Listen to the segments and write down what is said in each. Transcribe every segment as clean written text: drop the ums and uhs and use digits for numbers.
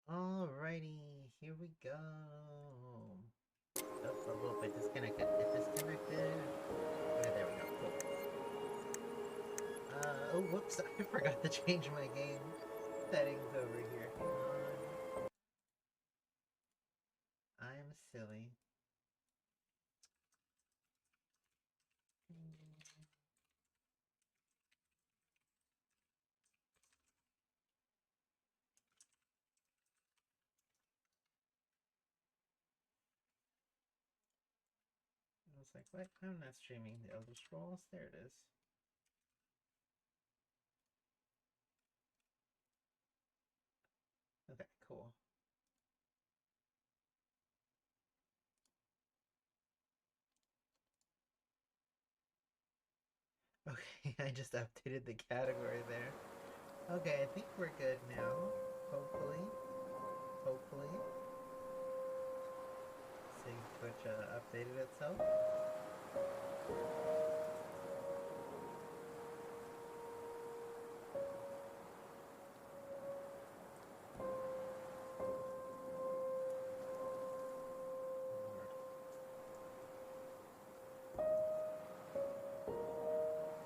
Alrighty, here we go. Oh, it disconnected. It disconnected. Okay, there we go. Cool. Oh, whoops. I forgot to change my game settings over here. Hang on. I'm silly. I was like, what? I'm not streaming the Elder Scrolls. There it is. Okay, cool. Okay, I just updated the category there. Okay, I think we're good now. Hopefully. Hopefully. See, Twitch updated itself.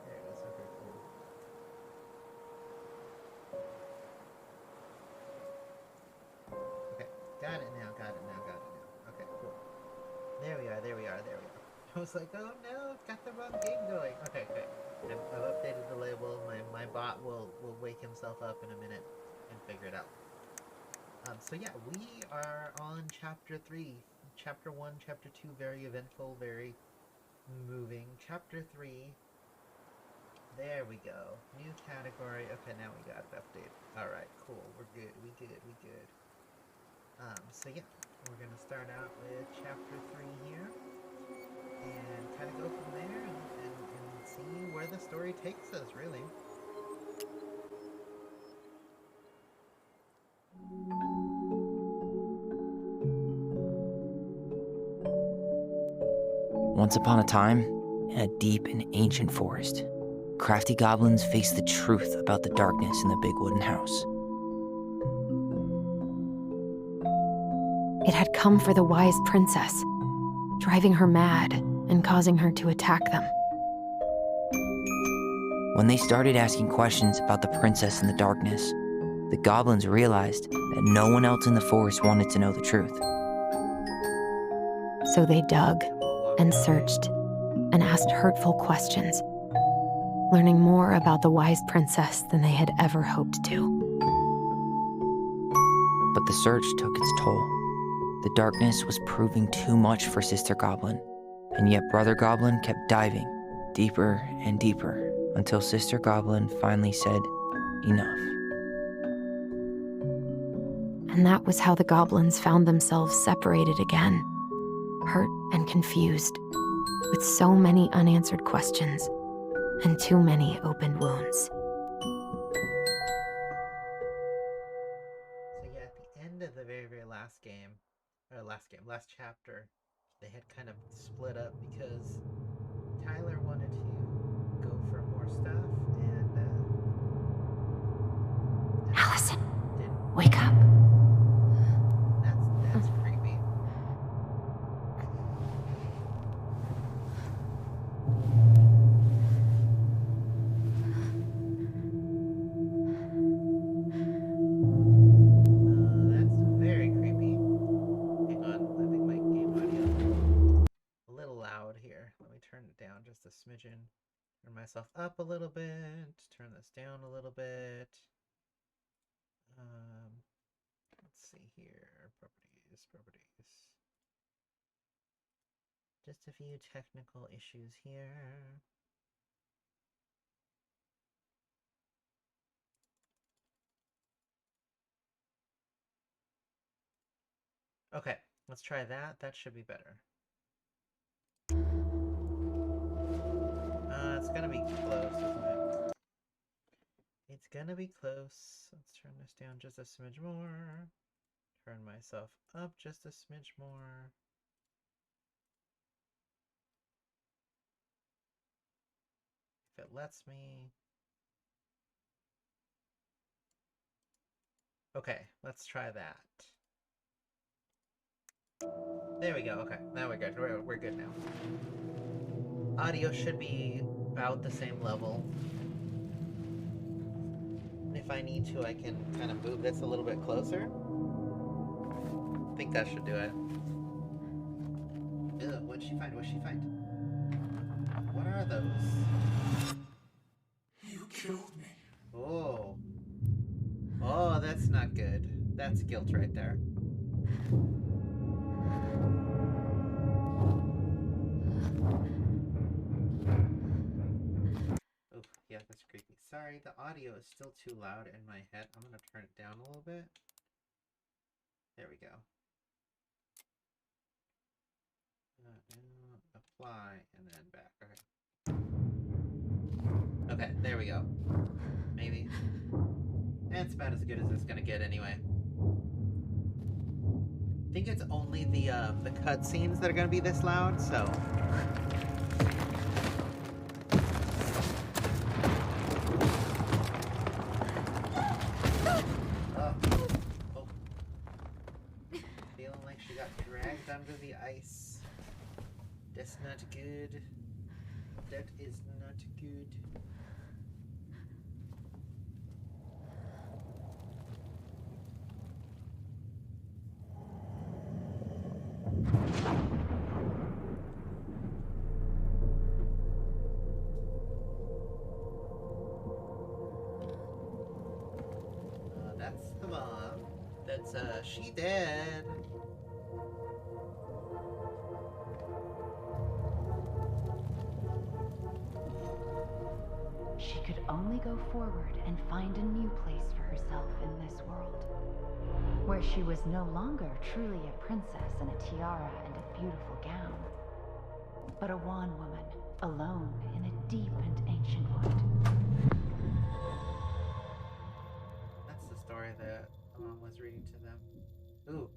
There it is. Okay, cool. Okay, got it now, got it now, got it now. Okay, cool. There we are, there we are, there we are. I was like, oh no, I've got the wrong game going. Okay, okay. I've updated the label. My bot will wake himself up in a minute and figure it out. So yeah, we are on chapter 3. Chapter 1, chapter 2, very eventful, very moving. Chapter 3, there we go. New category. Okay, now we got it updated. Alright, cool. We're good. We good. We good. So yeah, we're gonna start out with chapter 3 here. And kind of go from there and see where the story takes us, really. Once upon a time, in a deep and ancient forest, crafty goblins faced the truth about the darkness in the big wooden house. It had come for the wise princess, driving her mad and causing her to attack them. When they started asking questions about the princess in the darkness, the goblins realized that no one else in the forest wanted to know the truth. So they dug and searched and asked hurtful questions, learning more about the wise princess than they had ever hoped to. But the search took its toll. The darkness was proving too much for Sister Goblin, and yet Brother Goblin kept diving deeper and deeper until Sister Goblin finally said, enough. And that was how the goblins found themselves separated again, hurt and confused, with so many unanswered questions and too many open wounds. So yeah, at the end of the very, very last last chapter, they had kind of split up because Tyler wanted to go for more stuff, and Allison, didn't. wake up. That's creepy. That's very creepy. Hang on, I think my game audio is a little loud here. Let me turn it down just a smidgen. Turn myself up a little bit. Turn this down a little bit. Let's see here. Properties. Just a few technical issues here. Okay, let's try that. That should be better. It's gonna be close, isn't it? It's gonna be close. Let's turn this down just a smidge more. Turn myself up just a smidge more. If it lets me. Okay, let's try that. There we go. Okay, now we're good. We're good now. Audio should be about the same level. If I need to, I can kind of move this a little bit closer. I think that should do it. Ew, what'd she find? What'd she find? What are those? You killed me. Oh. Oh, that's not good. That's guilt right there. Oh, yeah, that's creepy. Sorry, the audio is still too loud in my head. I'm gonna turn it down a little bit. There we go. Apply, and then back. Okay. Okay, there we go. Maybe. It's about as good as it's gonna get anyway. I think it's only the cutscenes that are gonna be this loud, so. Oh. Feeling like she got dragged under the ice. That's not good. That is not good. That's the mom. That's, she dead. She could only go forward and find a new place for herself in this world, where she was no longer truly a princess in a tiara and a beautiful gown, but a wan woman, alone in a deep and ancient wood. That's the story that mom was reading to them. Ooh.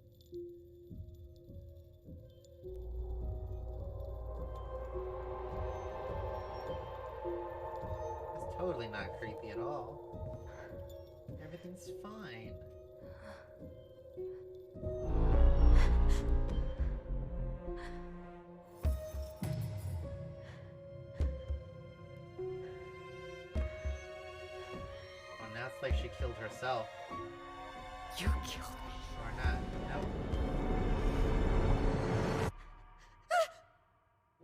That's totally not creepy at all. Everything's fine. Oh, now it's like she killed herself. You killed me. Or not. Nope.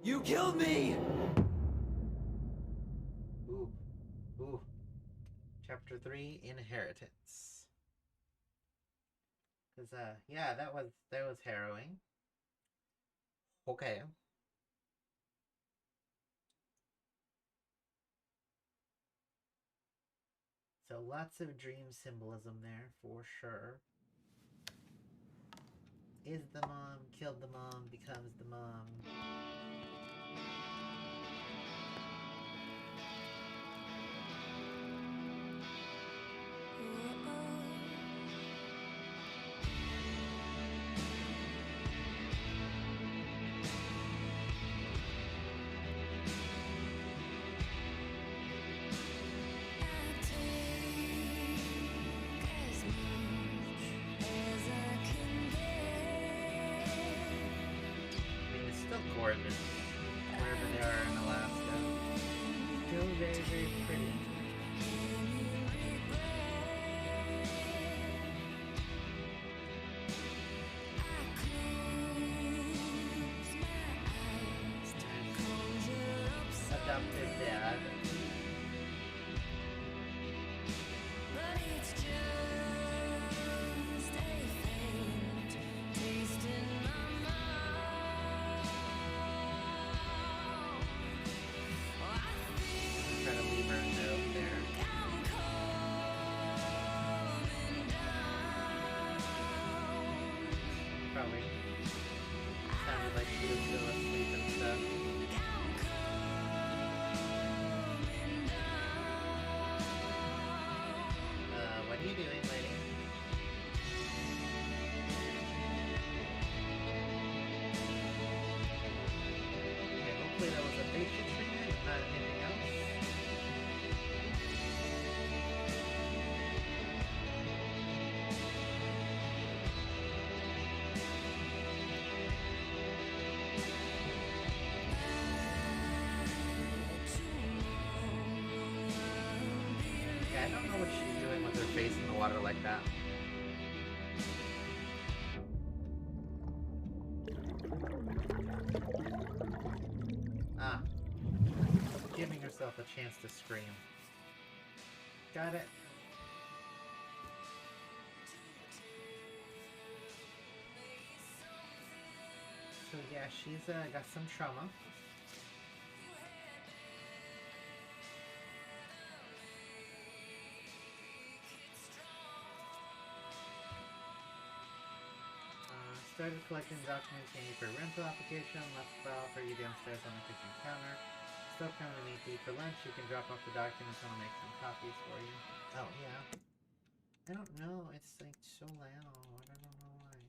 You killed me! Ooh. Ooh. Chapter 3, Inheritance. Cause yeah, that was harrowing. Okay. So lots of dream symbolism there for sure. Is the mom, killed the mom, becomes the mom. I mean, it's still gorgeous wherever they are in Alaska. Still very, very pretty. Adoptive dad. Try to leave her a note there. Probably sounded like she was still asleep and stuff. like that. Ah. Giving herself a chance to scream. Got it. So yeah, she's got some trauma. Started collecting documents you need for a rental application. Left a file for you downstairs on the kitchen counter. Still coming to meet you for lunch. You can drop off the documents. I'll make some copies for you. Oh yeah. I don't know. It's like so loud. I don't know why.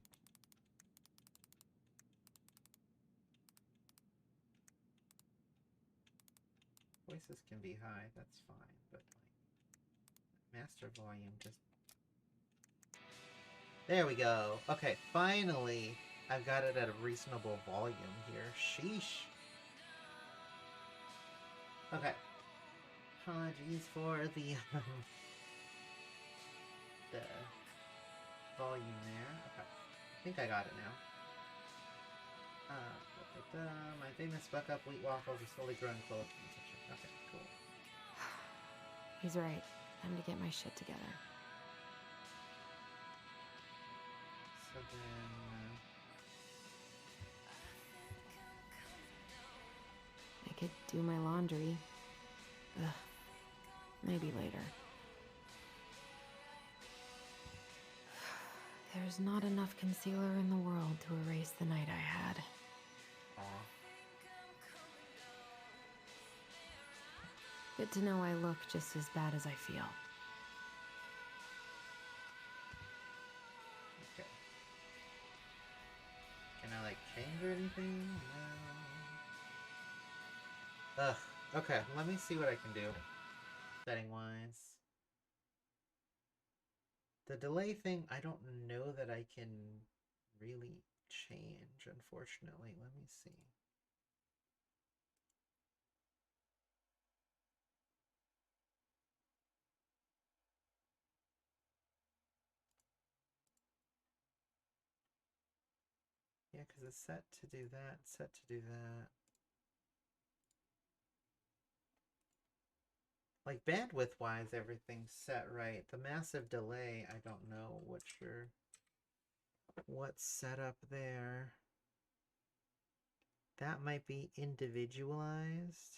Voices can be high. That's fine, but like master volume just. There we go. Okay, finally, I've got it at a reasonable volume here. Sheesh. Okay. Apologies for the the volume there. Okay. I think I got it now. My famous buck-up wheat waffles are slowly growing close in the kitchen. Okay, cool. He's right. Time to get my shit together. So then... I could do my laundry. Ugh. Maybe later. There's not enough concealer in the world to erase the night I had. Aw. Good to know I look just as bad as I feel. Okay. Can I, like, change or anything? No. Ugh. Okay, let me see what I can do. Setting-wise. The delay thing, I don't know that I can really change, unfortunately. Let me see. Yeah, because it's set to do that, set to do that. Like bandwidth-wise, everything's set right. The massive delay, I don't know what's set up there. That might be individualized.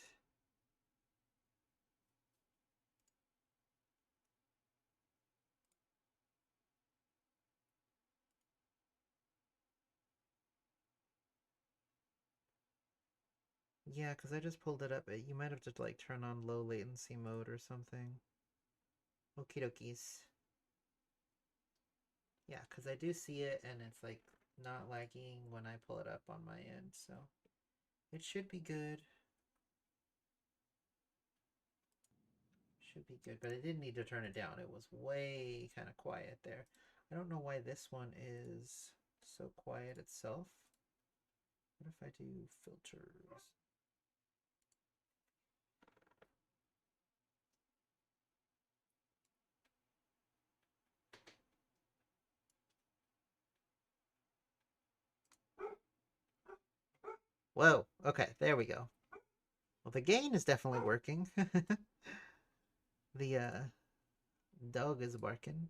Yeah, because I just pulled it up. You might have to like turn on low latency mode or something. Okie dokies. Yeah, because I do see it and it's like not lagging when I pull it up on my end, so it should be good. Should be good, but I did need to turn it down. It was way kind of quiet there. I don't know why this one is so quiet itself. What if I do filters? Whoa, okay, there we go. Well, the gain is definitely working. The dog is barking.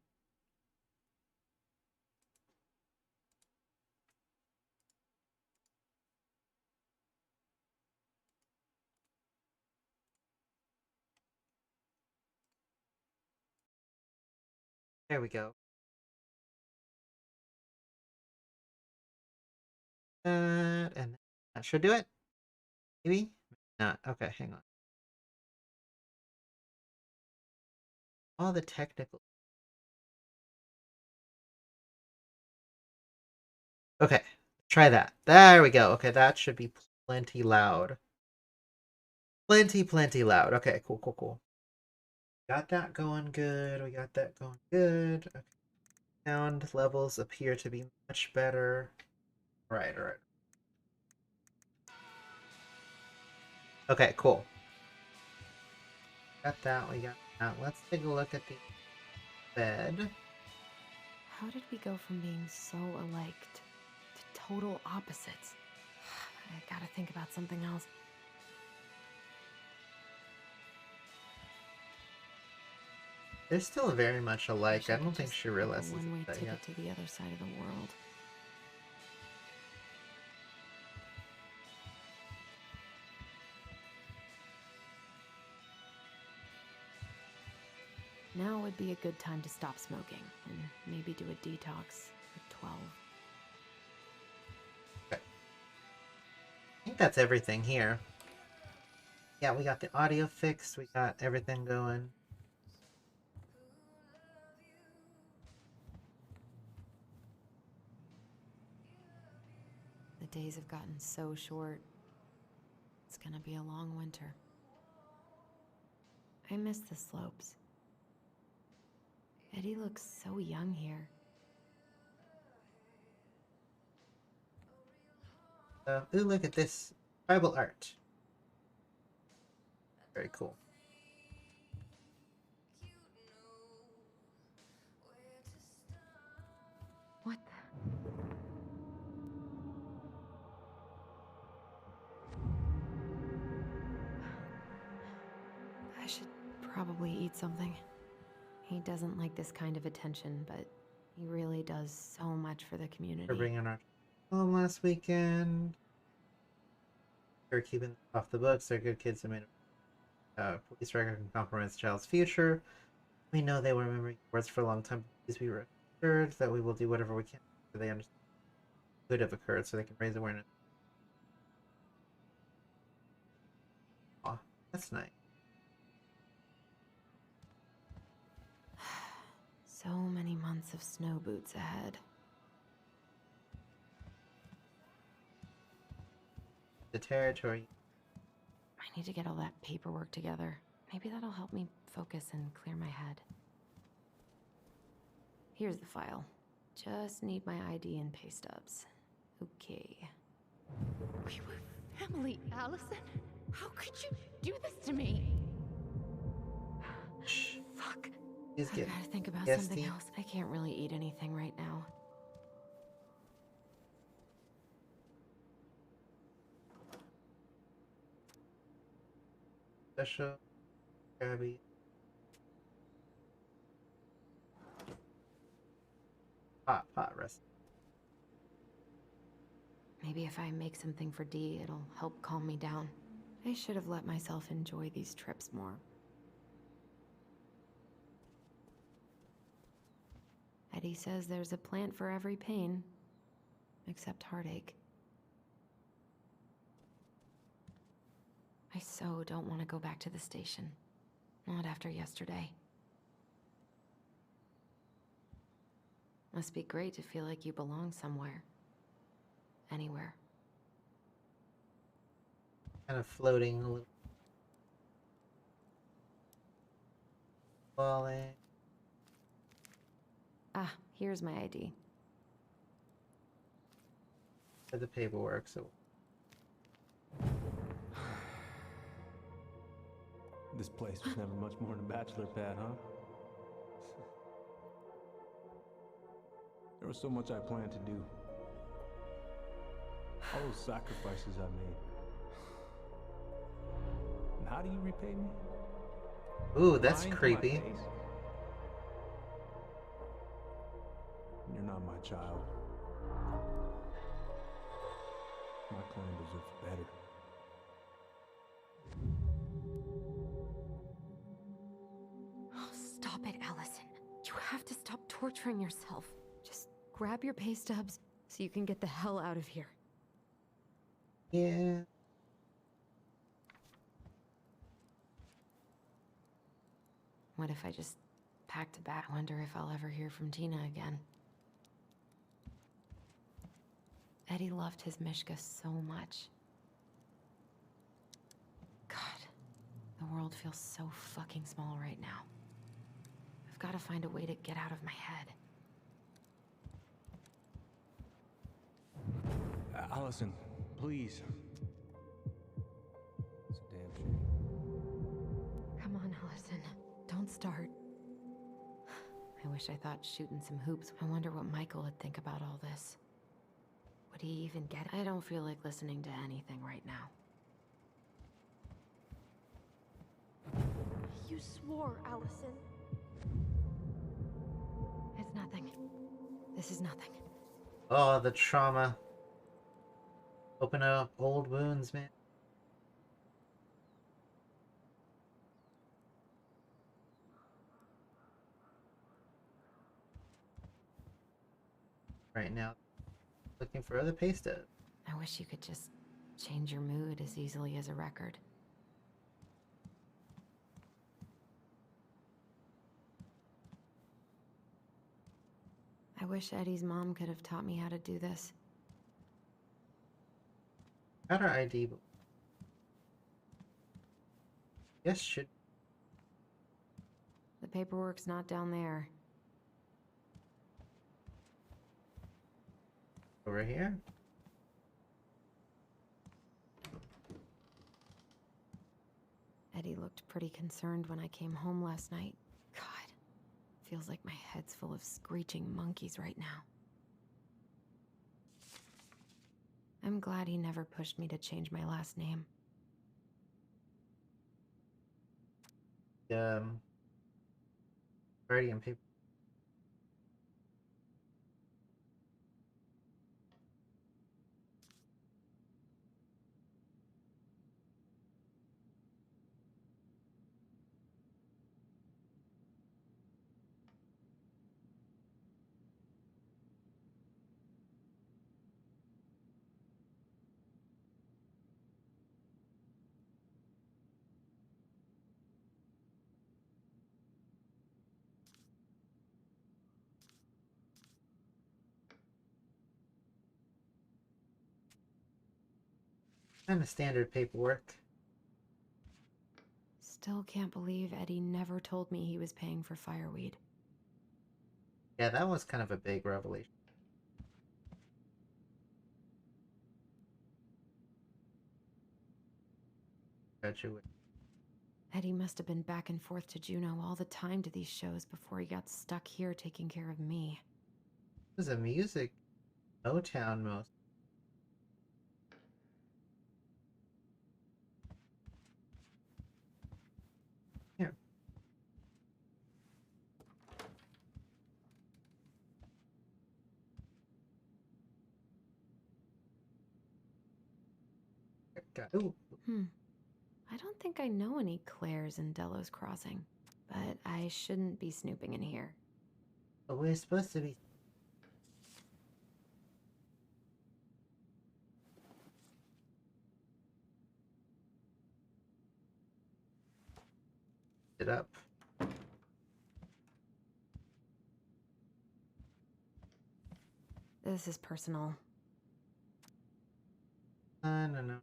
There we go. And that should do it. Maybe? Not. Okay, hang on. All the technical. Okay, try that. There we go. Okay, that should be plenty loud. Plenty loud. Okay, cool. Got that going good. We got that going good. Okay. Sound levels appear to be much better. All right. Okay, cool. Got that. We got that. Let's take a look at the bed. How did we go from being so alike to total opposites? I gotta think about something else. They're still very much alike. I Wish don't could think just she book a realizes one-way that ticket yet. to the other side of the world. Now would be a good time to stop smoking and maybe do a detox at 12. Okay. I think that's everything here. Yeah, we got the audio fixed. We got everything going. The days have gotten so short. It's gonna be a long winter. I miss the slopes. Eddie looks so young here. Ooh, look at this tribal art. Very cool. What the? I should probably eat something. He doesn't like this kind of attention, but he really does so much for the For community. bringing our home last weekend. They're keeping off the books. They're good kids who made police record can compromise a child's future. We know they were remembering words for a long time. Please be assured that we will do whatever we can so they understand what could have occurred so they can raise awareness. Aw, that's nice. So many months of snow boots ahead. The territory. I need to get all that paperwork together. Maybe that'll help me focus and clear my head. Here's the file. Just need my ID and pay stubs. Okay. We were family, Allison. How could you do this to me? Shh. Fuck. Please I get gotta think about Yes, something Steve. else. I can't really eat anything right now. special Gabby. Pot rest. Maybe if I make something for Dee, it'll help calm me down. I should have let myself enjoy these trips more. Eddie says there's a plant for every pain, except heartache. I so don't want to go back to the station. Not after yesterday. Must be great to feel like you belong somewhere. Anywhere. Kind of floating a little. Falling. Ah, here's my ID. For the paperwork, so This place was never much more than a bachelor pad, huh? There was so much I planned to do. All those sacrifices I made. And how do you repay me? ooh, that's Lying to my creepy. face? You're not my child. My clan deserves better. Oh, stop it, Allison. You have to stop torturing yourself. Just grab your pay stubs so you can get the hell out of here. Yeah. What if I just packed a bag? I wonder if I'll ever hear from Tina again. Eddie loved his Mishka so much. God, the world feels so fucking small right now. I've got to find a way to get out of my head. Allison, please. It's a damn shame. Come on, Allison. Don't start. I wish I thought shooting some hoops. I wonder what Michael would think about all this. Would he even get it? I don't feel like listening to anything right now. You swore, Allison. It's nothing. This is nothing. Oh, the trauma. Open up old wounds, man. Right now, looking for other pay stubs. I wish you could just change your mood as easily as a record. I wish Eddie's mom could have taught me how to do this. Got our ID. Yes, should. The paperwork's not down there. Over here. Eddie looked pretty concerned when I came home last night. God, feels like my head's full of screeching monkeys right now. I'm glad he never pushed me to change my last name. Guardian paper. Kind of standard paperwork. Still can't believe Eddie never told me he was paying for fireweed. Yeah, that was kind of a big revelation. Graduate. Eddie must have been back and forth to Juneau all the time to these shows before he got stuck here taking care of me. It was a music Motown most. Here. Ooh. I don't think I know any Claires in Delos Crossing, but I shouldn't be snooping in here. But we're supposed to be. It up. This is personal. No.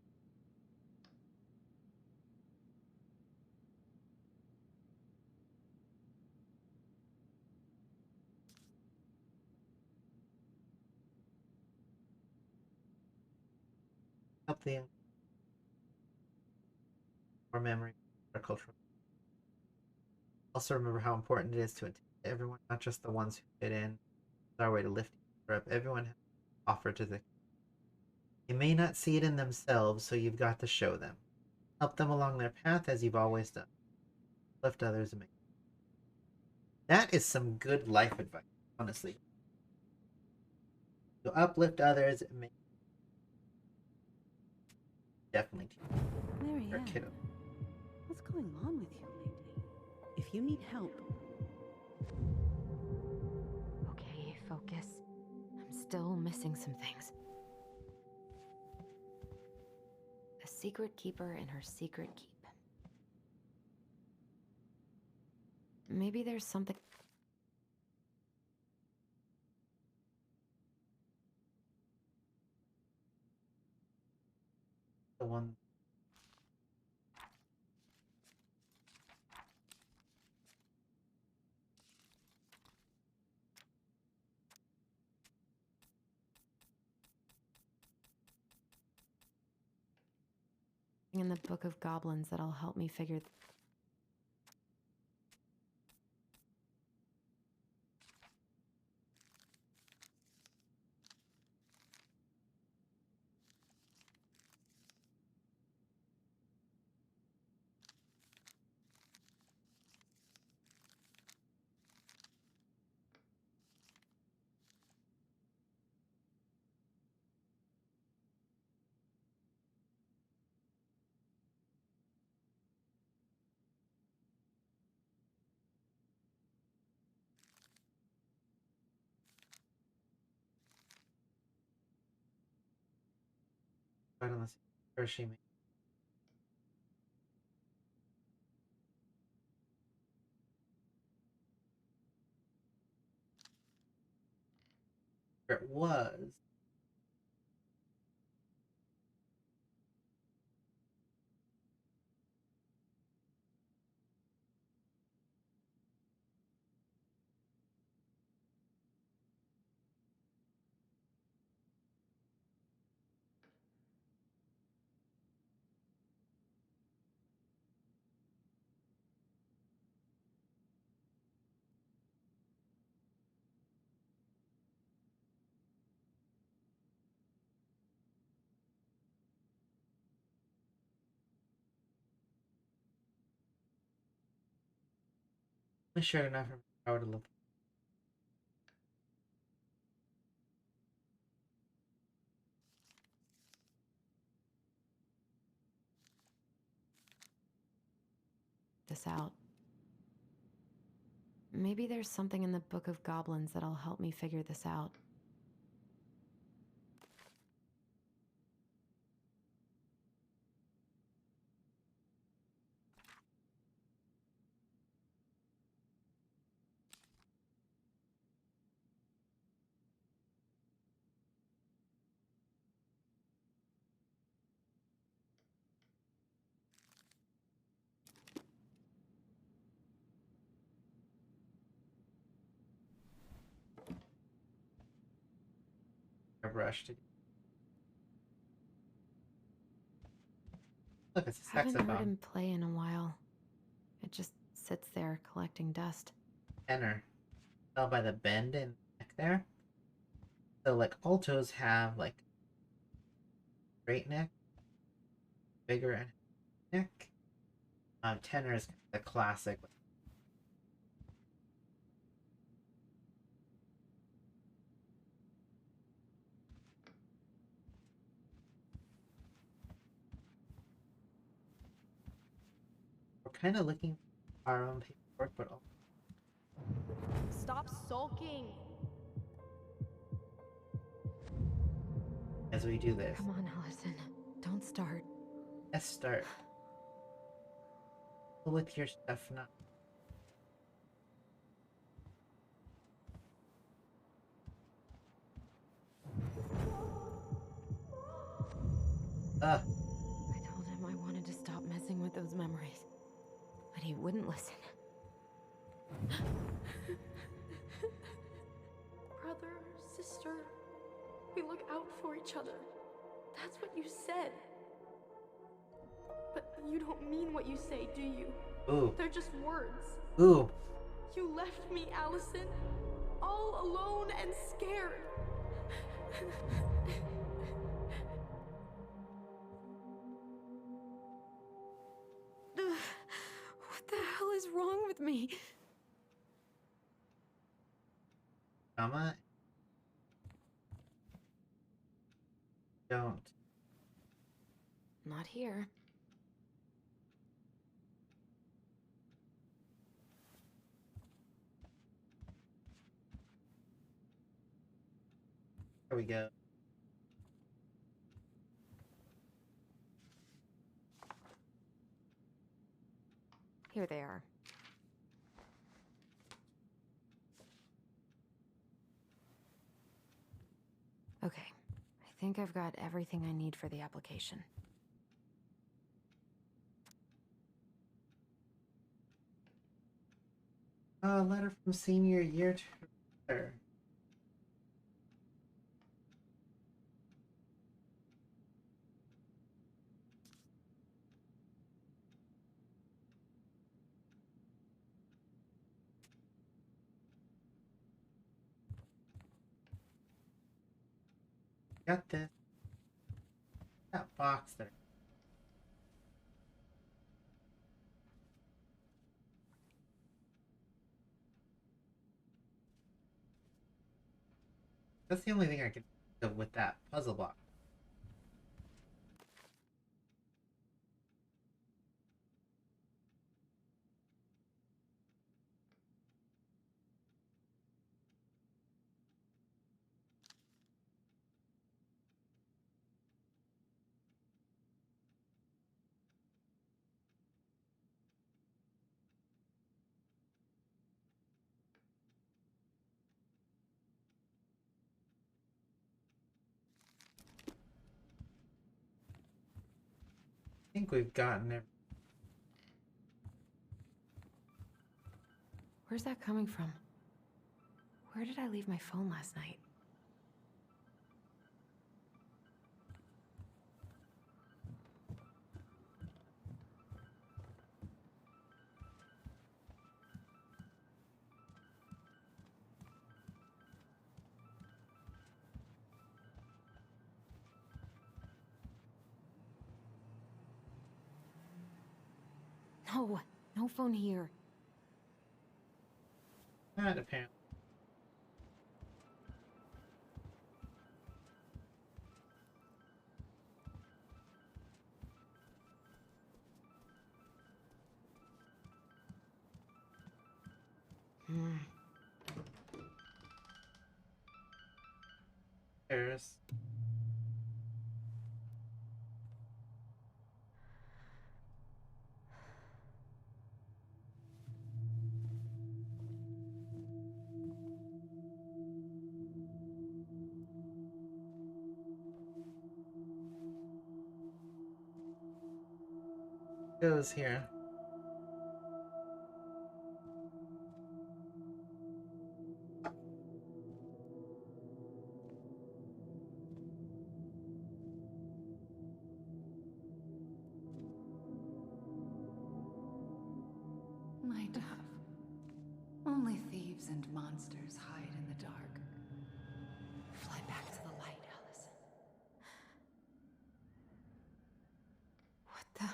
Help the more memory, our cultural. Also remember how important it is to attend to everyone, not just the ones who fit in. It's our way to lift each other up. Everyone has to offer to the. They may not see it in themselves, so you've got to show them. Help them along their path as you've always done. Lift others and make. That is some good life advice, honestly. So uplift others and make. Definitely. Marianne, Kiddo. what's going on with you lately? If you need help, Okay, focus. I'm still missing some things. A secret keeper in her secret keep. Maybe there's something. The one. In the Book of Goblins that'll help me figure. Right on the first she made. It was. I shared enough for power to look This out. Maybe there's something in the Book of Goblins that'll help me figure this out. a brush to. Look, it's a Haven't heard saxophone. him play in a while. It just sits there collecting dust. Tenor. Tell by the bend in the neck there. So like altos have like straight neck, bigger and neck. Tenor is the classic. We're kind of looking for our own paperwork, but also Stop sulking. as we do this, Come on, Allison. Don't start. let's start. With your stuff now. I told him I wanted to stop messing with those memories, but he wouldn't listen. Brother, sister, we look out for each other. That's what you said. But you don't mean what you say, do you? Ooh. They're just words. Ooh. You left me, Allison, all alone and scared. What the hell is wrong with me? Mama. Don't. Not here. Here we go. Here they are. Okay. I think I've got everything I need for the application. A letter from senior year to her. Got this. That box there. That's the only thing I can think of with that puzzle box. think we've gotten it. Where's that coming from? Where did I leave my phone last night? No, no phone here. Not apparently. There's goes here. My dove. Only thieves and monsters hide in the dark. Fly back to the light, Allison. What the?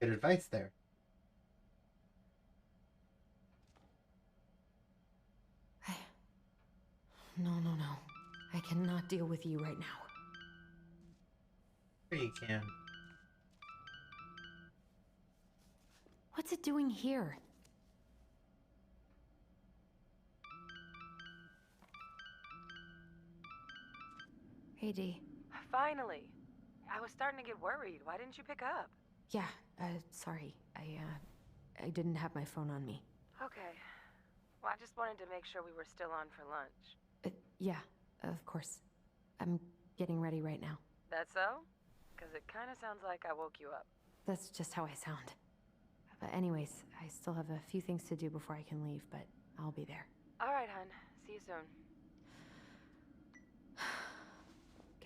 Good advice there. No, no, no. I cannot deal with you right now. Sure you can. What's it doing here? Hey, Dee. Finally. I was starting to get worried. Why didn't you pick up? Yeah, sorry. I didn't have my phone on me. Okay. Well, I just wanted to make sure we were still on for lunch. Yeah, of course. I'm getting ready right now. That so? Because it kind of sounds like I woke you up. That's just how I sound. But anyways, I still have a few things to do before I can leave, but I'll be there. All right, hun. See you soon.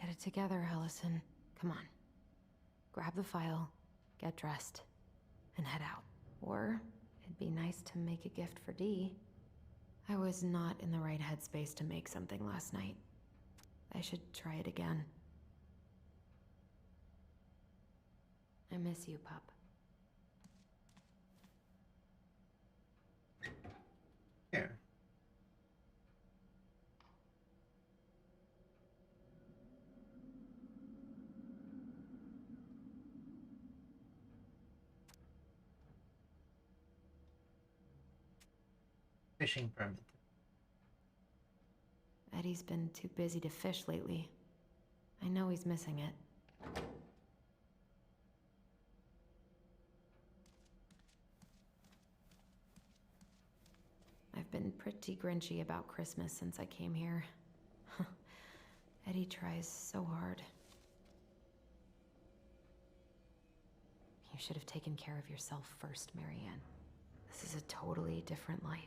Get it together, Allison. Come on. Grab the file, get dressed, and head out. Or it'd be nice to make a gift for Dee. I was not in the right headspace to make something last night. I should try it again. I miss you, pup. Here. Fishing permit. Eddie's been too busy to fish lately. I know he's missing it. I've been pretty grinchy about Christmas since I came here. Eddie tries so hard. You should have taken care of yourself first, Marianne. This is a totally different life.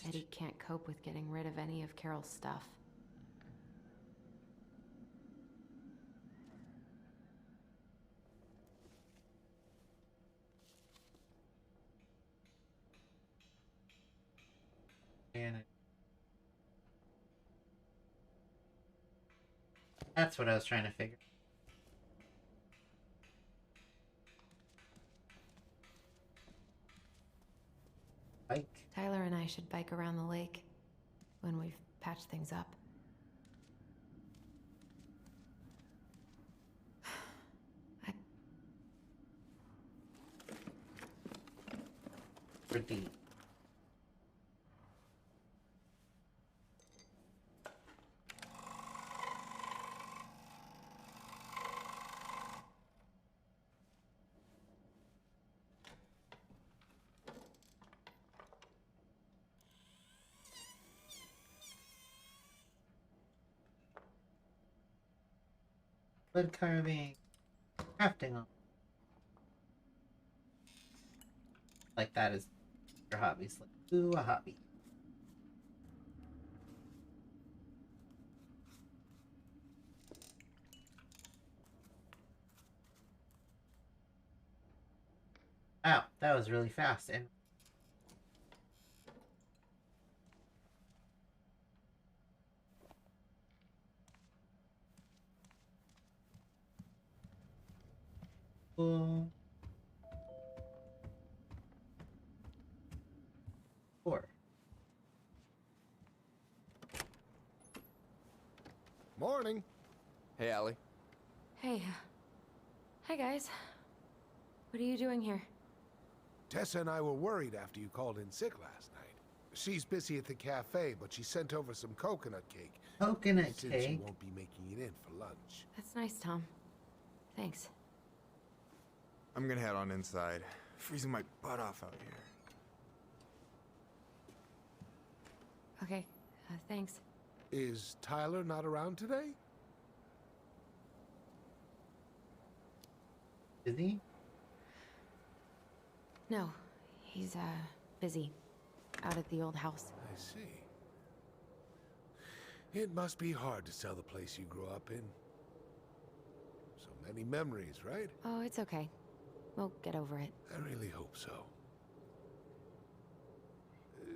Eddie can't cope with getting rid of any of Carol's stuff. And that's what I was trying to figure. Bike. Tyler and I should bike around the lake when we've patched things up. For D. Wood carving, crafting on. Like that is your hobbies. Like, ooh, a hobby. Wow, that was really fast. And cool. 4. Morning. Hey, Allie. Hey. Hi, guys. What are you doing here? Tessa and I were worried after you called in sick last night. She's busy at the cafe, but she sent over some coconut cake. Coconut Since cake? you won't be making it in for lunch. That's nice, Tom. Thanks. I'm gonna head on inside. Freezing my butt off out here. Okay, thanks. Is Tyler not around today? Is he? No, he's, busy. Out at the old house. I see. It must be hard to sell the place you grew up in. So many memories, right? Oh, it's okay. We'll get over it. I really hope so.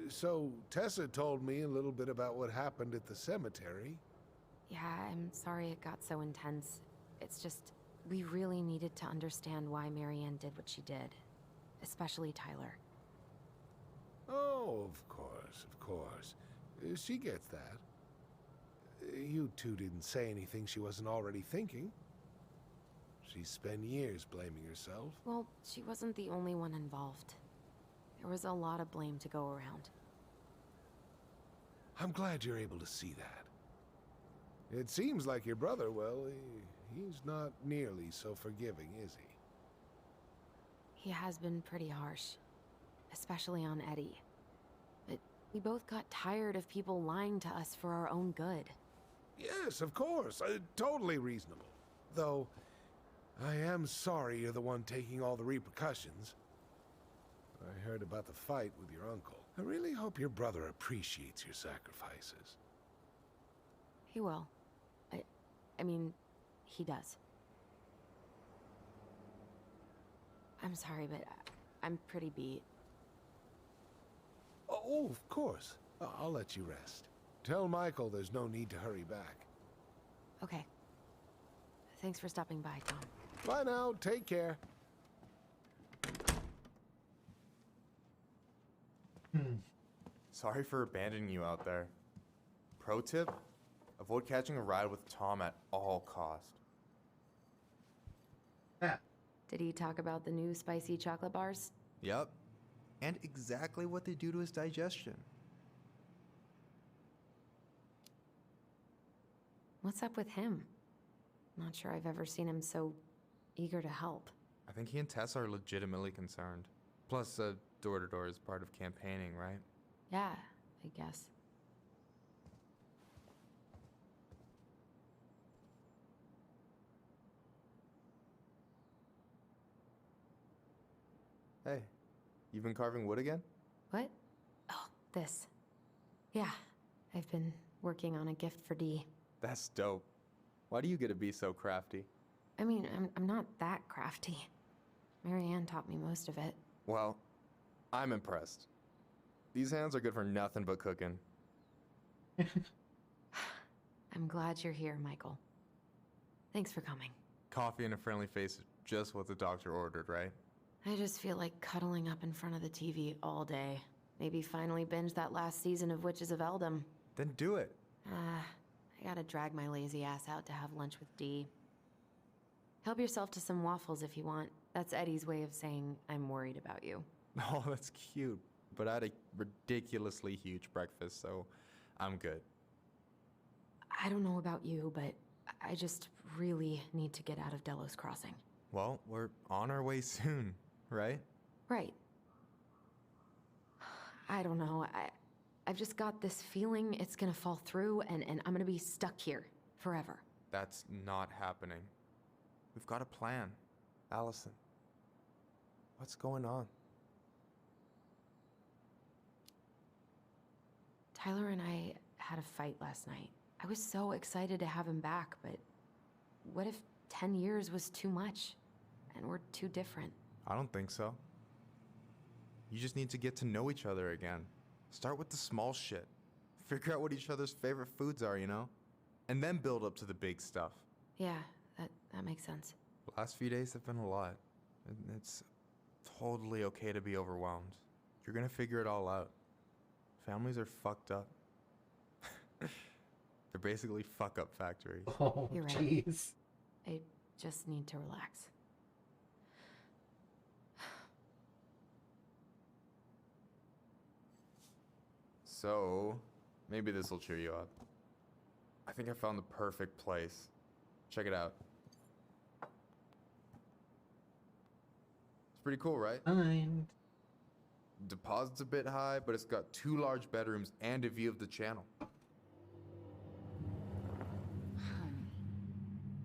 So, Tessa told me a little bit about what happened at the cemetery. Yeah, I'm sorry it got so intense. It's just, we really needed to understand why Marianne did what she did. Especially Tyler. Oh, of course, of course. She gets that. You two didn't say anything she wasn't already thinking. She spent years blaming herself. Well, she wasn't the only one involved. There was a lot of blame to go around. I'm glad you're able to see that. It seems like your brother, well, he's not nearly so forgiving, is he? He has been pretty harsh. Especially on Eddie. But we both got tired of people lying to us for our own good. Yes, of course. Totally reasonable. Though, I am sorry you're the one taking all the repercussions. I heard about the fight with your uncle. I really hope your brother appreciates your sacrifices. He will. I mean, he does. I'm sorry, but I'm pretty beat. Oh, of course. I'll let you rest. Tell Michael there's no need to hurry back. Okay. Thanks for stopping by, Tom. Bye now. Take care. Sorry for abandoning you out there. Pro tip? Avoid catching a ride with Tom at all cost. Yeah. Did he talk about the new spicy chocolate bars? Yep. And exactly what they do to his digestion. What's up with him? Not sure I've ever seen him so eager to help. I think he and Tess are legitimately concerned. Plus, door-to-door is part of campaigning, right? Yeah, I guess. Hey, you've been carving wood again? What? Oh, this. Yeah, I've been working on a gift for Dee. That's dope. Why do you get to be so crafty? I mean, I'm not that crafty. Marianne taught me most of it. Well, I'm impressed. These hands are good for nothing but cooking. I'm glad you're here, Michael. Thanks for coming. Coffee and a friendly face, just what the doctor ordered, right? I just feel like cuddling up in front of the TV all day. Maybe finally binge that last season of Witches of Eldom. Then do it. I gotta drag my lazy ass out to have lunch with Dee. Help yourself to some waffles if you want. That's Eddie's way of saying, I'm worried about you. Oh, that's cute. But I had a ridiculously huge breakfast, so I'm good. I don't know about you, but I just really need to get out of Delos Crossing. Well, we're on our way soon, right? Right. I don't know. I've just got this feeling it's gonna fall through and I'm gonna be stuck here forever. That's not happening. We've got a plan. Allison, what's going on? Tyler and I had a fight last night. I was so excited to have him back, but what if 10 years was too much and we're too different? I don't think so. You just need to get to know each other again. Start with the small shit. Figure out what each other's favorite foods are, you know? And then build up to the big stuff. Yeah, that makes sense. The last few days have been a lot. It's totally okay to be overwhelmed. You're gonna figure it all out. Families are fucked up. They're basically fuck-up factories. Oh, You're right. jeez. I just need to relax. So, maybe this will cheer you up. I think I found the perfect place. Check it out. It's pretty cool, right? Fine. Deposit's a bit high, but it's got 2 large bedrooms and a view of the channel. Honey,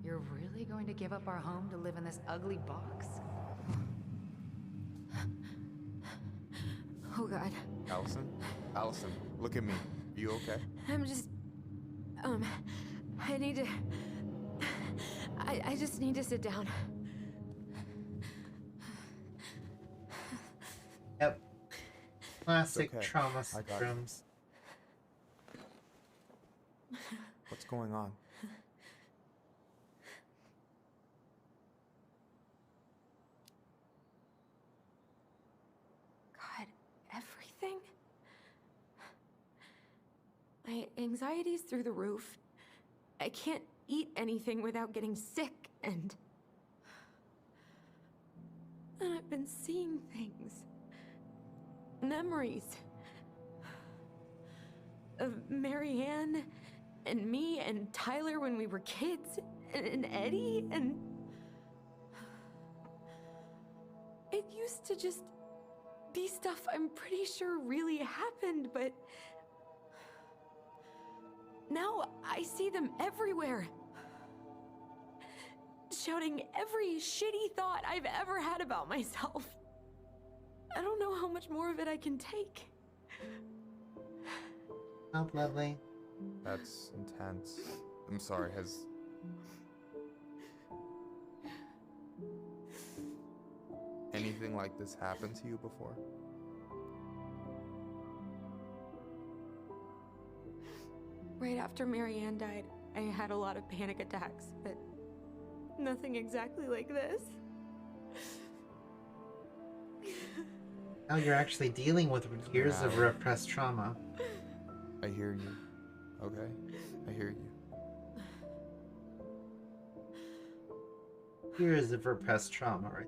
you're really going to give up our home to live in this ugly box? Oh God. Allison? Allison, look at me. You okay? I'm just... I need to... I just need to sit down. Yep. Classic okay. trauma I got it. syndromes. What's going on? God, everything? My anxiety's through the roof. I can't eat anything without getting sick, and I've been seeing things. Memories. Of Marianne, and me, and Tyler when we were kids, and Eddie, and... It used to just be stuff I'm pretty sure really happened, but... Now I see them everywhere. Shouting every shitty thought I've ever had about myself. I don't know how much more of it I can take. Oh, lovely. That's intense. I'm sorry, has... anything like this happened to you before? Right after Marianne died, I had a lot of panic attacks, but nothing exactly like this. Now you're actually dealing with years of repressed trauma. I hear you. Okay? I hear you. Years of repressed trauma, right?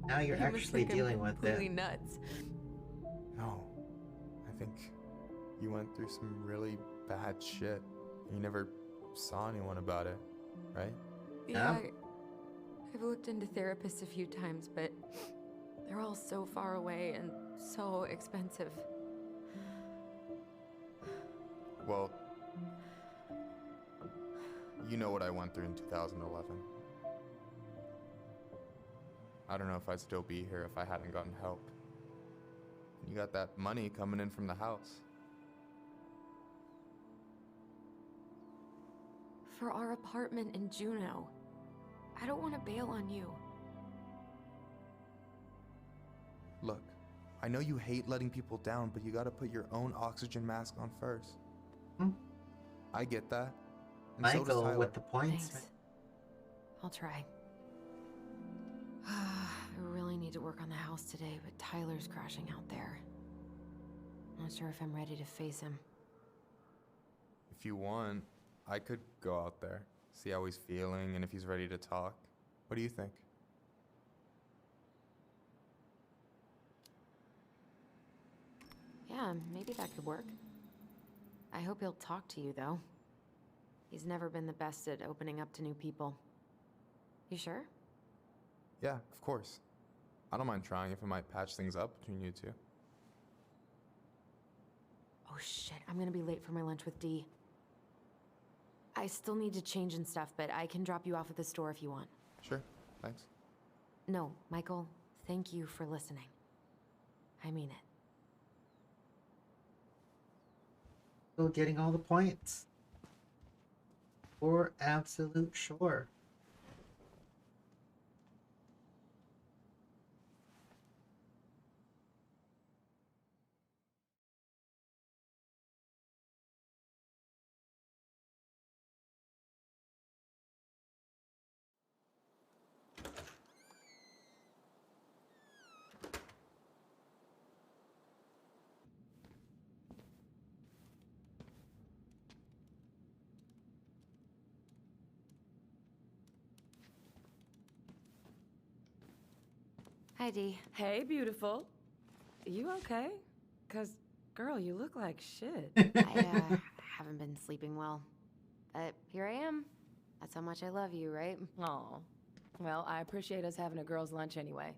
Now you're You must actually think I'm dealing with completely it. nuts. No. I think you went through some really bad shit. You never saw anyone about it, right? Yeah, I've looked into therapists a few times, but they're all so far away and so expensive. Well, you know what I went through in 2011. I don't know if I'd still be here if I hadn't gotten help. You got that money coming in from the house. For our apartment in Juneau. I don't want to bail on you. Look, I know you hate letting people down, but you gotta put your own oxygen mask on first. I get that. And so does Michael Tyler. with the points. Thanks. I'll try. I really need to work on the house today, but Tyler's crashing out there. Not sure if I'm ready to face him. If you want, I could go out there, see how he's feeling, and if he's ready to talk. What do you think? Yeah, maybe that could work. I hope he'll talk to you, though. He's never been the best at opening up to new people. You sure? Yeah, of course. I don't mind trying if it might patch things up between you two. Oh shit, I'm gonna be late for my lunch with Dee. I still need to change and stuff, but I can drop you off at the store if you want. Sure, thanks. No, Michael, thank you for listening. I mean it. Still getting all the points. For absolute sure. Hi, Dee. Hey, beautiful. You okay? 'Cause, girl, you look like shit. I haven't been sleeping well. But here I am. That's how much I love you, right? Aw. Well, I appreciate us having a girls' lunch anyway.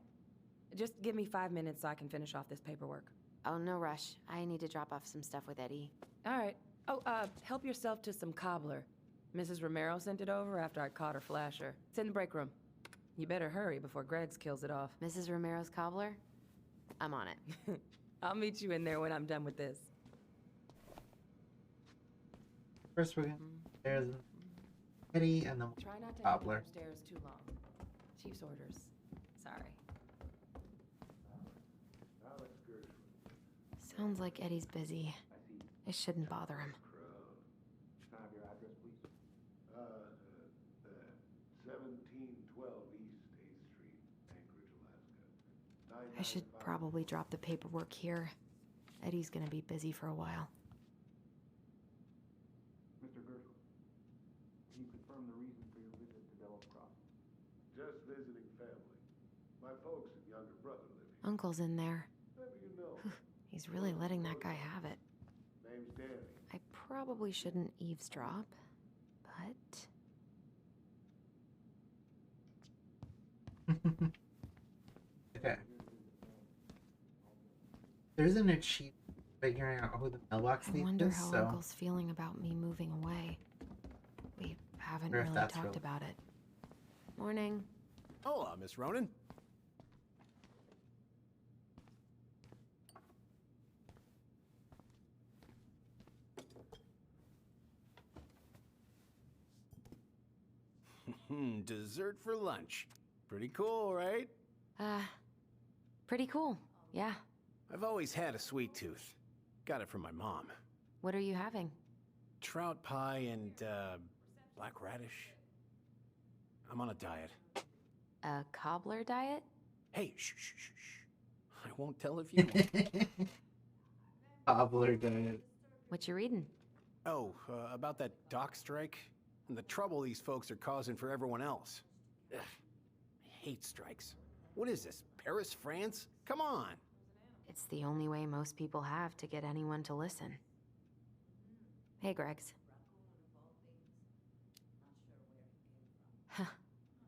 Just give me 5 minutes so I can finish off this paperwork. Oh, no rush. I need to drop off some stuff with Eddie. All right. Oh, help yourself to some cobbler. Mrs. Romero sent it over after I caught her flasher. It's in the break room. You better hurry before Greggs kills it off. Mrs. Romero's cobbler? I'm on it. I'll meet you in there when I'm done with this. First, we're gonna there's Eddie and then Try not to cobbler. head upstairs too long. Chief's orders. Sorry. Sounds like Eddie's busy. I shouldn't bother him. Can I have your address, please? 1712 East 8th Street, Anchorage, Alaska. I should probably drop the paperwork here. Eddie's gonna be busy for a while. Mr. Gershwin, can you confirm the reason for your visit to Delos Crossing? Just visiting family. My folks and younger brother live here. Uncle's in there. Maybe you know. He's really letting that guy have it. Name's Danny. I probably shouldn't eavesdrop, but... Okay. There's an achievement figuring out who the mailbox I thief wonder is, how so Uncle's feeling about me moving away. We haven't wonder if really that's talked real. about it. Morning. Hola, Miss Ronan. Dessert for lunch. Pretty cool, right? Pretty cool, yeah. I've always had a sweet tooth. Got it from my mom. What are you having? Trout pie and, black radish. I'm on a diet. A cobbler diet? Hey, shh, shh, shh, shh. I won't tell if you want. cobbler diet. What you reading? Oh, about that dock strike and the trouble these folks are causing for everyone else. Ugh, I hate strikes. What is this, Paris, France? Come on. It's the only way most people have to get anyone to listen. Hey, Greggs. Huh.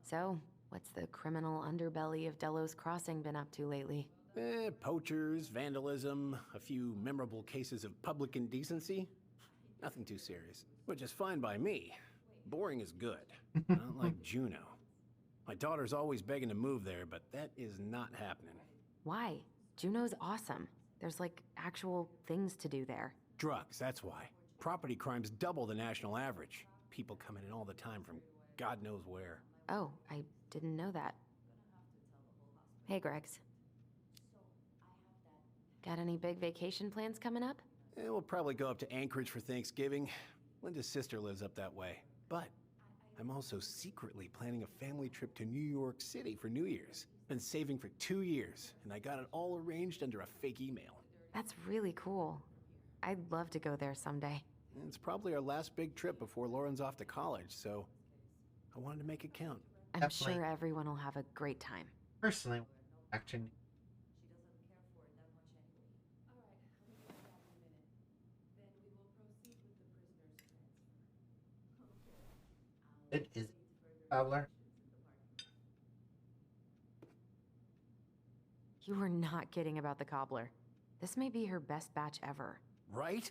So, what's the criminal underbelly of Delos Crossing been up to lately? Poachers, vandalism, a few memorable cases of public indecency. Nothing too serious, which is fine by me. Boring is good. Not like Juneau. My daughter's always begging to move there, but that is not happening. Why? Juneau's awesome. There's like actual things to do there. Drugs, that's why. Property crime's double the national average. People coming in all the time from God knows where. Oh, I didn't know that. Hey, Greggs. Got any big vacation plans coming up? We'll probably go up to Anchorage for Thanksgiving. Linda's sister lives up that way. But I'm also secretly planning a family trip to New York City for New Year's. Been saving for 2 years, and I got it all arranged under a fake email. That's really cool. I'd love to go there someday. It's probably our last big trip before Lauren's off to college, so I wanted to make it count. I'm Definitely. sure everyone will have a great time. Personally, actually, it is cobbler. You were not kidding about the cobbler. This may be her best batch ever. Right?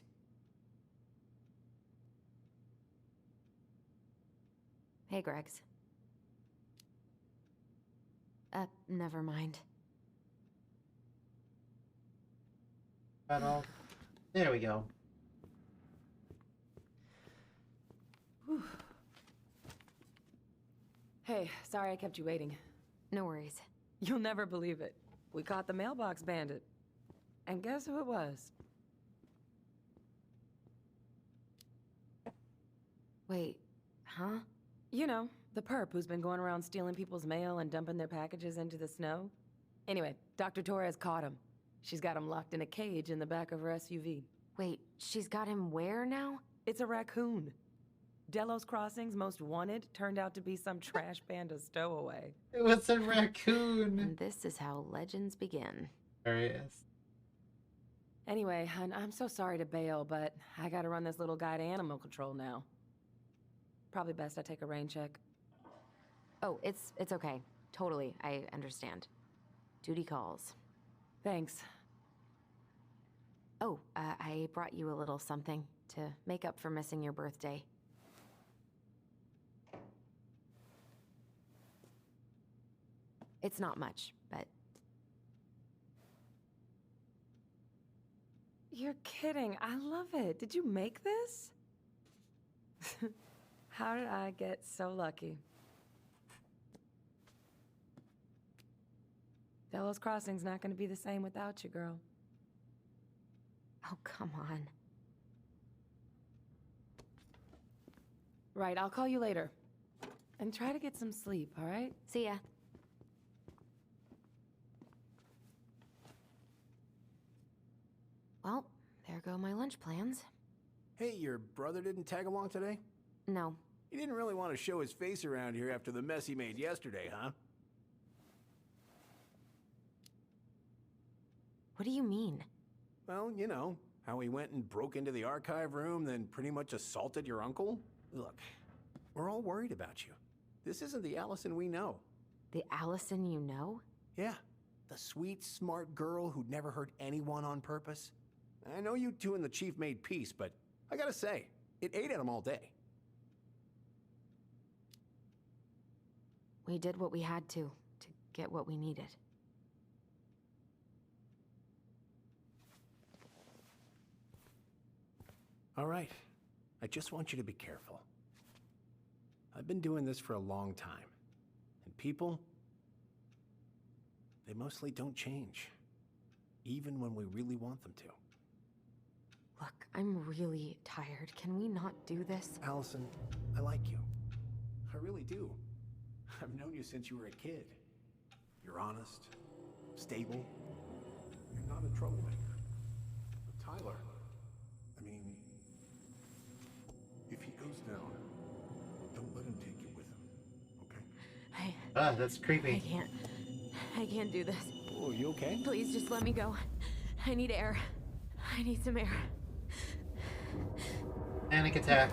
Hey, Greggs. Never mind. Well, there we go. Whew. Hey, sorry I kept you waiting. No worries. You'll never believe it. We caught the mailbox bandit. And guess who it was? Wait, huh? You know, the perp who's been going around stealing people's mail and dumping their packages into the snow. Anyway, Dr. Torres caught him. She's got him locked in a cage in the back of her SUV. Wait, she's got him where now? It's a raccoon. Delos Crossing's most wanted turned out to be some trash panda stowaway. It was a raccoon. And this is how legends begin. There he is. Anyway, hun, I'm so sorry to bail, but I gotta run this little guy to animal control now. Probably best I take a rain check. Oh, it's okay. Totally, I understand. Duty calls. Thanks. Oh, I brought you a little something to make up for missing your birthday. It's not much, but... You're kidding. I love it. Did you make this? How did I get so lucky? Delos Crossing's not going to be the same without you, girl. Oh, come on. Right, I'll call you later. And try to get some sleep, all right? See ya. Well, there go my lunch plans. Hey, your brother didn't tag along today? No. He didn't really want to show his face around here after the mess he made yesterday, huh? What do you mean? Well, you know, how he went and broke into the archive room, then pretty much assaulted your uncle? Look, we're all worried about you. This isn't the Allison we know. The Allison you know? Yeah, the sweet, smart girl who'd never hurt anyone on purpose. I know you two and the chief made peace, but I gotta say, it ate at him all day. We did what we had to get what we needed. All right, I just want you to be careful. I've been doing this for a long time, and people, they mostly don't change, even when we really want them to. Look, I'm really tired. Can we not do this? Allison, I like you. I really do. I've known you since you were a kid. You're honest, stable. You're not a troublemaker. But Tyler, I mean, if he goes down, don't let him take you with him, okay? That's creepy. I can't do this. Oh, you okay? Please just let me go. I need air. I need some air. Panic attack.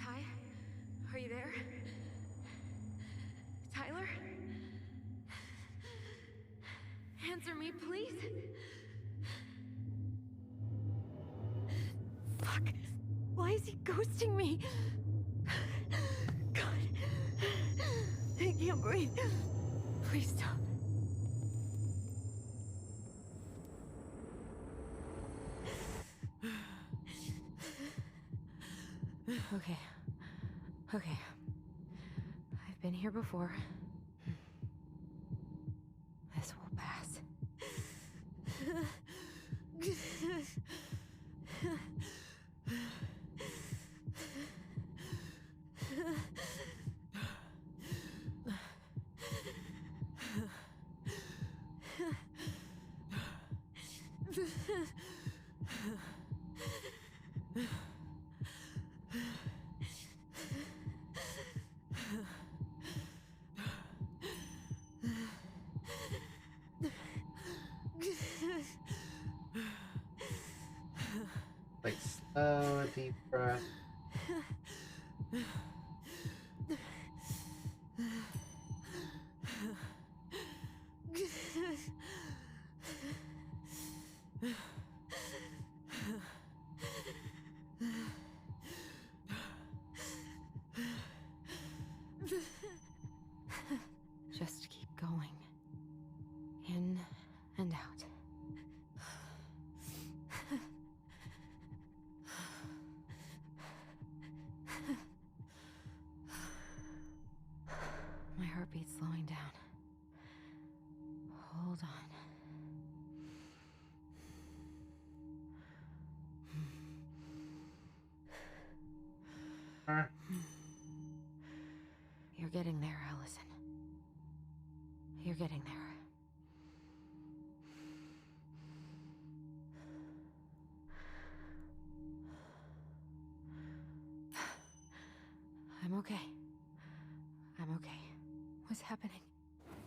Ty? Are you there? Tyler? Answer me, please. Fuck. Why is he ghosting me? God. I can't breathe. Please stop. Okay. I've been here before. This will pass. Like slow, deep breath. Hold on. You're getting there, Allison. You're getting there. I'm okay. I'm okay. What's happening?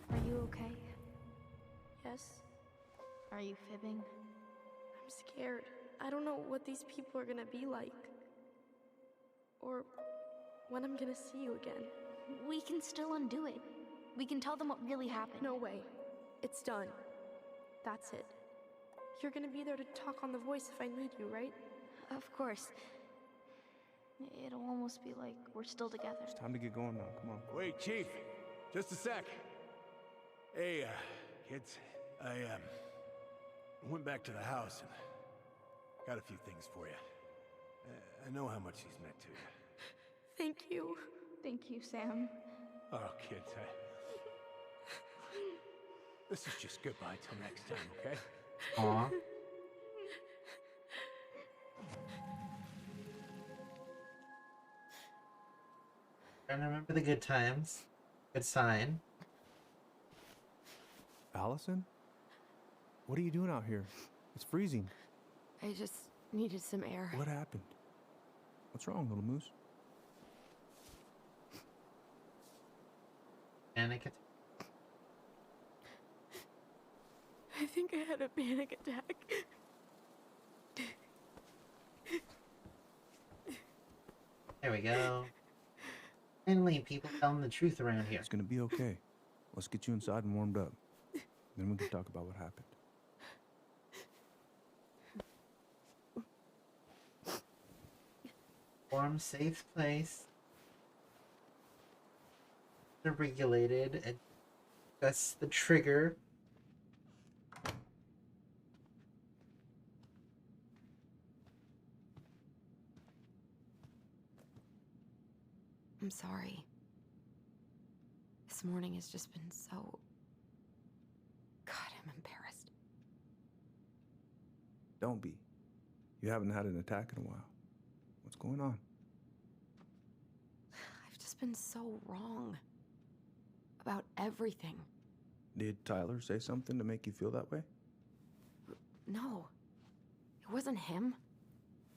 Are you okay? Yes? Are you fibbing? I'm scared. I don't know what these people are gonna be like. Or when I'm gonna see you again. We can still undo it. We can tell them what really happened. No way. It's done. That's it. You're gonna be there to talk on the voice if I need you, right? Of course. It'll almost be like we're still together. It's time to get going now. Come on. Wait, Chief. Just a sec. Hey, kids. I went back to the house and got a few things for you. I know how much he's meant to you. Thank you. Thank you, Sam. Oh, kids, this is just goodbye till next time, okay? Aw. Trying to remember the good times. Good sign. Allison? What are you doing out here? It's freezing. I just needed some air. What happened? What's wrong, little moose? Panic attack. I think I had a panic attack. There we go. Finally, people telling the truth around here. It's gonna be okay. Let's get you inside and warmed up. Then we can talk about what happened. Warm, safe place. They're regulated, and that's the trigger. I'm sorry. This morning has just been so... God, I'm embarrassed. Don't be. You haven't had an attack in a while. What's going on? I've just been so wrong. About everything. Did Tyler say something to make you feel that way? No. It wasn't him.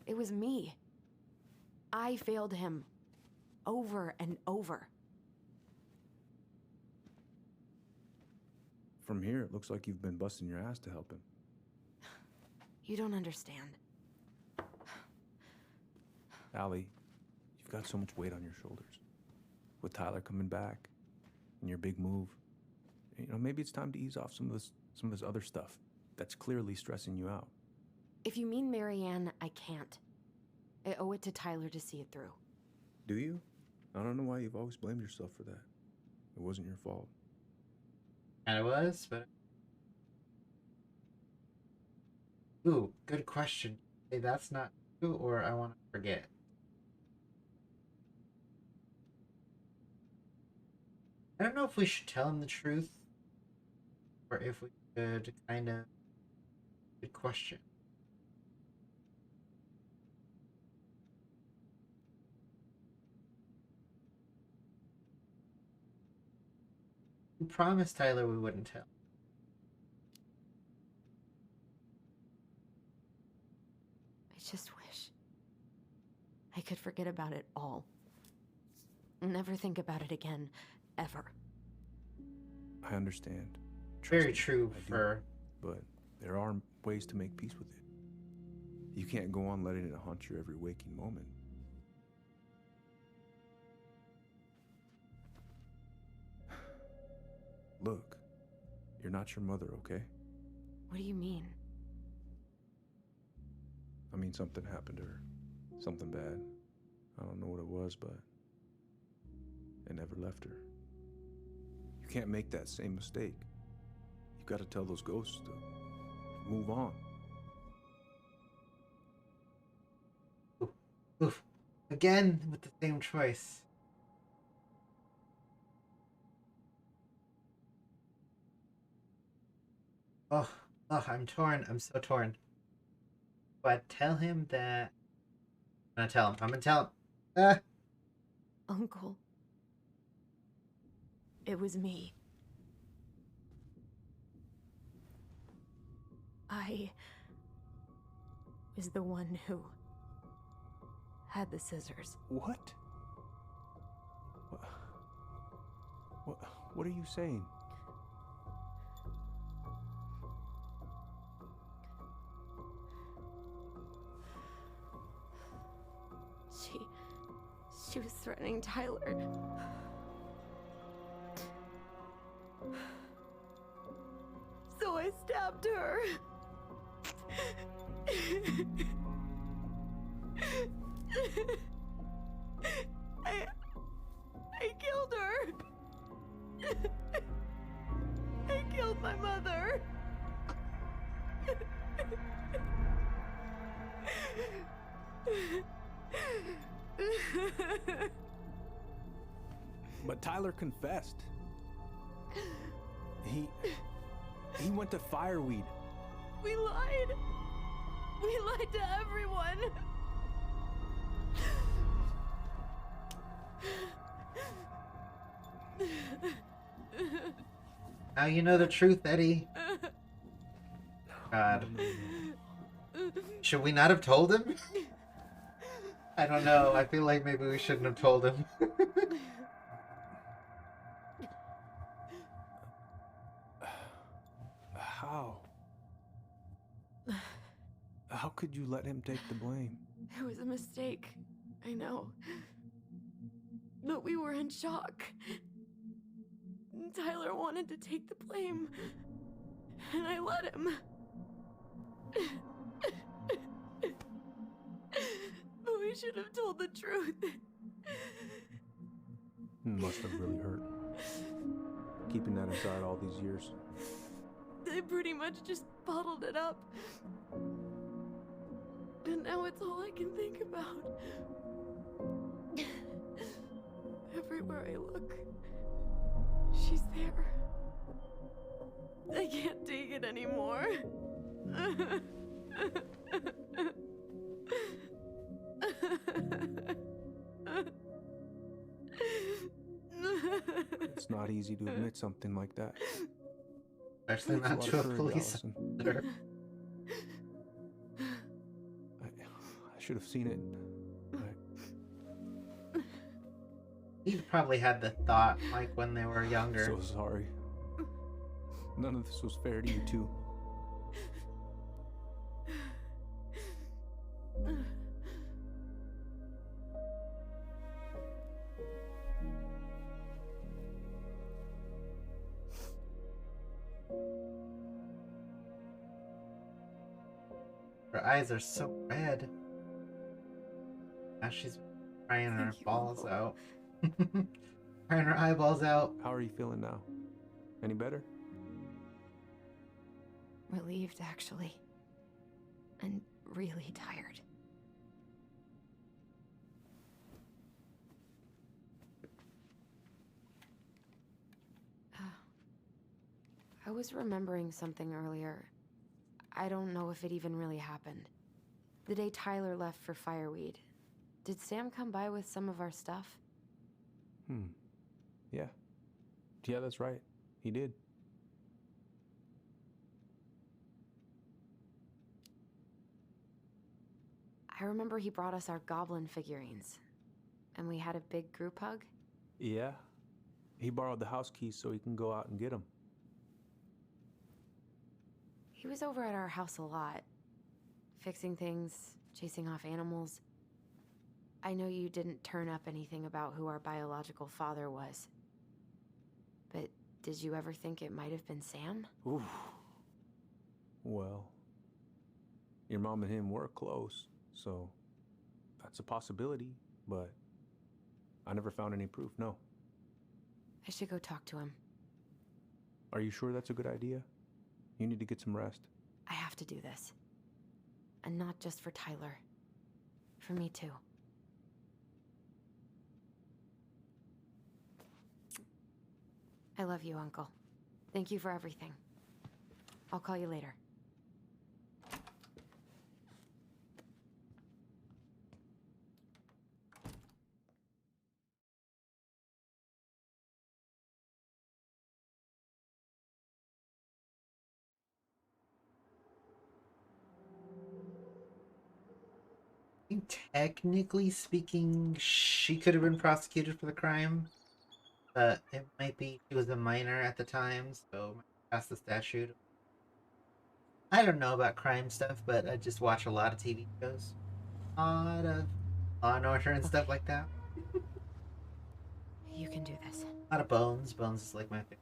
It was me. I failed him. Over and over. From here, it looks like you've been busting your ass to help him. You don't understand. Allie, you've got so much weight on your shoulders. With Tyler coming back, and your big move, you know, maybe it's time to ease off some of this other stuff that's clearly stressing you out. If you mean Marianne, I can't. I owe it to Tyler to see it through. Do you? I don't know why you've always blamed yourself for that. It wasn't your fault. And it was, but... Ooh, good question. Hey, that's not true, or I want to forget. I don't know if we should tell him the truth, or if we could kind of... Good question. We promised Tyler we wouldn't tell. I just wish I could forget about it all. Never think about it again, ever. I understand. Very true for... But there are ways to make peace with it. You can't go on letting it haunt your every waking moment. Look, you're not your mother, okay? What do you mean? I mean, something happened to her. Something bad. I don't know what it was, but it never left her. You can't make that same mistake. You gotta tell those ghosts to move on. Oof. Again with the same choice. I'm torn. I'm so torn. But tell him that. I'm gonna tell him. Uncle. It was me. I was the one who had the scissors. What? What are you saying? She was threatening Tyler. So I stabbed her. I killed her. I killed my mother. But Tyler confessed. He went to Fireweed. We lied. We lied to everyone. Now you know the truth, Eddie. God. Should we not have told him? I don't know. I feel like maybe we shouldn't have told him. How could you let him take the blame? It was a mistake. I know. But we were in shock. Tyler wanted to take the blame. And I let him. But we should have told the truth. Must have really hurt. Keeping that inside all these years. They pretty much just bottled it up. And now it's all I can think about. Everywhere I look, she's there. I can't take it anymore. It's not easy to admit something like that. Especially not to a police officer. I should have seen it. You probably had the thought, like, when they were younger. I'm so sorry. None of this was fair to you two. Her eyes are so red. Now she's crying her balls out. Crying her eyeballs out. How are you feeling now? Any better? Relieved, actually. And really tired. I was remembering something earlier. I don't know if it even really happened. The day Tyler left for Fireweed, did Sam come by with some of our stuff? Yeah. Yeah, that's right. He did. I remember he brought us our goblin figurines. And we had a big group hug. Yeah. He borrowed the house keys so he can go out and get them. He was over at our house a lot. Fixing things, chasing off animals. I know you didn't turn up anything about who our biological father was. But did you ever think it might have been Sam? Ooh. Well, your mom and him were close, so that's a possibility, but I never found any proof, no. I should go talk to him. Are you sure that's a good idea? You need to get some rest. I have to do this. And not just for Tyler. For me too. I love you, Uncle. Thank you for everything. I'll call you later. Technically speaking, she could have been prosecuted for the crime, but it might be she was a minor at the time, so past the statute. I don't know about crime stuff, but I just watch a lot of TV shows, a lot of Law and Order and stuff like that. You can do this. A lot of Bones. Bones is like my favorite.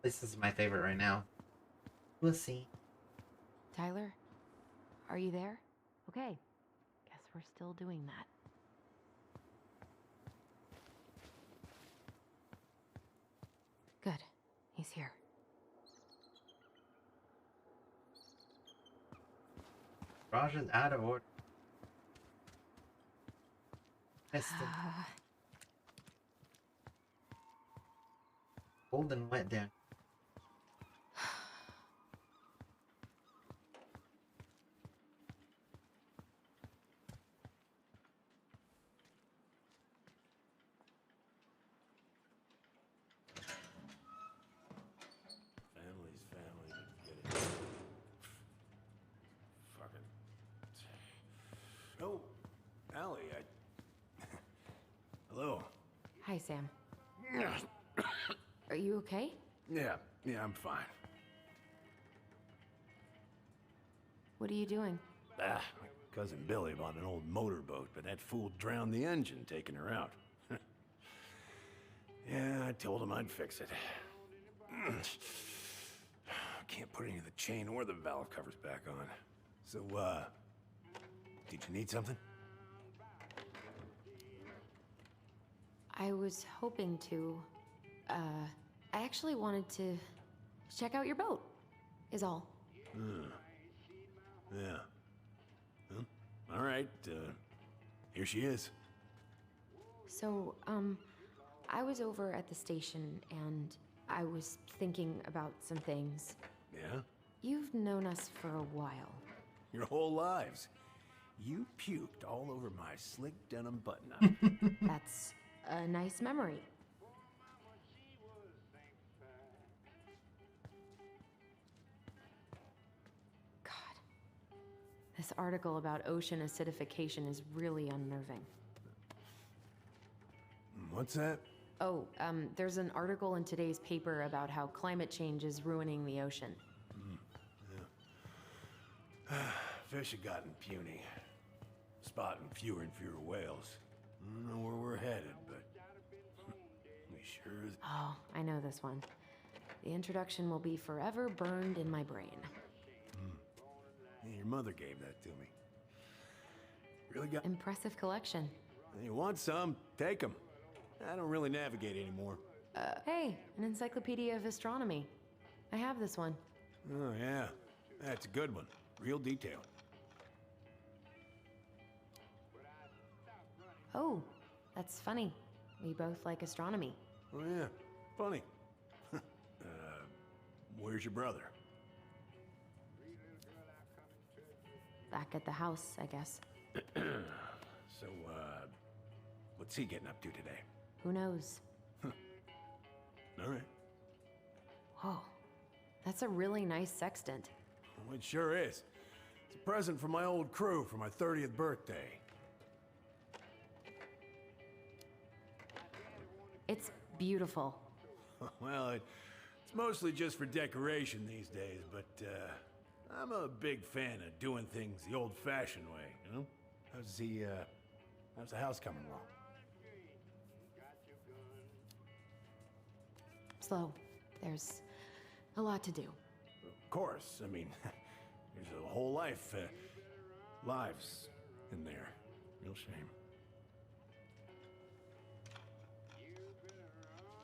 This is my favorite right now. We'll see. Tyler, are you there? Okay. Guess we're still doing that. Good. He's here. Raj is out of order. Cold and wet down. Family's family. Get it. Fucking. Oh, Allie, Hello. Hi, Sam. Are you okay? Yeah, I'm fine. What are you doing? My cousin Billy bought an old motorboat, but that fool drowned the engine taking her out. Yeah, I told him I'd fix it. Can't put any of the chain or the valve covers back on. So, did you need something? I was hoping to. I actually wanted to check out your boat, is all. Yeah. Well, all right, here she is. So, I was over at the station and I was thinking about some things. Yeah? You've known us for a while. Your whole lives. You puked all over my slick denim button-up. That's a nice memory. God. This article about ocean acidification is really unnerving. What's that? Oh, there's an article in today's paper about how climate change is ruining the ocean. Yeah. Fish have gotten puny. Spotting fewer and fewer whales. I don't know where we're headed, but we sure is. Oh, I know this one. The introduction will be forever burned in my brain. Yeah, your mother gave that to me. Really got... Impressive collection. You want some? Take them. I don't really navigate anymore. Hey, an encyclopedia of astronomy. I have this one. Oh, yeah. That's a good one. Real detailed. Oh, that's funny. We both like astronomy. Oh, yeah. Funny. Where's your brother? Back at the house, I guess. So, what's he getting up to today? Who knows? All right. Whoa, that's a really nice sextant. Well, it sure is. It's a present from my old crew for my 30th birthday. It's beautiful. Well, it's mostly just for decoration these days, but I'm a big fan of doing things the old-fashioned way, you know? How's the house coming along? Slow. There's a lot to do. Of course. I mean, there's a whole lives in there. Real shame.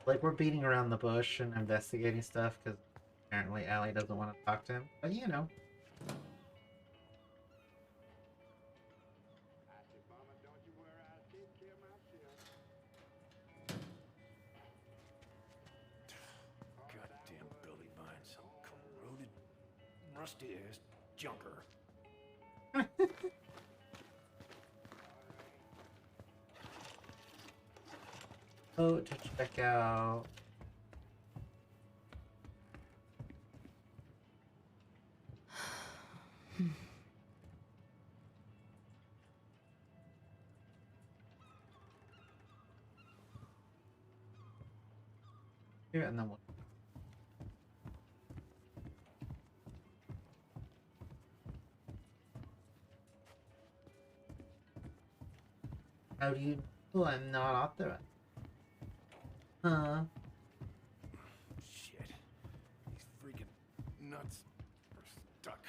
Like, we're beating around the bush and investigating stuff because apparently Allie doesn't want to talk to him. But you know. Goddamn Billy buying some rusty-ass junker. Oh, to check out. Here and then what? How do you know I'm not authorized? Huh? Shit. These freaking nuts are stuck.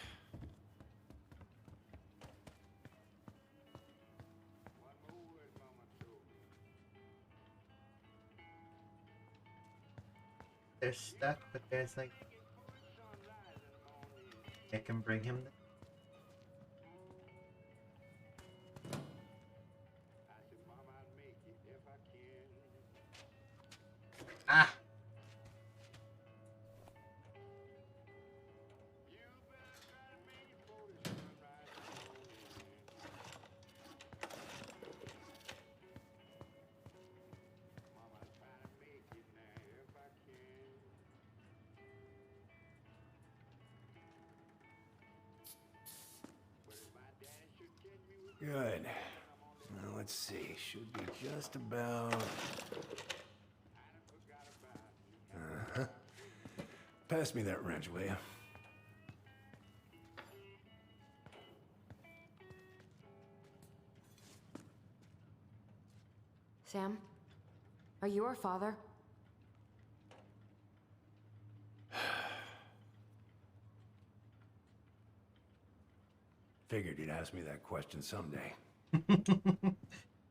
They're stuck, but there's like... I can bring him there. Ah! Good. Now let's see. Should be just about... Uh-huh. Pass me that wrench, will you? Sam? Are you our father? Figured you'd ask me that question someday.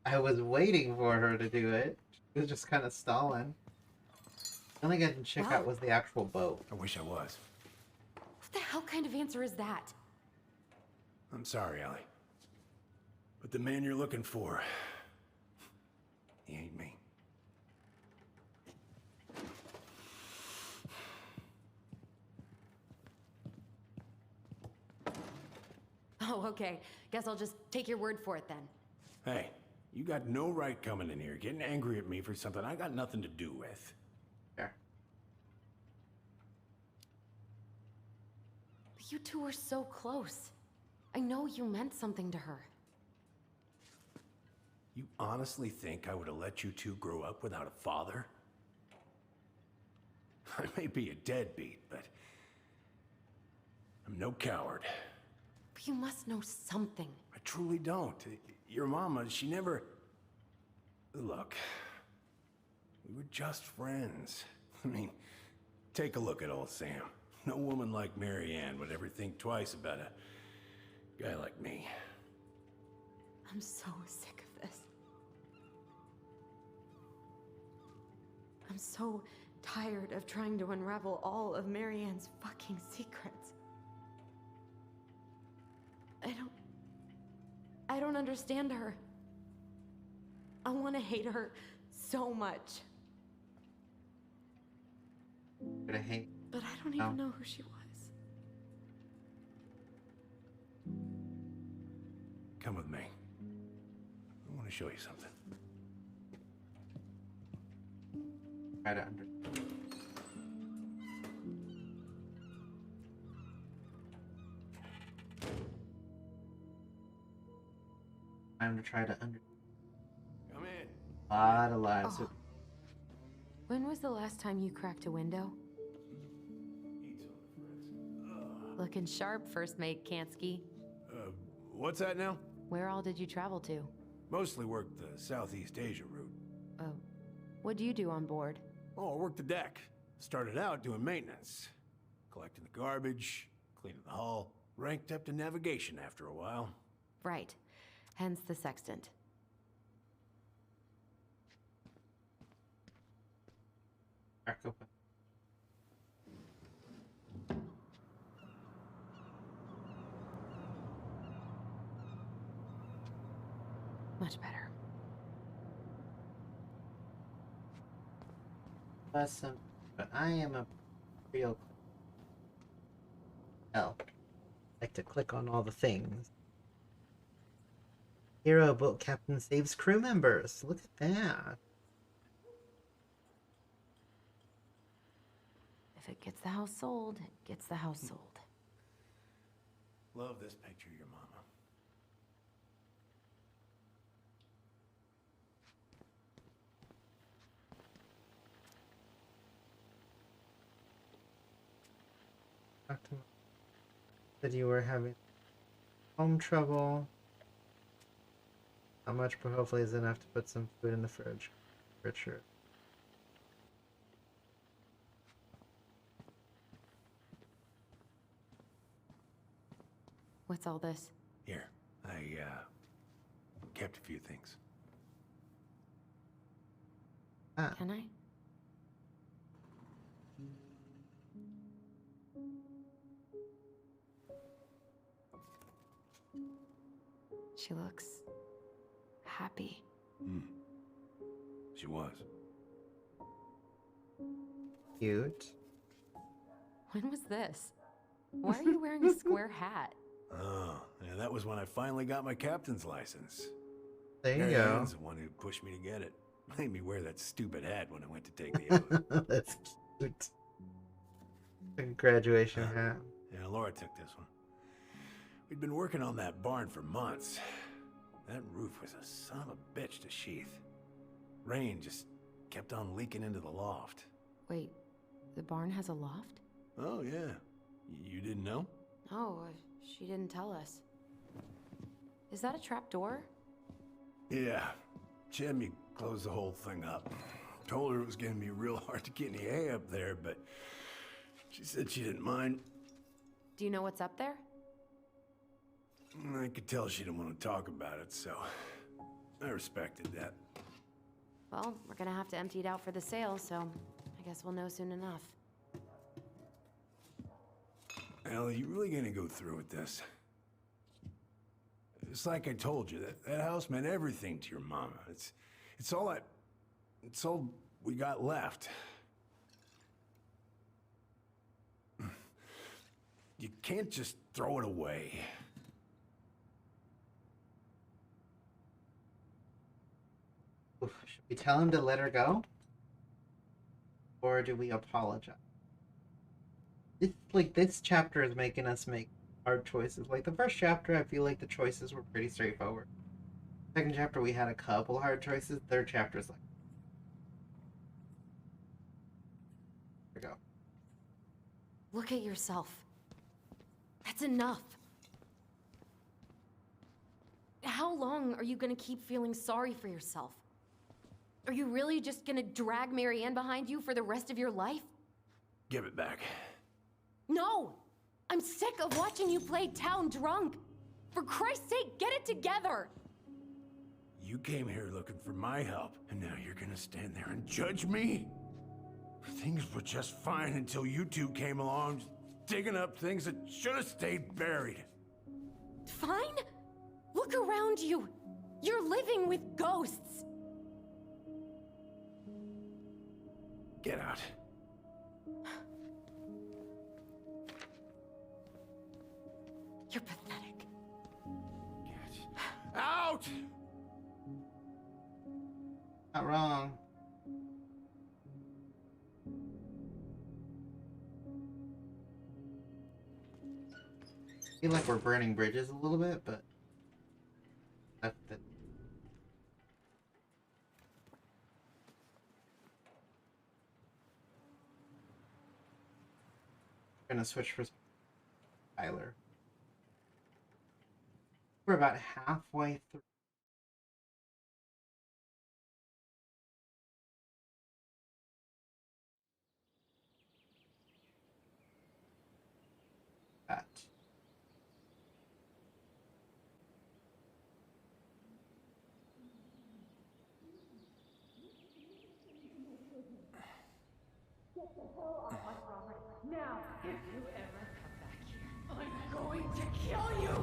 I was waiting for her to do it. She was just kind of stalling. The only thing I didn't check out was the actual boat. I wish I was. What the hell kind of answer is that? I'm sorry, Allie. But the man you're looking for, he ain't me. Oh, okay. Guess I'll just take your word for it then. Hey, you got no right coming in here getting angry at me for something I got nothing to do with. Sure. But you two were so close. I know you meant something to her. You honestly think I would have let you two grow up without a father? I may be a deadbeat, but I'm no coward. But you must know something. I truly don't. Your mama, she never... Look, we were just friends. I mean, take a look at old Sam. No woman like Mary Ann would ever think twice about a guy like me. I'm so sick of this. I'm so tired of trying to unravel all of Mary Ann's fucking secrets. I don't understand her. I want to hate her so much. But I hate... But I don't even know who she was. Come with me. I want to show you something. Try to understand. Time to try to understand. Come in. A lot of lives. Oh. When was the last time you cracked a window? Looking sharp, first mate Kansky. What's that now? Where all did you travel to? Mostly worked the Southeast Asia route. Oh. What do you do on board? Oh, I worked the deck. Started out doing maintenance. Collecting the garbage, cleaning the hull. Ranked up to navigation after a while. Right. Hence the sextant. Crack open. Much better. Awesome. But I am a real... Hell. Like to click on all the things. Hero boat captain saves crew members. Look at that. If it gets the house sold, it gets the house sold. Love this picture of your mama. Said you were having home trouble. Not much, but hopefully it's enough to put some food in the fridge. Richard. What's all this? Here, I kept a few things. Can I? She looks happy. She was. Cute. When was this? Why are you wearing a square hat? Oh, yeah, that was when I finally got my captain's license. There you Mary go. Ann's the one who pushed me to get it. Made me wear that stupid hat when I went to take the oath. That's cute. A graduation hat. Yeah, Laura took this one. We'd been working on that barn for months. That roof was a son of a bitch to sheath. Rain just kept on leaking into the loft. Wait, the barn has a loft? Oh, yeah. You didn't know? No, she didn't tell us. Is that a trap door? Yeah. Jimmy closed the whole thing up. Told her it was gonna be real hard to get any hay up there, but she said she didn't mind. Do you know what's up there? I could tell she didn't want to talk about it, so I respected that. Well, we're gonna have to empty it out for the sale, so I guess we'll know soon enough. Al, you really gonna go through with this? It's like I told you, that house meant everything to your mama. It's all we got left. You can't just throw it away. Oof, should we tell him to let her go? Or do we apologize? This chapter is making us make hard choices. Like the first chapter, I feel like the choices were pretty straightforward. Second chapter, we had a couple hard choices. Third chapter is like, here we go. Look at yourself. That's enough. How long are you gonna keep feeling sorry for yourself? Are you really just gonna drag Mary Ann behind you for the rest of your life? Give it back. No! I'm sick of watching you play town drunk. For Christ's sake, get it together! You came here looking for my help, and now you're gonna stand there and judge me? Things were just fine until you two came along, digging up things that should have stayed buried. Fine? Look around you. You're living with ghosts. Get out. You're pathetic. Get out! Not wrong. I feel like we're burning bridges a little bit, but that's it. I'm gonna switch for Tyler. We're about halfway through. That. Get the hell off my property. Now, if you ever come back here, I'm going to kill you!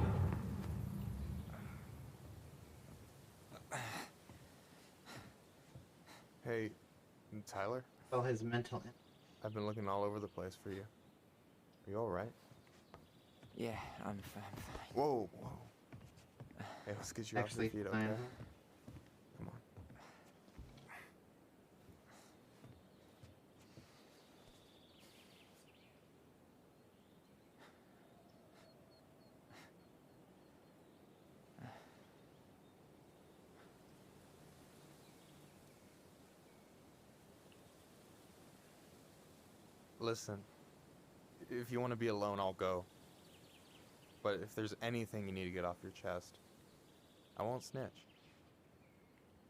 Hey, Tyler? Well, his mental. I've been looking all over the place for you. Are you alright? Yeah, I'm fine. Whoa, whoa. Hey, let's get you off your feet, okay? Come on. Listen, if you want to be alone, I'll go. But if there's anything you need to get off your chest, I won't snitch.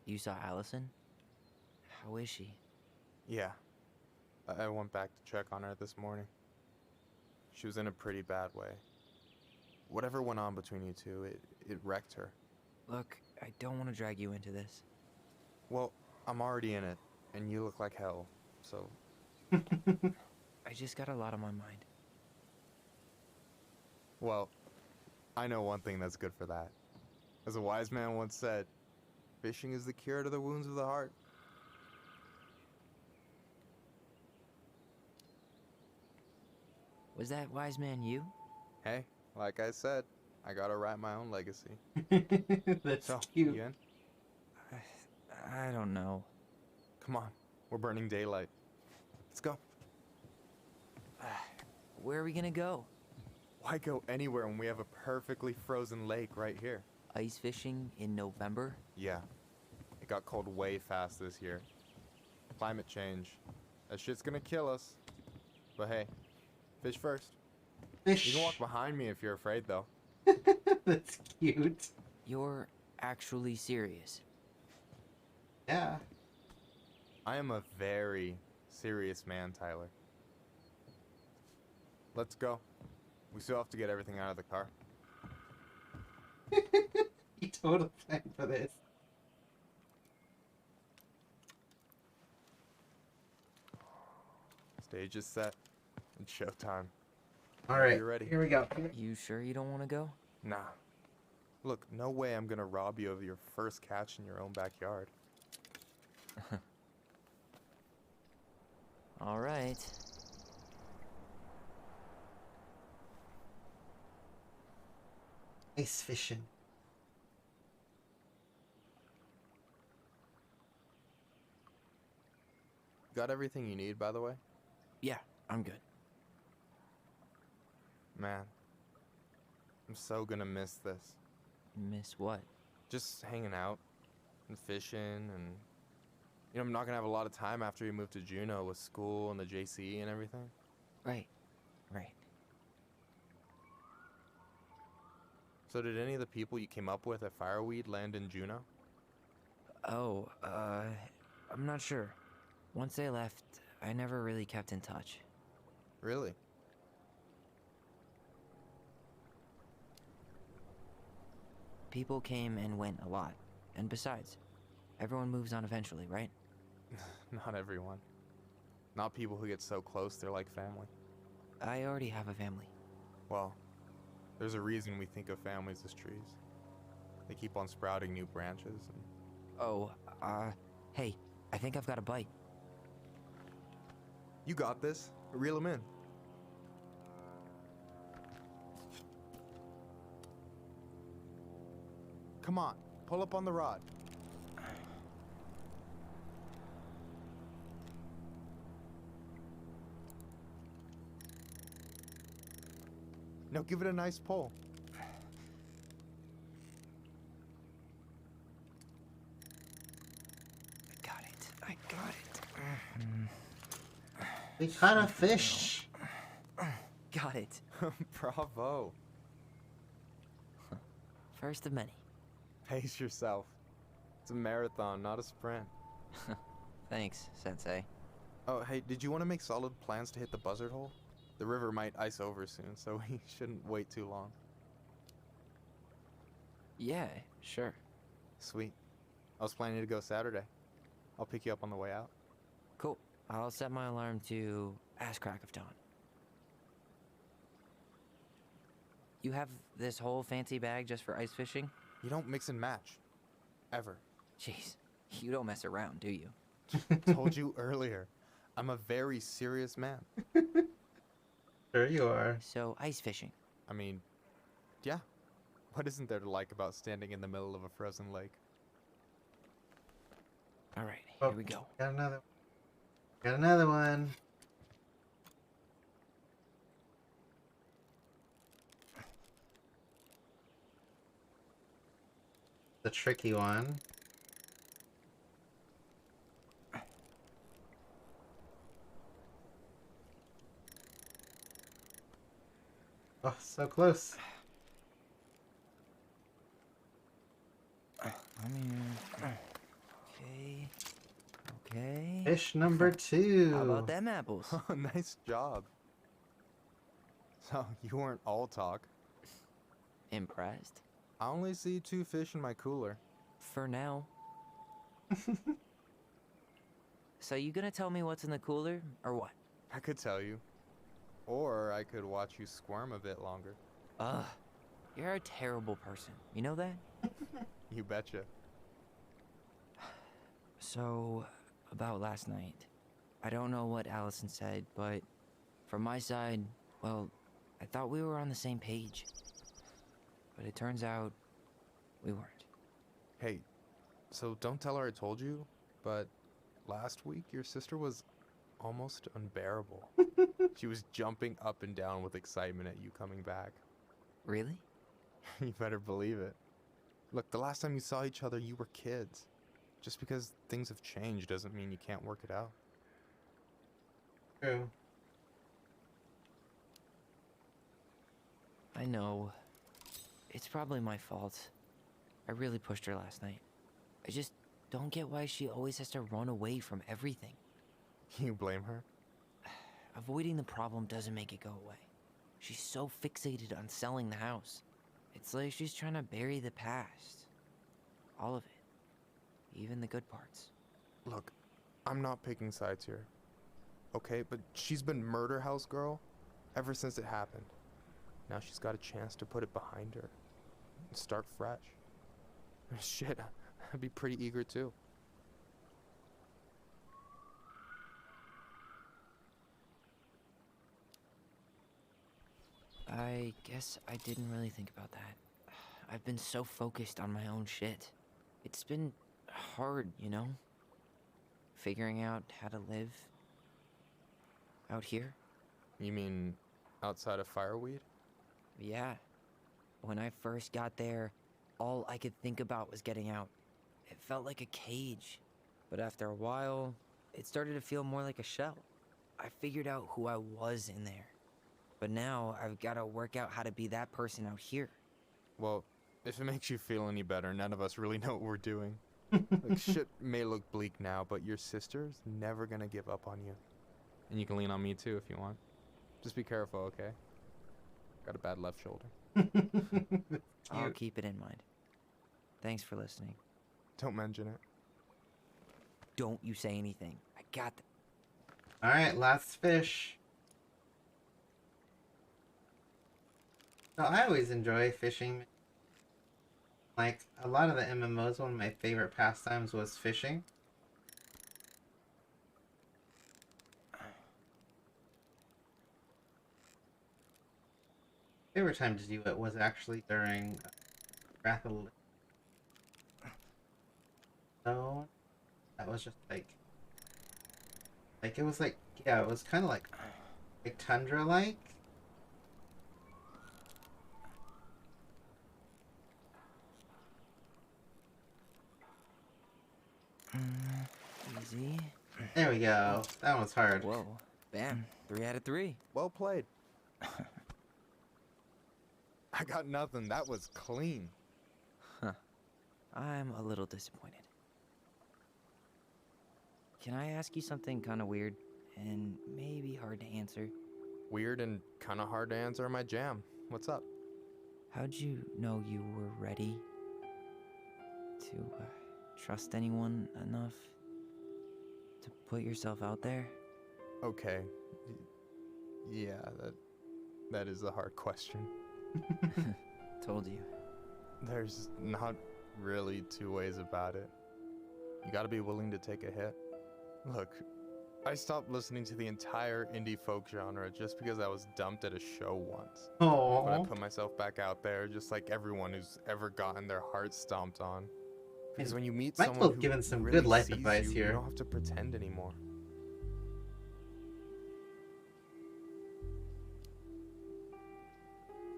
You saw Allison? How is she? Yeah. I went back to check on her this morning. She was in a pretty bad way. Whatever went on between you two, it wrecked her. Look, I don't want to drag you into this. Well, I'm already in it, and you look like hell, so... I just got a lot on my mind. Well, I know one thing that's good for that. As a wise man once said, fishing is the cure to the wounds of the heart. Was that wise man you? Hey, like I said, I gotta write my own legacy. That's so, cute. You in? I don't know. Come on, we're burning daylight. Let's go. Where are we gonna go? Why go anywhere when we have a perfectly frozen lake right here? Ice fishing in November? Yeah. It got cold way fast this year. Climate change. That shit's gonna kill us. But hey, fish first. Fish. You can walk behind me if you're afraid, though. That's cute. You're actually serious? Yeah. I am a very serious man, Tyler. Let's go. We still have to get everything out of the car. You totally planned for this. Stage is set. It's showtime. Alright, You ready? here we go. You sure you don't want to go? Nah. Look, no way I'm gonna rob you of your first catch in your own backyard. All right. Ice fishing. Got everything you need, by the way? Yeah, I'm good. Man, I'm so gonna miss this. Miss what? Just hanging out and fishing and... You know, I'm not gonna have a lot of time after we move to Juneau with school and the JC and everything. Right. So did any of the people you came up with at Fireweed land in Juneau? Oh, I'm not sure. Once they left, I never really kept in touch. Really? People came and went a lot. And besides, everyone moves on eventually, right? Not everyone. Not people who get so close they're like family. I already have a family. Well, there's a reason we think of families as trees. They keep on sprouting new branches and... Oh, hey, I think I've got a bite. You got this. Reel them in. Come on, pull up on the rod. Now give it a nice pull. I got it. We caught a fish. Got it. Bravo. First of many. Pace yourself. It's a marathon, not a sprint. Thanks, Sensei. Oh, hey, did you want to make solid plans to hit the buzzard hole? The river might ice over soon, so we shouldn't wait too long. Yeah, sure. Sweet. I was planning to go Saturday. I'll pick you up on the way out. Cool. I'll set my alarm to ass crack of dawn. You have this whole fancy bag just for ice fishing? You don't mix and match. Ever. Jeez, you don't mess around, do you? Told you earlier. I'm a very serious man. Sure you are. So, ice fishing. I mean, yeah. What isn't there to like about standing in the middle of a frozen lake? All right, Oh, here we go. Got another. Got another one. The tricky one. Oh, so close. I mean, okay. Okay. Fish number 2. How about them apples? Oh, nice job. So, you weren't all talk. Impressed? I only see 2 fish in my cooler. For now. So you gonna tell me what's in the cooler, or what? I could tell you. Or I could watch you squirm a bit longer. Ugh. You're a terrible person. You know that? You betcha. So, about last night. I don't know what Allison said, but from my side, well, I thought we were on the same page. But it turns out we weren't. Hey, so don't tell her I told you, but last week your sister was almost unbearable. She was jumping up and down with excitement at you coming back. Really? You better believe it. Look, the last time you saw each other, you were kids. Just because things have changed doesn't mean you can't work it out. True. I know. It's probably my fault. I really pushed her last night. I just don't get why she always has to run away from everything. You blame her? Avoiding the problem doesn't make it go away. She's so fixated on selling the house. It's like she's trying to bury the past. All of it. Even the good parts. Look, I'm not picking sides here. Okay, but she's been murder house girl ever since it happened. Now she's got a chance to put it behind her and start fresh. Shit, I'd be pretty eager too. I guess I didn't really think about that. I've been so focused on my own shit. It's been hard, you know? Figuring out how to live out here. You mean outside of fireweed? Yeah. When I first got there, all I could think about was getting out. It felt like a cage. But after a while, it started to feel more like a shell. I figured out who I was in there. But now I've got to work out how to be that person out here. Well, if it makes you feel any better, none of us really know what we're doing. Like, shit may look bleak now, but your sister's never gonna give up on you. And you can lean on me too if you want. Just be careful, okay? Got a bad left shoulder. I'll keep it in mind. Thanks for listening. Don't mention it. Don't you say anything. I got them. Alright, last fish. So I always enjoy fishing. Like, a lot of the MMOs, one of my favorite pastimes was fishing. Favorite time to do it was actually during Wrath of the So, that was just like it was like, yeah, it was kind of like tundra-like. Easy. There we go. That one's hard. Whoa. Bam. 3 out of 3. Well played. I got nothing. That was clean. Huh. I'm a little disappointed. Can I ask you something kind of weird and maybe hard to answer? Weird and kind of hard to answer are my jam. What's up? How'd you know you were ready to trust anyone enough to put yourself out there? Okay. Yeah, that is a hard question. Told you. There's not really two ways about it. You gotta be willing to take a hit. Look, I stopped listening to the entire indie folk genre just because I was dumped at a show once. Oh. But I put myself back out there, just like everyone who's ever gotten their heart stomped on. Because when you meet someone Michael's who given some really good life sees advice you, here. you don't have to pretend anymore.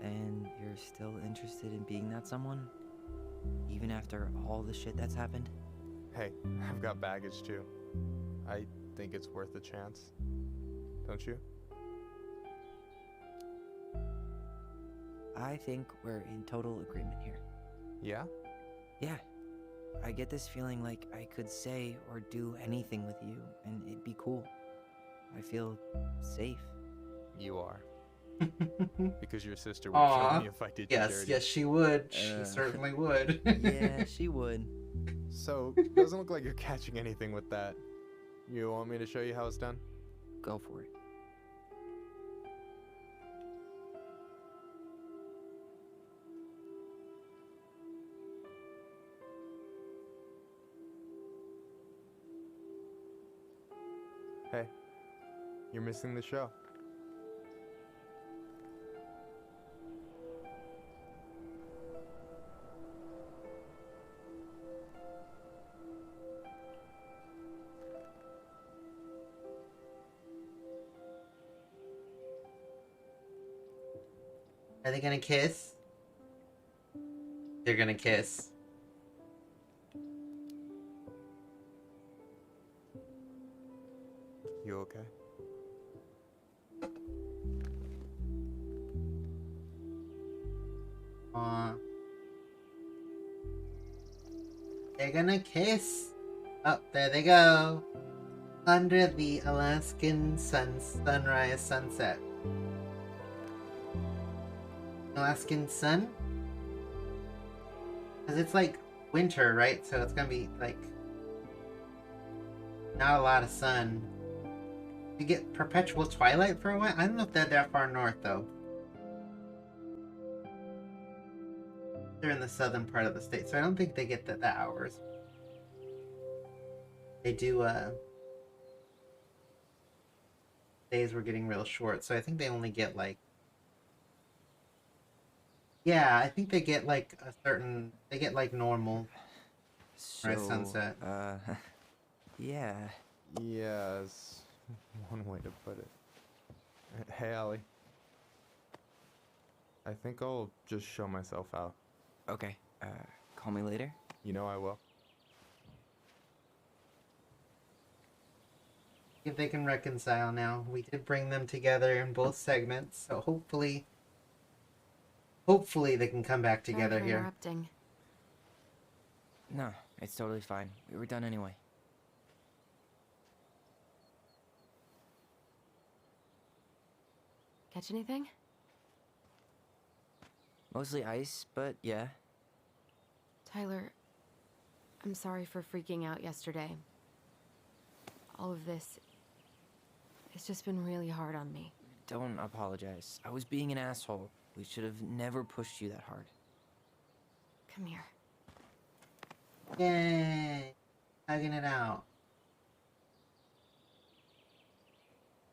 And you're still interested in being that someone? Even after all the shit that's happened? Hey, I've got baggage too. I think it's worth a chance. Don't you? I think we're in total agreement here. Yeah? Yeah. I get this feeling like I could say or do anything with you, and it'd be cool. I feel safe. You are. Because your sister would kill me if I did you dirty. Yes, she would. She certainly would. Yeah, she would. So, doesn't look like you're catching anything with that. You want me to show you how it's done? Go for it. Hey, you're missing the show. Are they gonna kiss? They're gonna kiss. You okay? Aw. They're gonna kiss. Oh, there they go. Under the Alaskan sunrise sunset. Alaskan sun? Because it's like winter, right? So it's gonna be like not a lot of sun. You get perpetual twilight for a while? I don't know if they're that far north though. They're in the southern part of the state, so I don't think they get the hours. They do, days were getting real short, so I think they only get like... Yeah, I think they get like a certain... They get like normal sunset. Yeah. Yes, one way to put it. Hey, Allie. I think I'll just show myself out. Okay, call me later? You know I will. If they can reconcile now. We did bring them together in both segments, so hopefully they can come back together Sorry for here. interrupting. No, it's totally fine. We were done anyway. Catch anything? Mostly ice, but yeah. Tyler, I'm sorry for freaking out yesterday. All of this, it's just been really hard on me. Don't apologize. I was being an asshole. We should have never pushed you that hard. Come here. Yay! Hugging it out.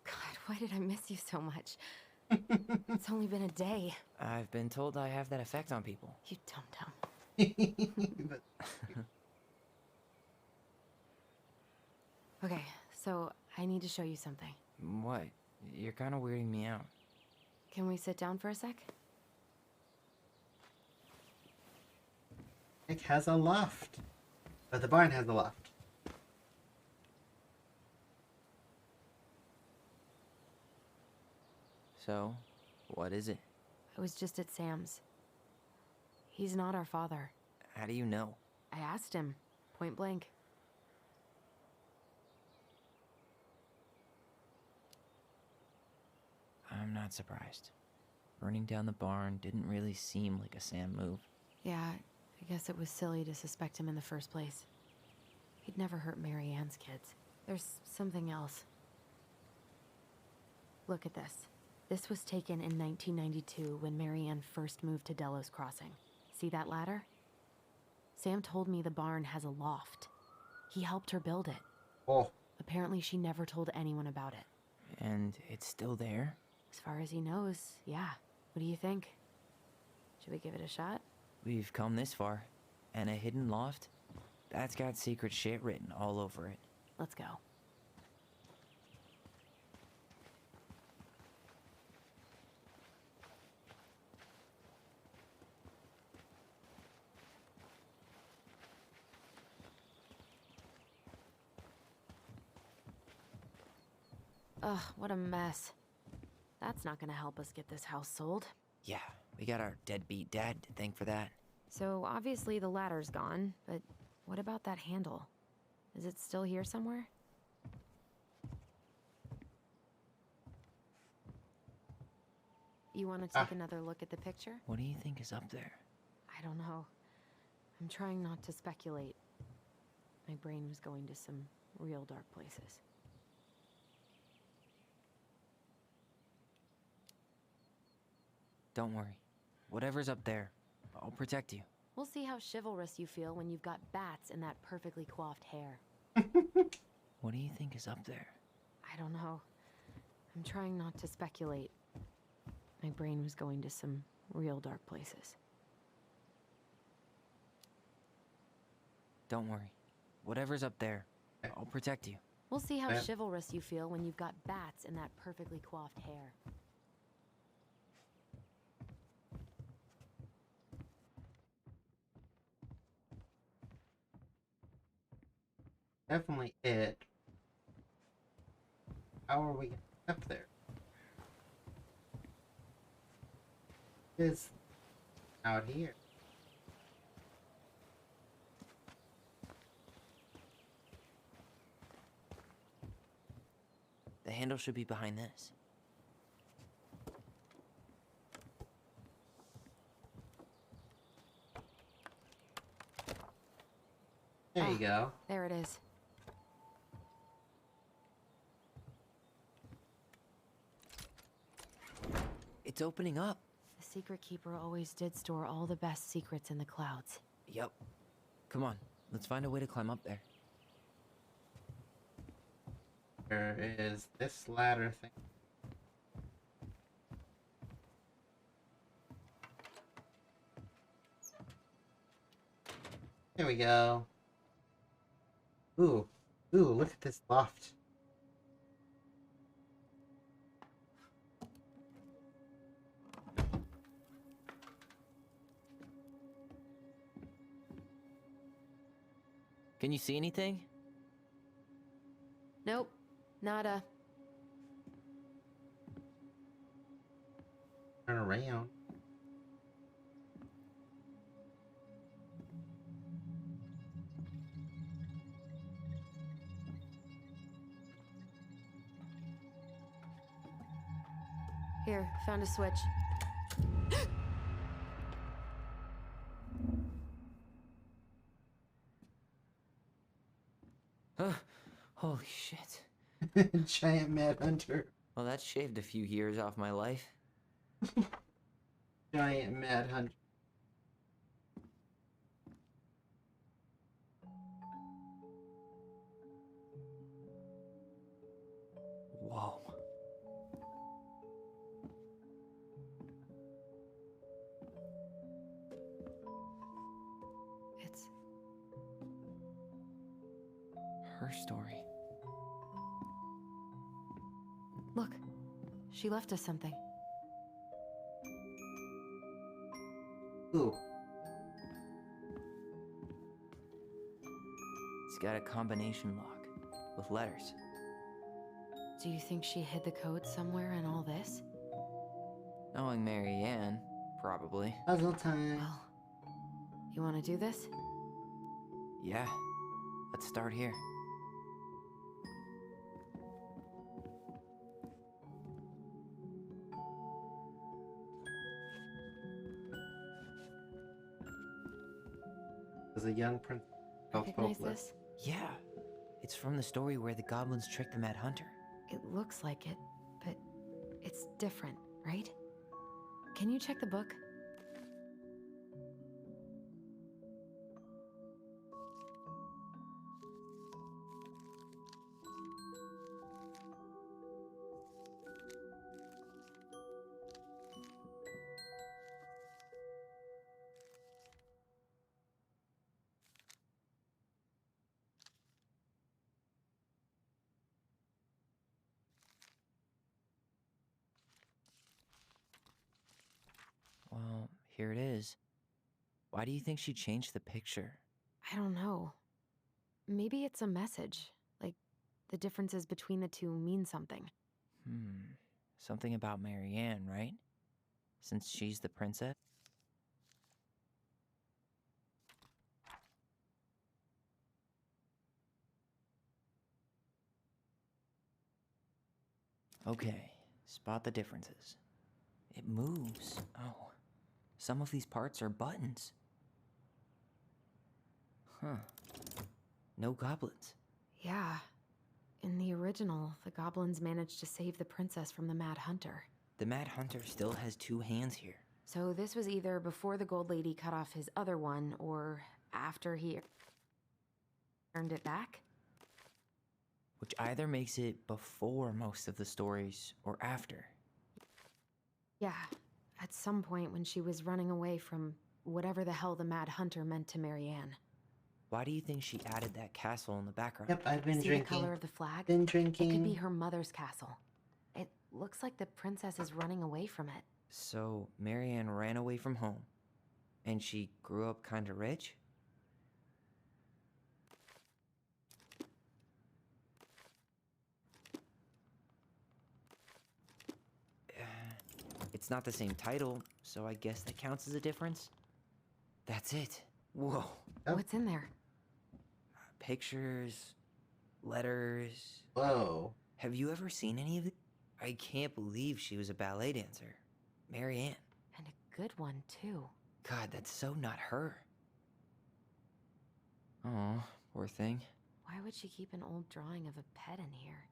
God, why did I miss you so much? It's only been a day. I've been told I have that effect on people. You dum-dum. Okay, so I need to show you something. What? You're kind of weirding me out. Can we sit down for a sec? Nick has a loft. But the barn has a loft. So, what is it? I was just at Sam's. He's not our father. How do you know? I asked him, point blank. I'm not surprised. Burning down the barn didn't really seem like a Sam move. Yeah, I guess it was silly to suspect him in the first place. He'd never hurt Mary Ann's kids. There's something else. Look at this. This was taken in 1992 when Mary Ann first moved to Delos Crossing. See that ladder? Sam told me the barn has a loft. He helped her build it. Oh. Apparently she never told anyone about it. And it's still there? As far as he knows, yeah. What do you think? Should we give it a shot? We've come this far. And a hidden loft? That's got secret shit written all over it. Let's go. Ugh, what a mess. That's not gonna help us get this house sold. Yeah, we got our deadbeat dad to thank for that. So obviously the ladder's gone, but what about that handle? Is it still here somewhere? You want to take another look at the picture? What do you think is up there? I don't know. I'm trying not to speculate. My brain was going to some real dark places. Don't worry. Whatever's up there, I'll protect you. We'll see how chivalrous you feel when you've got bats in that perfectly coiffed hair. What do you think is up there? I don't know. I'm trying not to speculate. My brain was going to some real dark places. Don't worry. Whatever's up there, I'll protect you. We'll see how chivalrous you feel when you've got bats in that perfectly coiffed hair. Definitely it. How are we getting up there? It's out here. The handle should be behind this. There you go. There it is. It's opening up. The secret keeper always did store all the best secrets in the clouds. Yep. Come on, let's find a way to climb up there. There is this ladder thing. There we go. Ooh, look at this loft. Can you see anything? Nope, nada. Turn around. Here, found a switch. Holy shit. Giant Mad Hunter. Well, that shaved a few years off my life. Giant Mad Hunter. Whoa. It's her story. Look, she left us something. Ooh. It's got a combination lock with letters. Do you think she hid the code somewhere in all this? Knowing Mary Ann, probably. Puzzle time. Well, you want to do this? Yeah. Let's start here. As a young prince felt Recognize hopeless. this? Yeah. It's from the story where the goblins tricked the Mad Hunter. It looks like it, but it's different, right? Can you check the book? Here it is. Why do you think she changed the picture? I don't know. Maybe it's a message. Like, the differences between the two mean something. Something about Marianne, right? Since she's the princess? Okay, spot the differences. It moves. Oh, some of these parts are buttons. Huh. No goblins. Yeah. In the original, the goblins managed to save the princess from the Mad Hunter. The Mad Hunter still has 2 hands here. So this was either before the Gold Lady cut off his other one, or after he earned it back? Which either makes it before most of the stories, or after. Yeah, at some point when she was running away from whatever the hell the Mad Hunter meant to Marianne. Why do you think she added that castle in the background? Yep, I've been See drinking. the color of the flag? Been drinking. It could be her mother's castle. It looks like the princess is running away from it. So, Marianne ran away from home, and she grew up kinda rich? It's not the same title, so I guess that counts as a difference. That's it. Whoa. What's in there? Pictures, letters. Whoa. Have you ever seen any of it? I can't believe she was a ballet dancer. Marianne. And a good one, too. God, that's so not her. Oh, poor thing. Why would she keep an old drawing of a pet in here?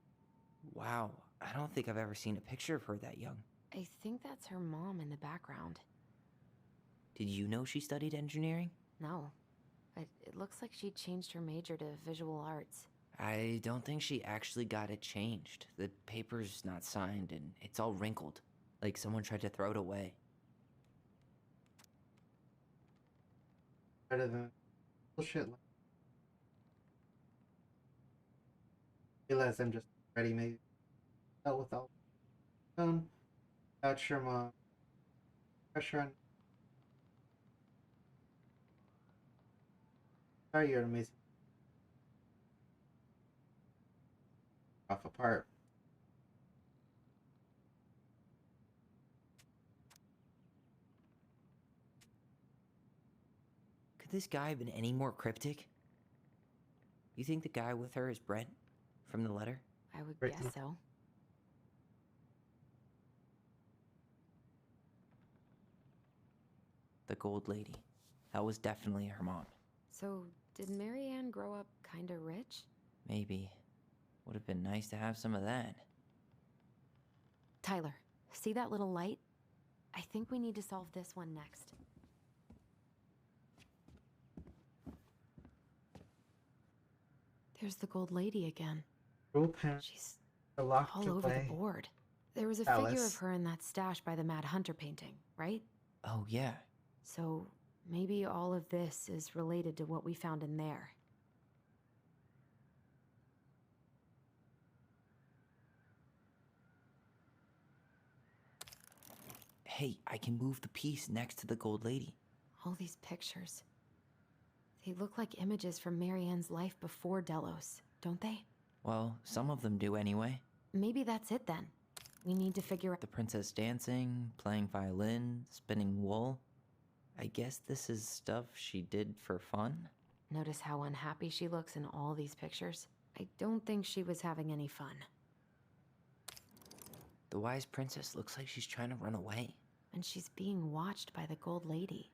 Wow, I don't think I've ever seen a picture of her that young. I think that's her mom in the background. Did you know she studied engineering? No. It looks like she changed her major to visual arts. I don't think she actually got it changed. The paper's not signed and it's all wrinkled. Like someone tried to throw it away. Better than bullshit. Realize I'm just ready, maybe. Dealt with all done. Not sure my pressure on. Sorry, you're amazing. Off apart. Could this guy have been any more cryptic? You think the guy with her is Brent? From the letter? I would Right. guess so. The Gold Lady. That was definitely her mom. So, did Marianne grow up kinda rich? Maybe. Would have been nice to have some of that. Tyler, see that little light? I think we need to solve this one next. There's the Gold Lady again. She's locked all over away. the board. There was a Alice. figure of her in that stash by the Mad Hunter painting, right? Oh, yeah. So maybe all of this is related to what we found in there. Hey, I can move the piece next to the Gold Lady. All these pictures. They look like images from Marianne's life before Delos, don't they? Well, some of them do anyway. Maybe that's it then. We need to figure out The princess dancing, playing violin, spinning wool. I guess this is stuff she did for fun? Notice how unhappy she looks in all these pictures? I don't think she was having any fun. The wise princess looks like she's trying to run away. And she's being watched by the Gold Lady.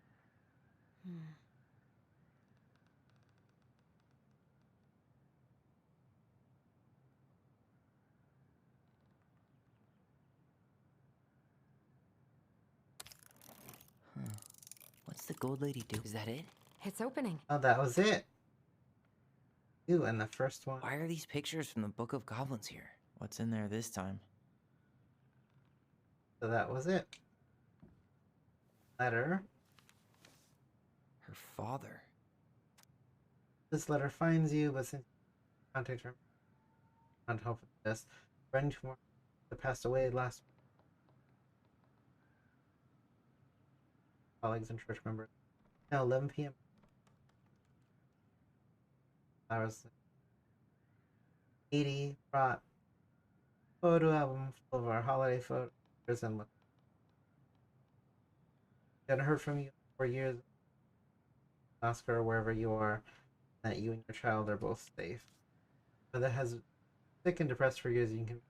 What's the Gold Lady do? Is that it? It's opening. Oh, that was it. Ooh, and the first one. Why are these pictures from the Book of Goblins here? What's in there this time? So that was it. Letter. Her father. This letter finds you, but since contact her, on top of this, friend who passed away last. colleagues and church members. Now 11 p.m. Hours. 80 brought photo album full of our holiday photos and look. Haven't heard from you for years. Oscar, or wherever you are, that you and your child are both safe. Mother has sick and depressed for years. You can be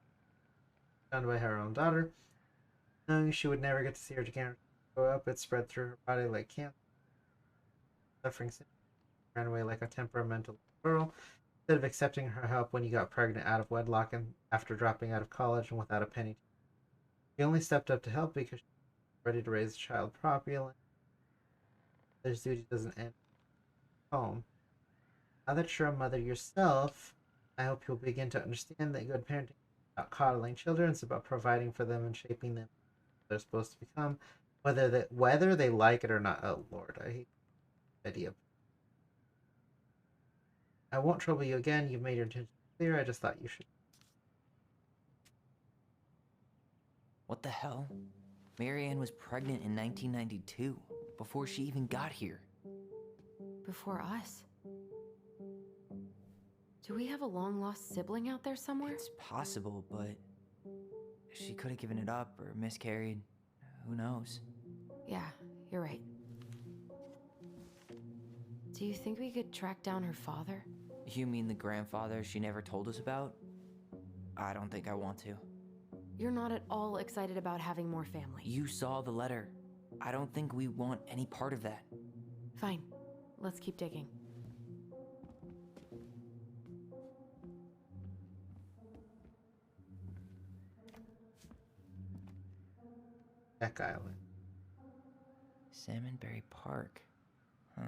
found by her own daughter. Knowing she would never get to see her again grow up, it spread through her body like cancer. Suffering ran away like a temperamental girl. Instead of accepting her help when you got pregnant out of wedlock and after dropping out of college and without a penny. She only stepped up to help because she was ready to raise a child properly. Mother's duty doesn't end at home. Now that you're a mother yourself, I hope you'll begin to understand that good parenting is about coddling children. It's about providing for them and shaping them they're supposed to become, whether they like it or not. Oh Lord, I hate the idea. I won't trouble you again. You've made your intention clear. I just thought you should. What the hell? Marianne was pregnant in 1992, before she even got here. Before us? Do we have a long-lost sibling out there somewhere? It's possible, but she could have given it up or miscarried. Who knows? Yeah, you're right. Do you think we could track down her father? You mean the grandfather she never told us about? I don't think I want to. You're not at all excited about having more family. You saw the letter. I don't think we want any part of that. Fine. Let's keep digging. Eck Island. Salmonberry Park. Huh.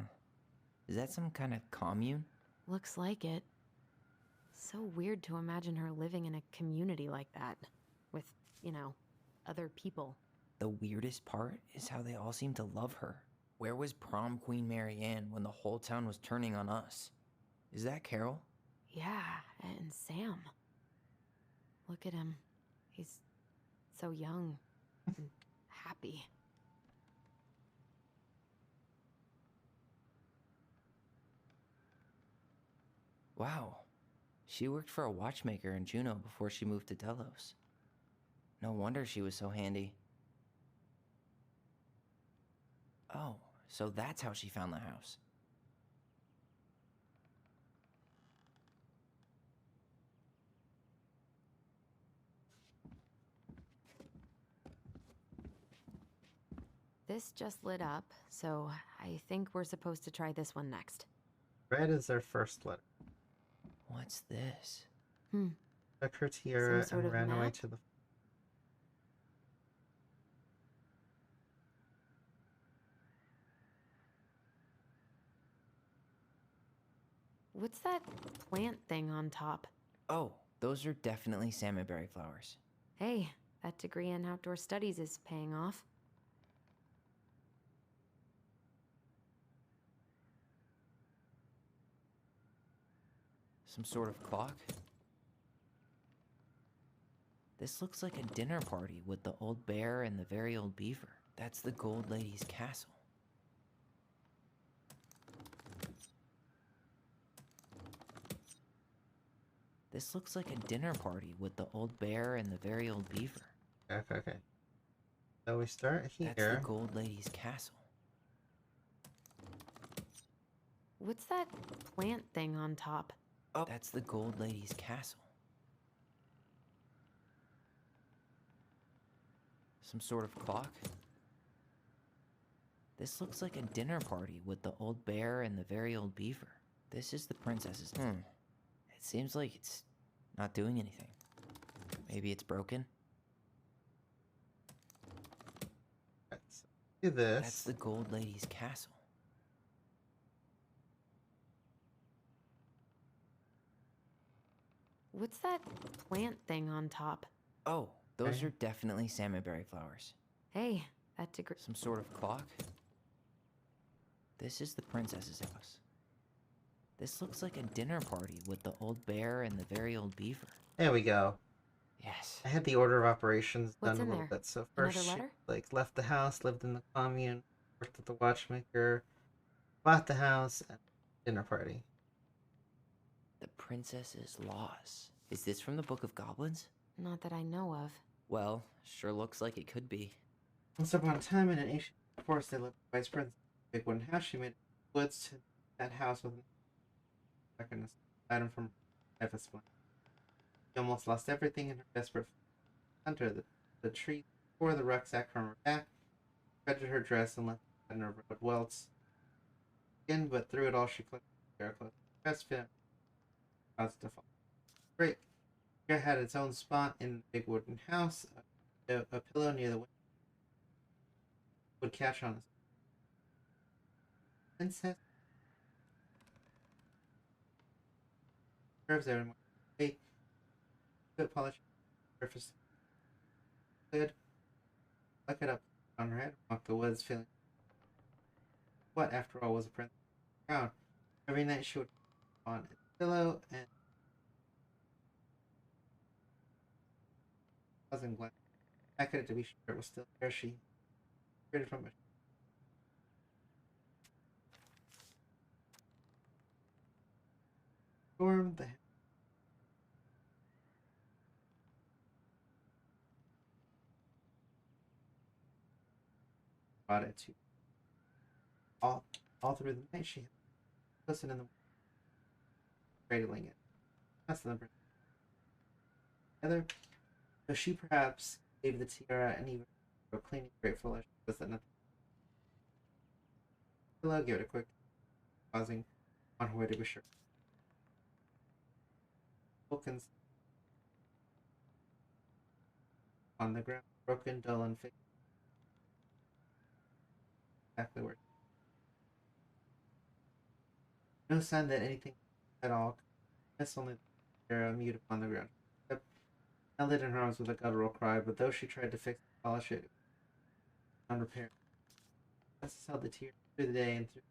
Is that some kind of commune? Looks like it. So weird to imagine her living in a community like that. With, other people. The weirdest part is how they all seem to love her. Where was prom queen Marianne when the whole town was turning on us? Is that Carol? Yeah, and Sam. Look at him. He's so young and happy. Wow. She worked for a watchmaker in Juneau before she moved to Delos. No wonder she was so handy. Oh, so that's how she found the house. This just lit up, so I think we're supposed to try this one next. Red is their first letter. What's this? Took her tiara Some sort and of ran away map? to the... What's that plant thing on top? Oh, those are definitely salmonberry flowers. Hey, that degree in outdoor studies is paying off. Some sort of clock? This looks like a dinner party with the old bear and the very old beaver. That's the Gold Lady's castle. This looks like a dinner party with the old bear and the very old beaver. Okay. So we start here. That's the Gold Lady's castle. What's that plant thing on top? Oh, that's the Gold Lady's castle. Some sort of clock? This looks like a dinner party with the old bear and the very old beaver. This is the princess's. It seems like it's not doing anything. Maybe it's broken? Let's do this. That's the Gold Lady's castle. What's that plant thing on top? Oh, those are definitely salmonberry flowers. Hey, that degree... Some sort of clock? This is the princess's house. This looks like a dinner party with the old bear and the very old beaver. There we go. Yes. I had the order of operations What's done a in little there? bit. So first, Another she letter? left the house, lived in the commune, worked at the watchmaker, bought the house, and dinner party. The princess's loss. Is this from the Book of Goblins? Not that I know of. Well, sure looks like it could be. Once upon a time in an ancient forest, they lived a wise princess. A big wooden house she made in the woods to that house with an item from life of splendor. She almost lost everything in her desperate hunter. The tree tore the rucksack from her back, shredded her dress, and left her in her road welts. Again, but through it all, she clutched the close. Best fit caused to fall. Great. It had its own spot in the big wooden house. A pillow near the window would catch on a princess. Curves every morning. Hey, good polish surface. Good. Pluck it up on her head. Walk the woods, feeling what, after all, was a princess crown. Every night she would put on a pillow and wasn't glad. Back at it to be sure it was still there. She heard it from a storm. The brought it to all through the night. She listened in the cradling it. That's the number. Together, so she perhaps gave the tiara and even cleaning grateful as she was that nothing. Hello, give it a quick pausing on her way to be sure. Wilkins on the ground, broken, dull, and fixed. Exactly where. No sign that anything at all. That's only the tiara mute upon the ground. Held it in her arms with a guttural cry, but though she tried to fix and polish it, unrepaired. This held the tears through the day and through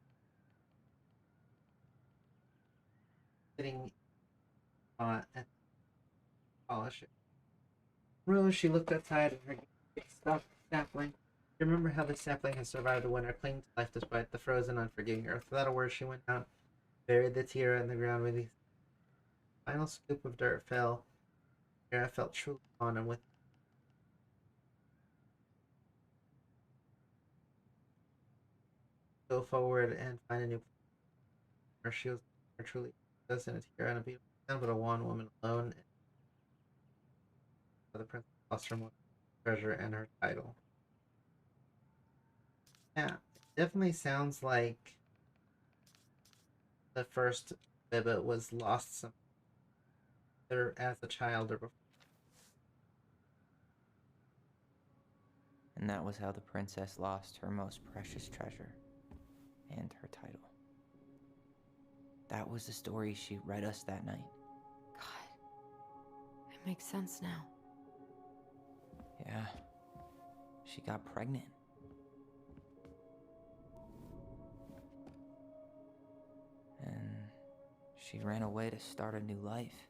sitting on and polish it. Rose, she looked outside and her stuffed sapling. You remember how the sapling had survived the winter, clinging to life despite the frozen, unforgiving earth. Without a word, she went out, buried the tiara in the ground with the final scoop of dirt fell. I felt truly on and with. Go forward and find a new place where she was truly doesn't a tear and a beautiful man, but a wan woman alone. The princess lost her most treasure and her title. Yeah, it definitely sounds like the first Bibbit was lost some either as a child or before. And that was how the princess lost her most precious treasure and her title. That was the story she read us that night. God, it makes sense now. Yeah, she got pregnant. And she ran away to start a new life.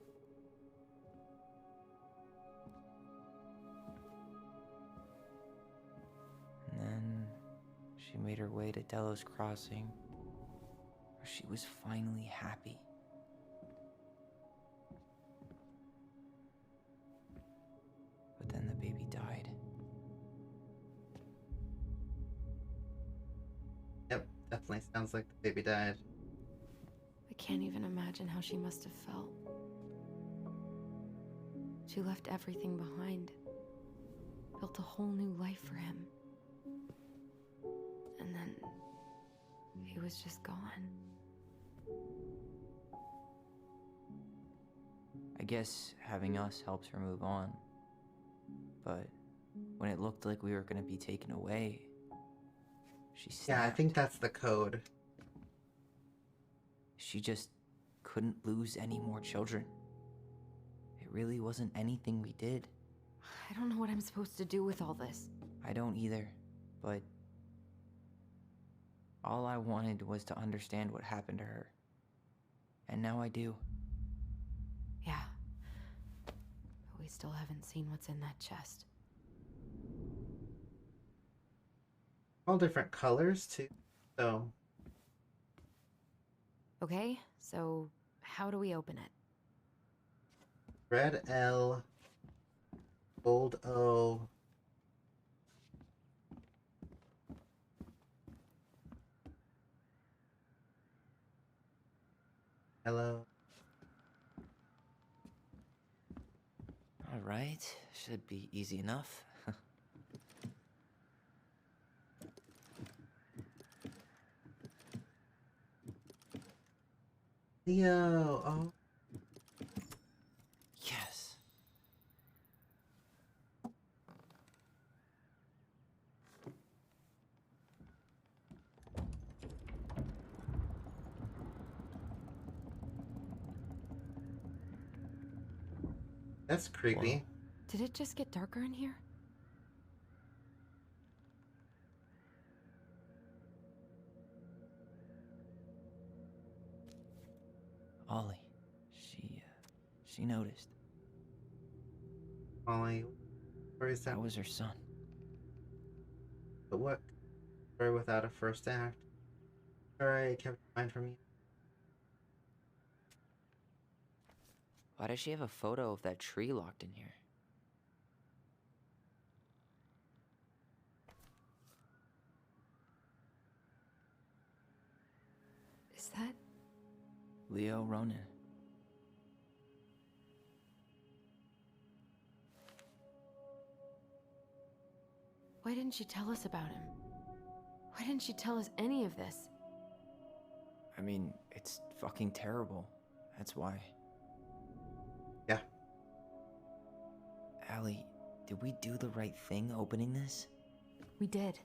And then she made her way to Delos Crossing, where she was finally happy. But then the baby died. Yep, definitely sounds like the baby died. I can't even imagine how she must have felt. She left everything behind, built a whole new life for him. And then he was just gone. I guess having us helped her move on. But when it looked like we were going to be taken away, she snapped. Yeah, I think that's the code. She just couldn't lose any more children. It really wasn't anything we did. I don't know what I'm supposed to do with all this. I don't either, but all I wanted was to understand what happened to her. And now I do. Yeah. But we still haven't seen what's in that chest. All different colors too. So Okay, so how do we open it? red L, gold O. Hello. All right, should be easy enough. Leo. Oh. Yes. That's creepy. Did it just get darker in here? Ollie. She noticed. Ollie, where is that? That was her son. But what? Story without a first act. Sorry, I kept mine from you. Why does she have a photo of that tree locked in here? Is that Leo Ronan. Why didn't she tell us about him? Why didn't she tell us any of this? I mean, it's fucking terrible. That's why. Yeah. Allie, did we do the right thing opening this? We did.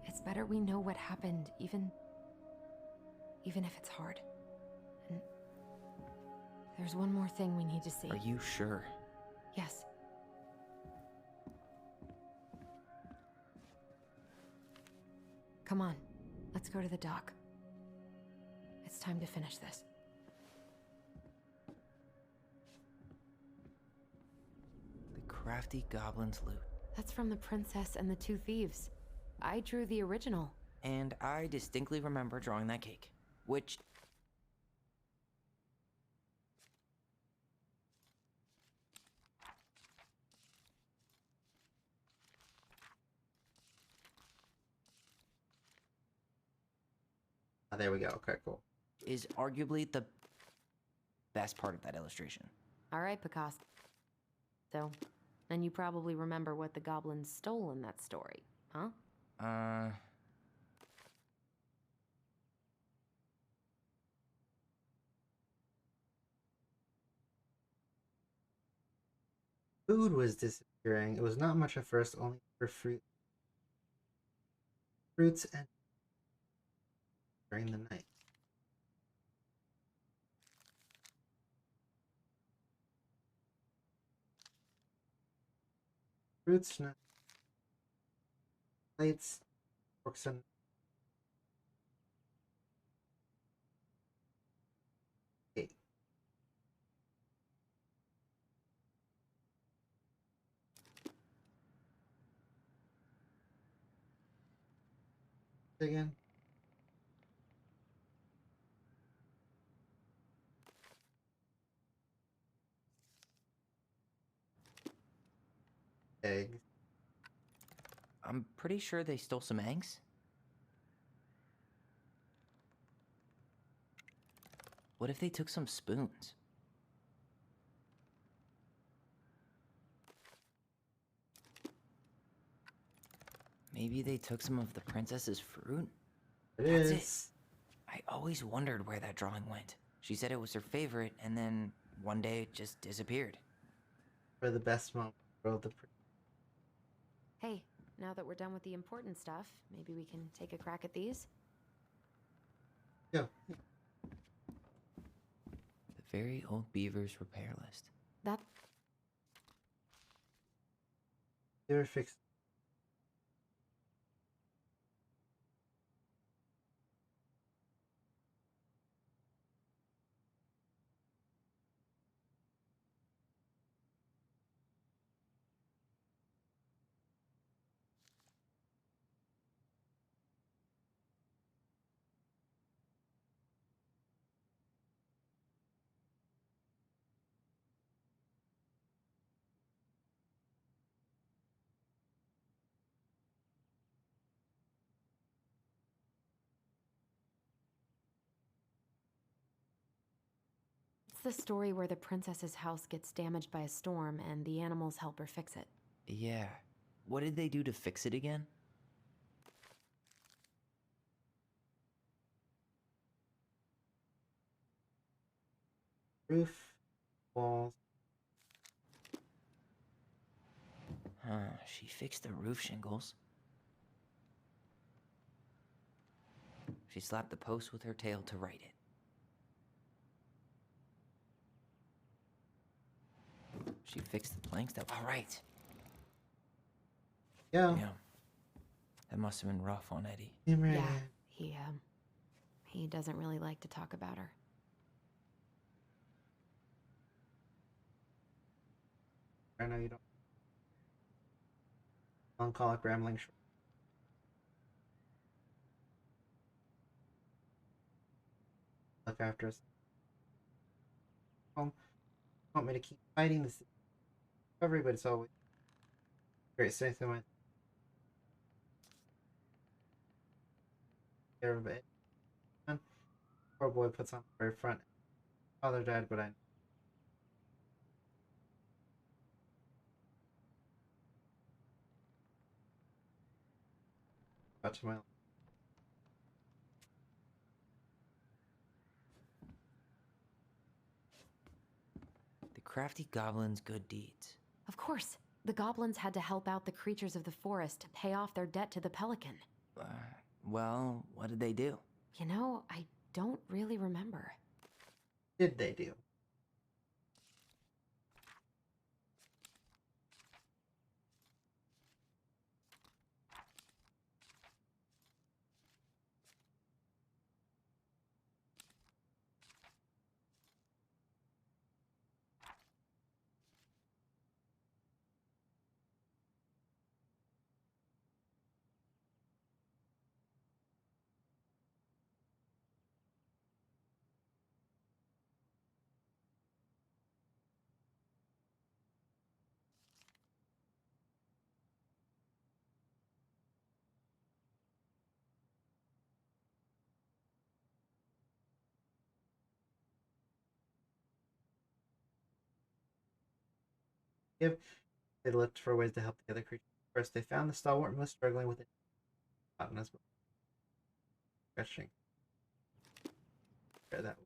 It's better we know what happened, even if it's hard. And there's one more thing we need to see. Are you sure? Yes. Come on, let's go to the dock. It's time to finish this. The crafty goblin's loot. That's from the princess and the two thieves. I drew the original. And I distinctly remember drawing that cake, which... Oh, there we go. Okay, cool. is arguably the best part of that illustration. All right, Picasso. So, and you probably remember what the goblins stole in that story, huh? Food was disappearing. It was not much at first, only for fruits and during the night. Fruits, nuts, lights, forks and cake. Again. Eggs. I'm pretty sure they stole some eggs. What if they took some spoons? Maybe they took some of the princess's fruit? That's it. I always wondered where that drawing went. She said it was her favorite, and then one day it just disappeared. For the best moment of the Hey, now that we're done with the important stuff, maybe we can take a crack at these? Yeah. The very old beaver's repair list. That... You're fixed. the story where the princess's house gets damaged by a storm and the animals help her fix it. Yeah. What did they do to fix it again? Roof, walls. She fixed the roof shingles. She slapped the post with her tail to right it. She fixed the planks that... All right. Yeah. Yeah. That must have been rough on Eddie. Yeah, he doesn't really like to talk about her. I know you don't. I'll call it rambling short. Look after us. Want me to keep fighting this recovery, but it's always great strength in my care of it. Poor boy puts on the very front. Father died, but I got to my The crafty goblin's good deeds. Of course, the goblins had to help out the creatures of the forest to pay off their debt to the pelican. Well, what did they do? You know, I don't really remember. Did they do? Yep. They looked for ways to help the other creatures. First, they found the stalwart moose struggling with it. Cotton as well. Stretching. There, that.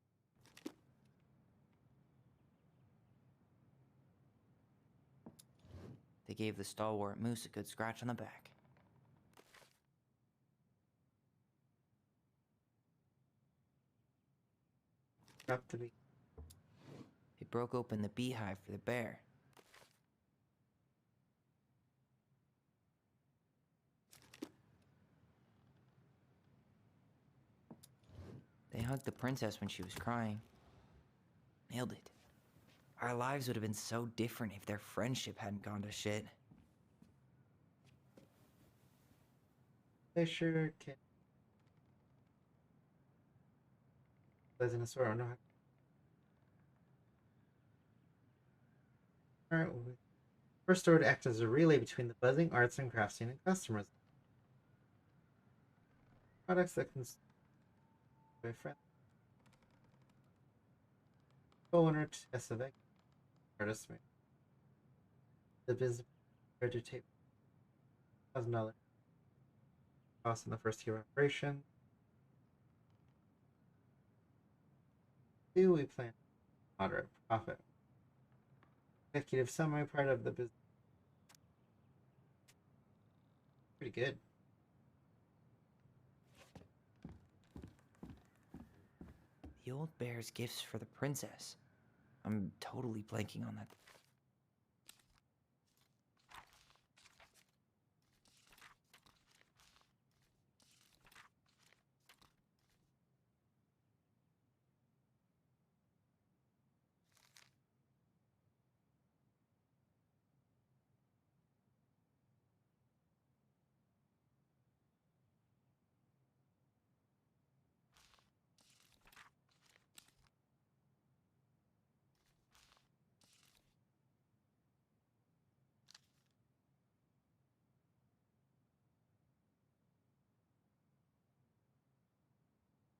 They gave the stalwart moose a good scratch on the back. Up to be. They broke open the beehive for the bear. They hugged the princess when she was crying. Nailed it. Our lives would have been so different if their friendship hadn't gone to shit. They sure can. Pleasant as well. Alright, first store to act as a relay between the buzzing arts and crafts scene and customers. Products that can be friendly. Co-owner SFX artist made the business to take $1,000 cost in the first year of operation. Do we plan moderate profit? Executive summary part of the business. Pretty good. The old bear's gifts for the princess. I'm totally blanking on that.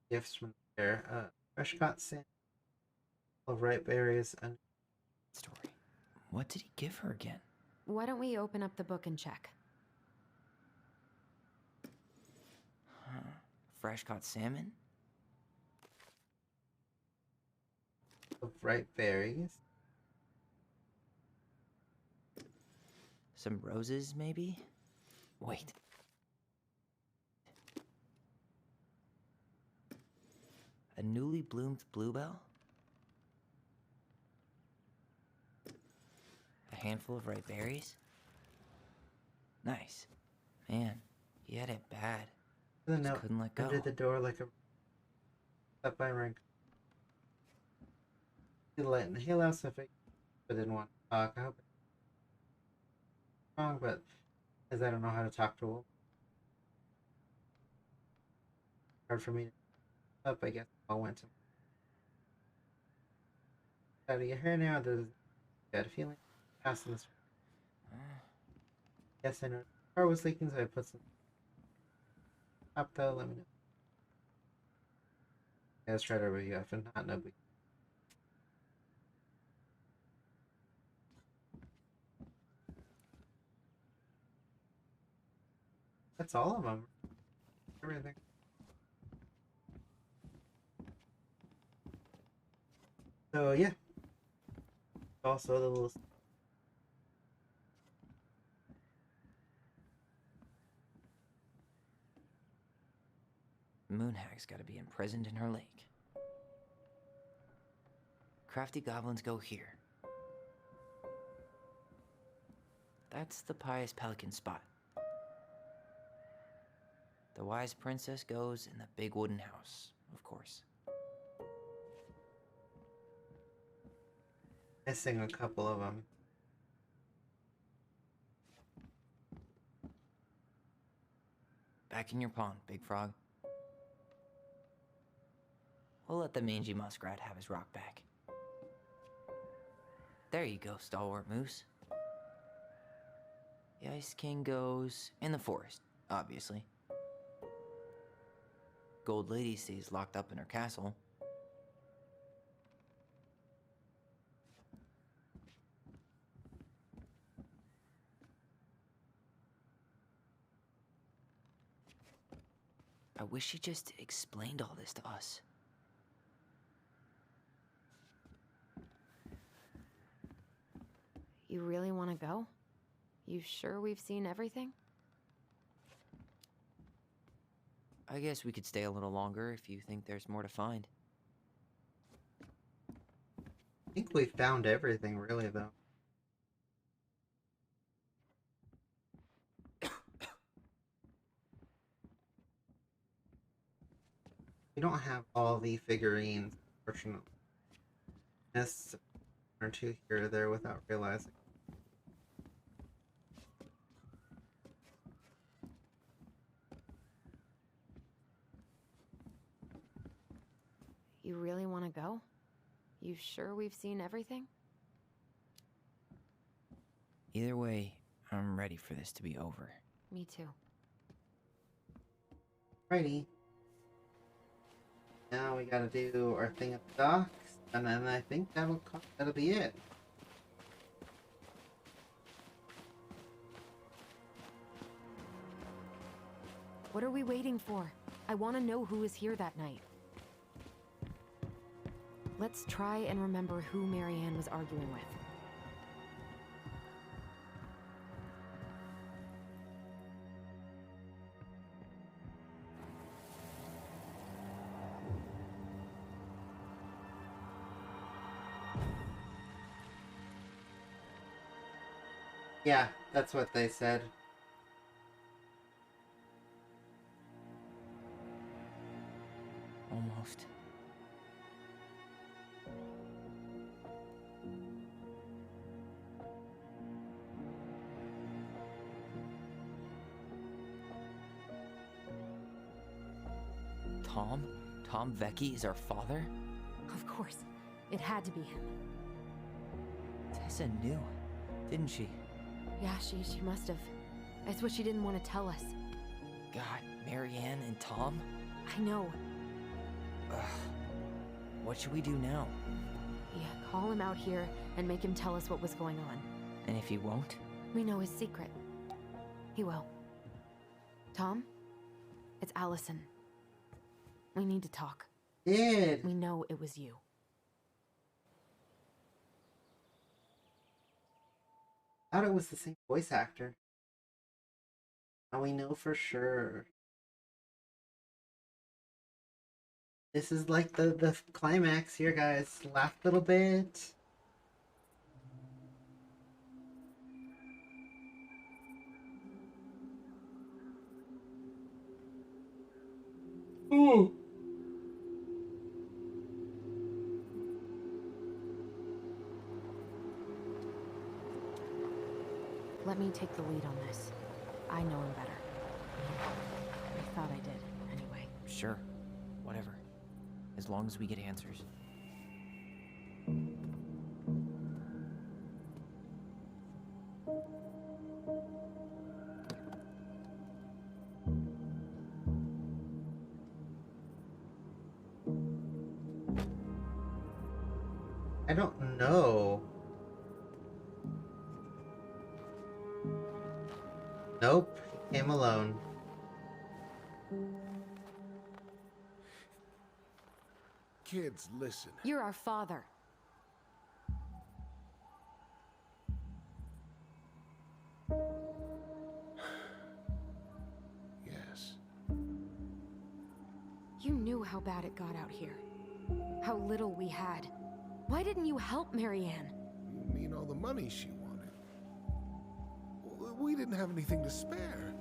Gifts from there. Fresh caught sand. Of ripe berries and Story. What did he give her again? Why don't we open up the book and check? Huh. Fresh caught salmon? of ripe berries. Some roses, maybe? Wait. A newly bloomed bluebell? A handful of ripe berries? Nice. Man, he had it bad. The Just note couldn't let go. under the door like a up by ring. He let he allows if it but didn't want to talk. I hope it's wrong, but as I don't know how to talk to him. Hard for me to up, I guess I went to out of your hair now, there's got a feeling passing this. Yes, I know. The car was leaking, so I put some up though, let me know. Yeah, let's try to review if not, no big. That's all of them. Everything. So yeah. Also the little Moonhag's gotta be imprisoned in her lake. Crafty goblins go here. That's the pious pelican spot. The wise princess goes in the big wooden house, of course. missing a couple of them. Back in your pond, Big Frog. We'll let the mangy muskrat have his rock back. There you go, stalwart moose. The Ice King goes in the forest, obviously. Gold Lady stays locked up in her castle. I wish she just explained all this to us. You really want to go? You sure we've seen everything? I guess we could stay a little longer if you think there's more to find. I think we found everything, really, though. We don't have all the figurines, unfortunately. Missed one or two here or there without realizing. You really want to go? You sure we've seen everything? Either way, I'm ready for this to be over. Me too. Righty. Now we gotta do our thing at the docks, and then I think that'll be it. What are we waiting for? I want to know who was here that night. Let's try and remember who Marianne was arguing with. Yeah, that's what they said. Almost. Tom? Tom Vecchi is our father? Of course. It had to be him. Tessa knew, didn't she? Yeah, she must have. It's what she didn't want to tell us. God, Marianne and Tom? I know. Ugh. What should we do now? Yeah, call him out here and make him tell us what was going on. And if he won't? We know his secret. He will. Tom? It's Allison. We need to talk. Did. We know it was you. I thought it was the same voice actor. Now we know for sure. This is like the climax here, guys. Last little bit. Ooh. Let me take the lead on this. I know him better. I thought I did, anyway. Sure. Whatever. As long as we get answers. I don't know. Nope, he came alone. Kids, listen. You're our father. Yes. You knew how bad it got out here. How little we had. Why didn't you help Marianne? You mean all the money she wanted? We didn't have anything to spare.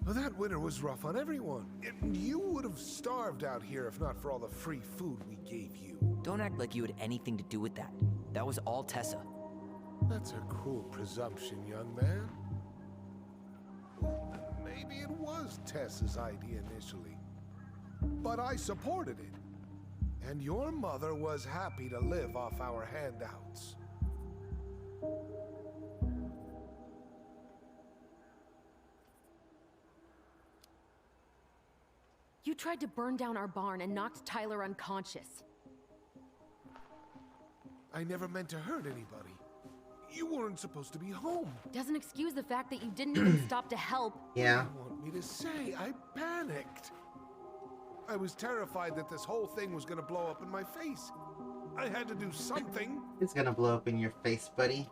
Well, that winter was rough on everyone. You would have starved out here if not for all the free food we gave you. Don't act like you had anything to do with that. That was all Tessa. That's a cruel presumption, young man. Maybe it was Tessa's idea initially, but I supported it. And your mother was happy to live off our handouts. You tried to burn down our barn and knocked Tyler unconscious. I never meant to hurt anybody. You weren't supposed to be home. Doesn't excuse the fact that you didn't even stop to help. Yeah. What do you want me to say? I panicked. I was terrified that this whole thing was gonna blow up in my face. I had to do something. It's gonna blow up in your face, buddy.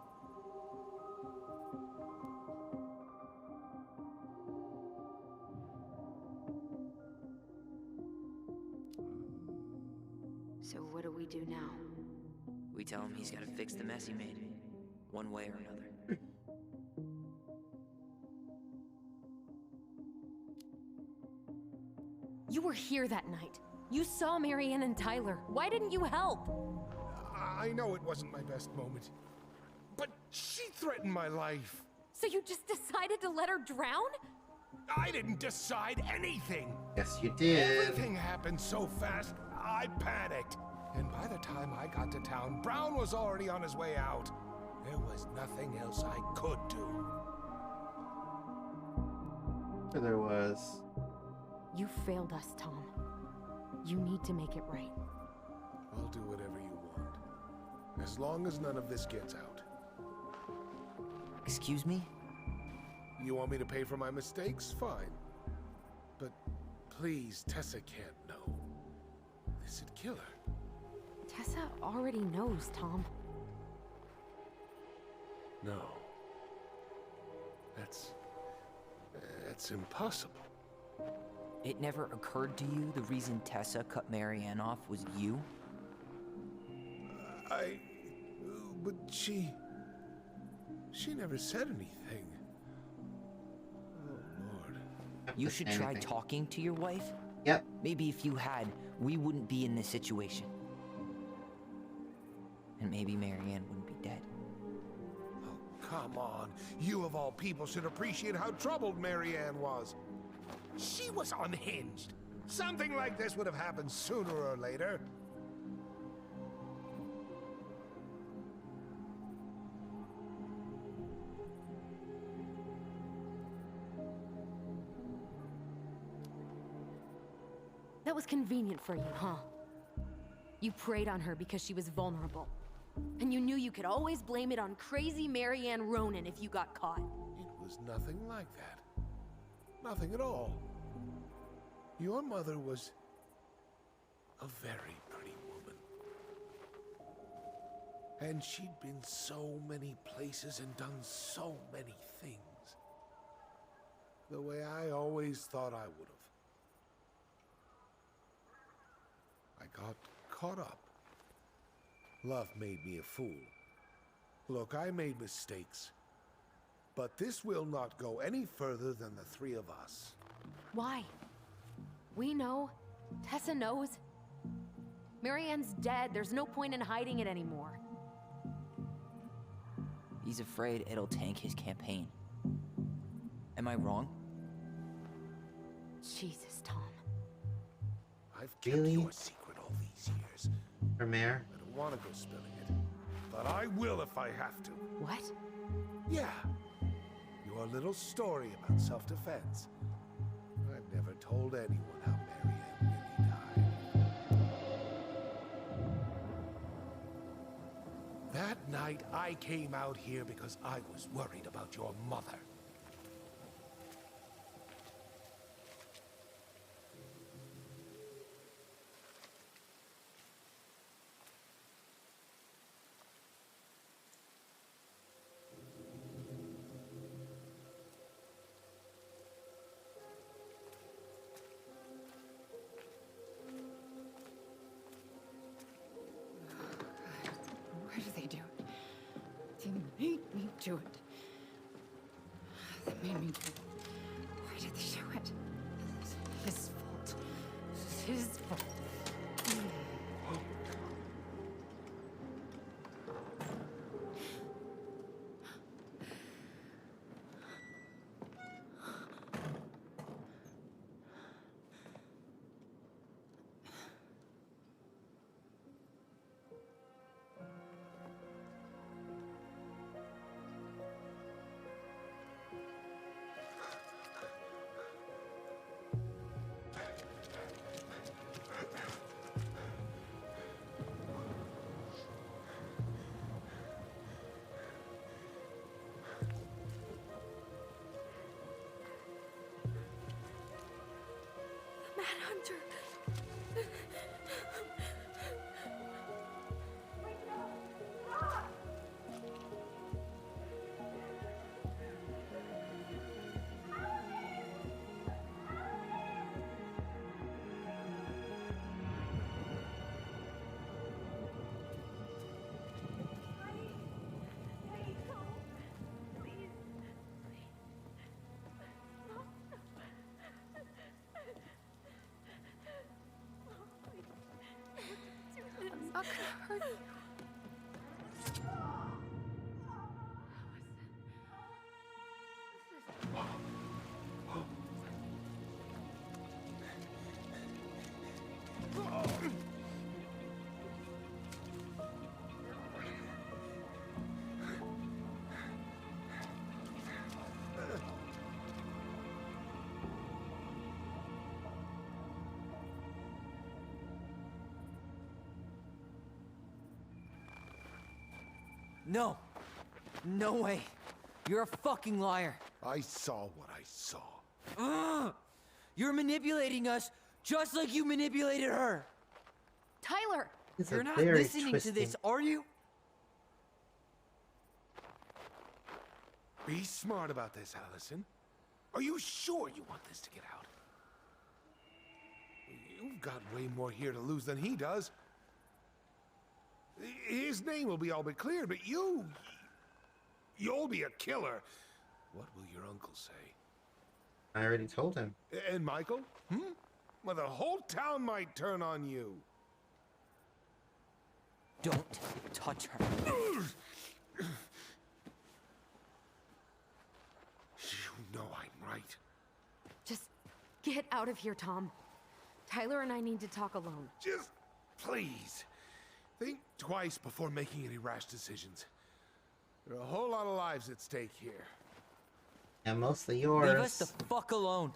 So what do we do now? We tell him he's got to fix the mess he made, one way or another. You were here that night. You saw Marianne and Tyler. Why didn't you help? I know it wasn't my best moment, but she threatened my life. So you just decided to let her drown? I didn't decide anything. Yes, you did. Everything happened so fast, I panicked. And by the time I got to town, Brown was already on his way out. There was nothing else I could do. Sure there was. You failed us, Tom. You need to make it right. I'll do whatever you want, as long as none of this gets out. Excuse me? You want me to pay for my mistakes? Fine. But please, Tessa can't know. This'd kill her. Tessa already knows, Tom. No. That's impossible. It never occurred to you the reason Tessa cut Marianne off was you? But she never said anything. Oh, Lord. You should try talking to your wife. Yep. Maybe if you had, we wouldn't be in this situation. And maybe Marianne wouldn't be dead. Oh, come on. You of all people should appreciate how troubled Marianne was. She was unhinged. Something like this would have happened sooner or later. That was convenient for you, huh? You preyed on her because she was vulnerable. And you knew you could always blame it on crazy Marianne Ronan if you got caught. It was nothing like that. Nothing at all. Your mother was a very pretty woman. And she'd been so many places and done so many things. The way I always thought I would have. I got caught up. Love made me a fool. Look, I made mistakes. But this will not go any further than the three of us. Why? We know. Tessa knows. Marianne's dead. There's no point in hiding it anymore. He's afraid it'll tank his campaign. Am I wrong? Jesus, Tom. I've kept your secret all these years. Mayor? I don't want to go spilling it. But I will if I have to. What? Yeah. Your little story about self-defense. I've never told anyone how Marianne really died. That night, I came out here because I was worried about your mother. Why did they do it? They made me do it. They made me do it. Why did they do it? This is his fault. This is his fault. Hunter. I'm not gonna hurt you. No. No way. You're a fucking liar. I saw what I saw. You're manipulating us just like you manipulated her. Tyler! You're not listening to this, are you? Be smart about this, Allison. Are you sure you want this to get out? You've got way more here to lose than he does. His name will be all but clear, but you'll be a killer. What will your uncle say? I already told him. And Michael? Well, the whole town might turn on you. Don't touch her. You know I'm right. Just get out of here, Tom. Tyler and I need to talk alone. Just please. Think twice before making any rash decisions. There are a whole lot of lives at stake here. And mostly yours. Leave us the fuck alone.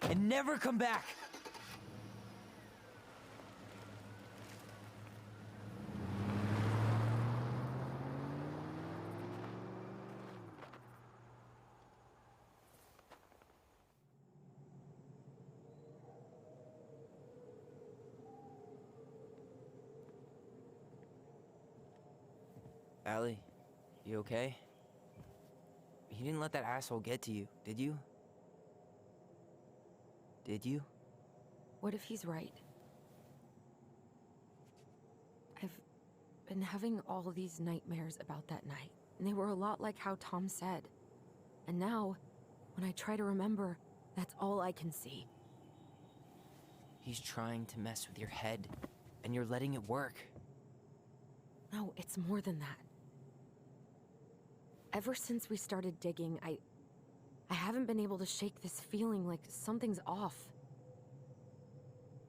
And never come back. Allie, you okay? You didn't let that asshole get to you, did you? Did you? What if he's right? I've been having all these nightmares about that night, and they were a lot like how Tom said. And now, when I try to remember, that's all I can see. He's trying to mess with your head, and you're letting it work. No, it's more than that. Ever since we started digging, I haven't been able to shake this feeling like something's off.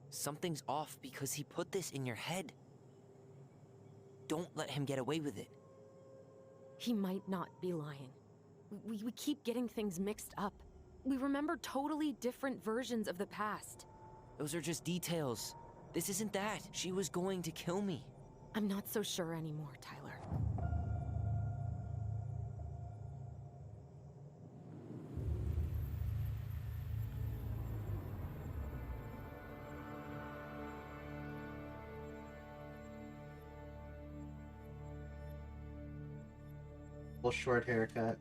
Something's off because he put this in your head. Don't let him get away with it. He might not be lying. We keep getting things mixed up. We remember totally different versions of the past. Those are just details. This isn't that. She was going to kill me. I'm not so sure anymore, Tyler. Full short haircut.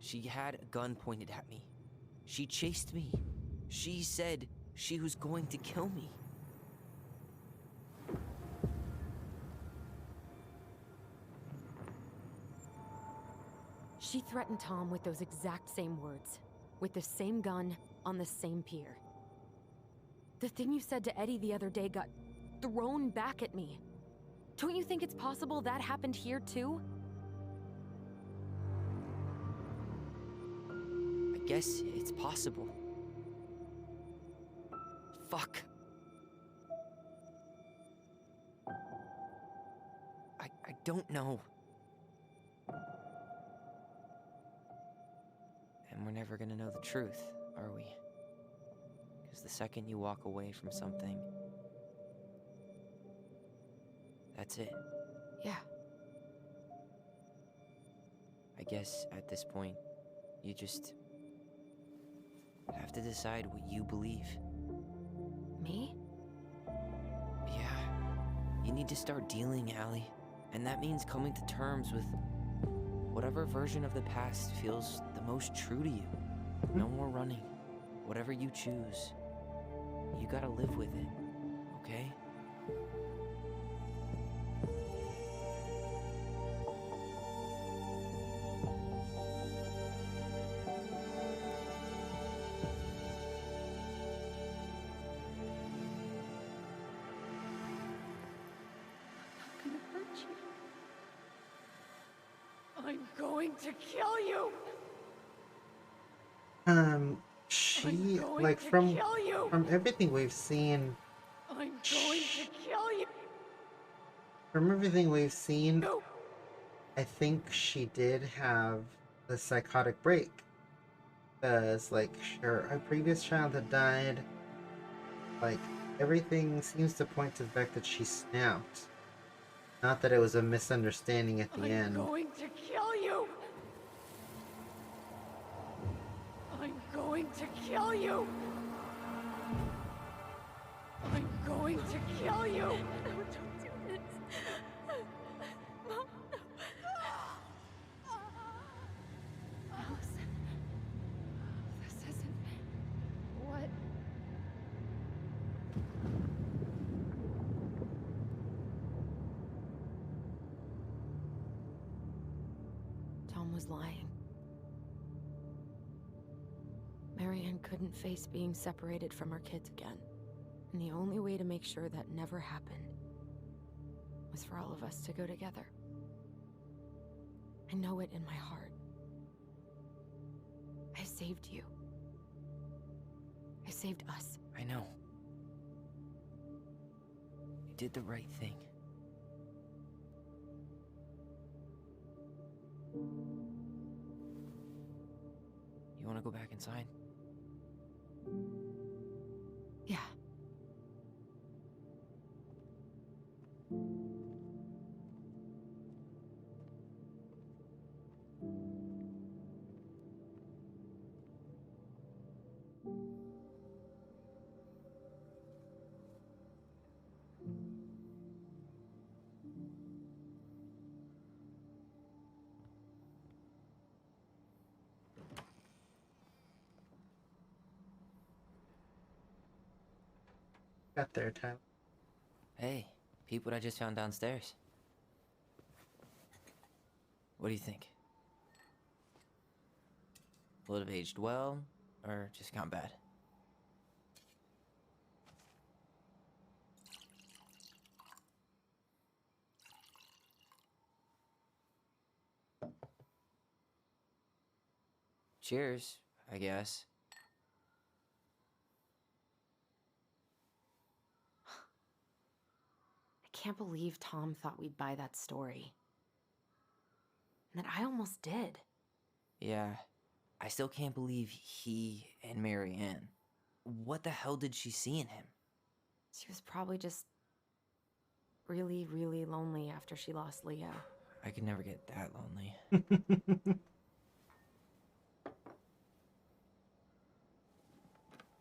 She had a gun pointed at me. She chased me. She said she was going to kill me. She threatened Tom with those exact same words, with the same gun on the same pier. The thing you said to Eddie the other day got thrown back at me. Don't you think it's possible that happened here too? I guess it's possible. Fuck. I don't know. And we're never gonna know the truth, are we? Because the second you walk away from something, that's it. Yeah. I guess at this point, you just have to decide what you believe. Me? Yeah. You need to start dealing, Allie. And that means coming to terms with whatever version of the past feels the most true to you. No more running. Whatever you choose, you gotta live with it, okay? I'm going to kill you! She, going like, to from kill you! everything we've seen, I'm going to kill you! from everything we've seen, I think she did have the psychotic break. Because, like, her previous child had died, Like, everything seems to point to the fact that she snapped. Not that it was a misunderstanding at the end. I'm going to kill you! I'm going to kill you! I'm going to kill you! No, don't do this. Mom, no. Allison. This isn't... What? Tom was lying. Marianne couldn't face being separated from her kids again. And the only way to make sure that never happened was for all of us to go together. I know it in my heart. I saved you. I saved us. I know. You did the right thing. You want to go back inside? Yeah. Got there, Tyler. Hey, peep what I just found downstairs. What do you think? Will it have aged well, or just gone bad? Cheers, I guess. I can't believe Tom thought we'd buy that story. And that I almost did. Yeah, I still can't believe he and Marianne. What the hell did she see in him? She was probably just really, really lonely after she lost Leo. I could never get that lonely.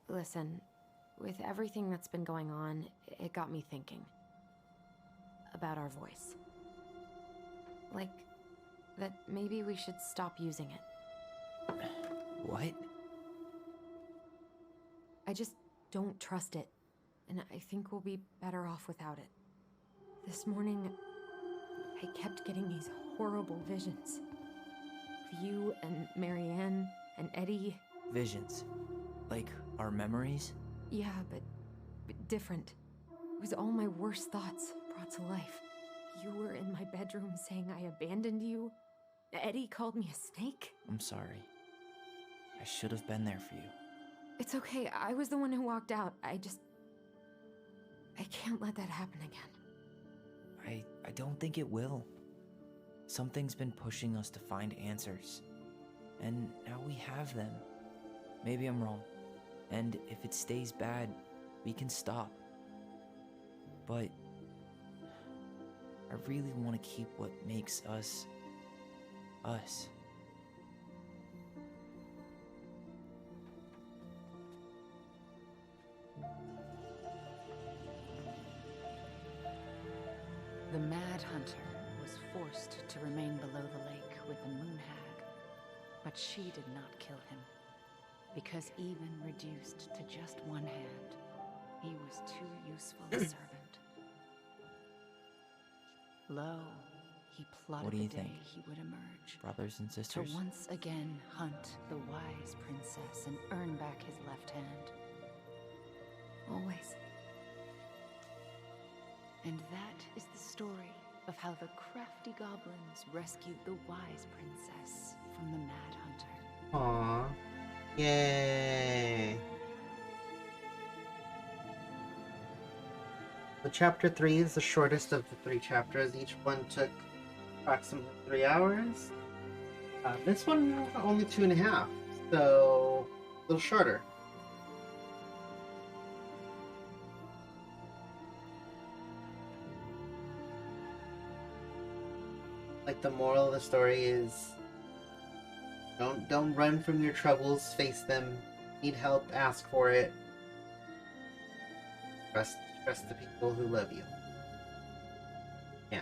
Listen, with everything that's been going on, it got me thinking about our voice. Like, that maybe we should stop using it. What? I just don't trust it, and I think we'll be better off without it. This morning, I kept getting these horrible visions. Of you and Marianne and Eddie. Visions? Like our memories? Yeah, but different. It was all my worst thoughts brought to life. You were in my bedroom saying I abandoned you. Eddie called me a snake. I'm sorry. I should have been there for you. It's okay, I was the one who walked out. I can't let that happen again. I don't think it will. Something's been pushing us to find answers. And now we have them. Maybe I'm wrong. And if it stays bad, we can stop. But I really want to keep what makes us, us. The Mad Hunter was forced to remain below the lake with the Moon Hag, but she did not kill him, because even reduced to just one hand, he was too useful a servant. Lo, he plotted What do you the day think? he would emerge. Brothers and sisters? To once again hunt the wise princess and earn back his left hand. Always. And that is the story of how the crafty goblins rescued the wise princess from the Mad Hunter. Aww. Yay. So chapter 3 is the shortest of the 3 chapters. Each one took approximately 3 hours. This one only 2.5, so a little shorter. Like the moral of the story is don't run from your troubles, face them. Need help, ask for it. Trust the people who love you. Yeah.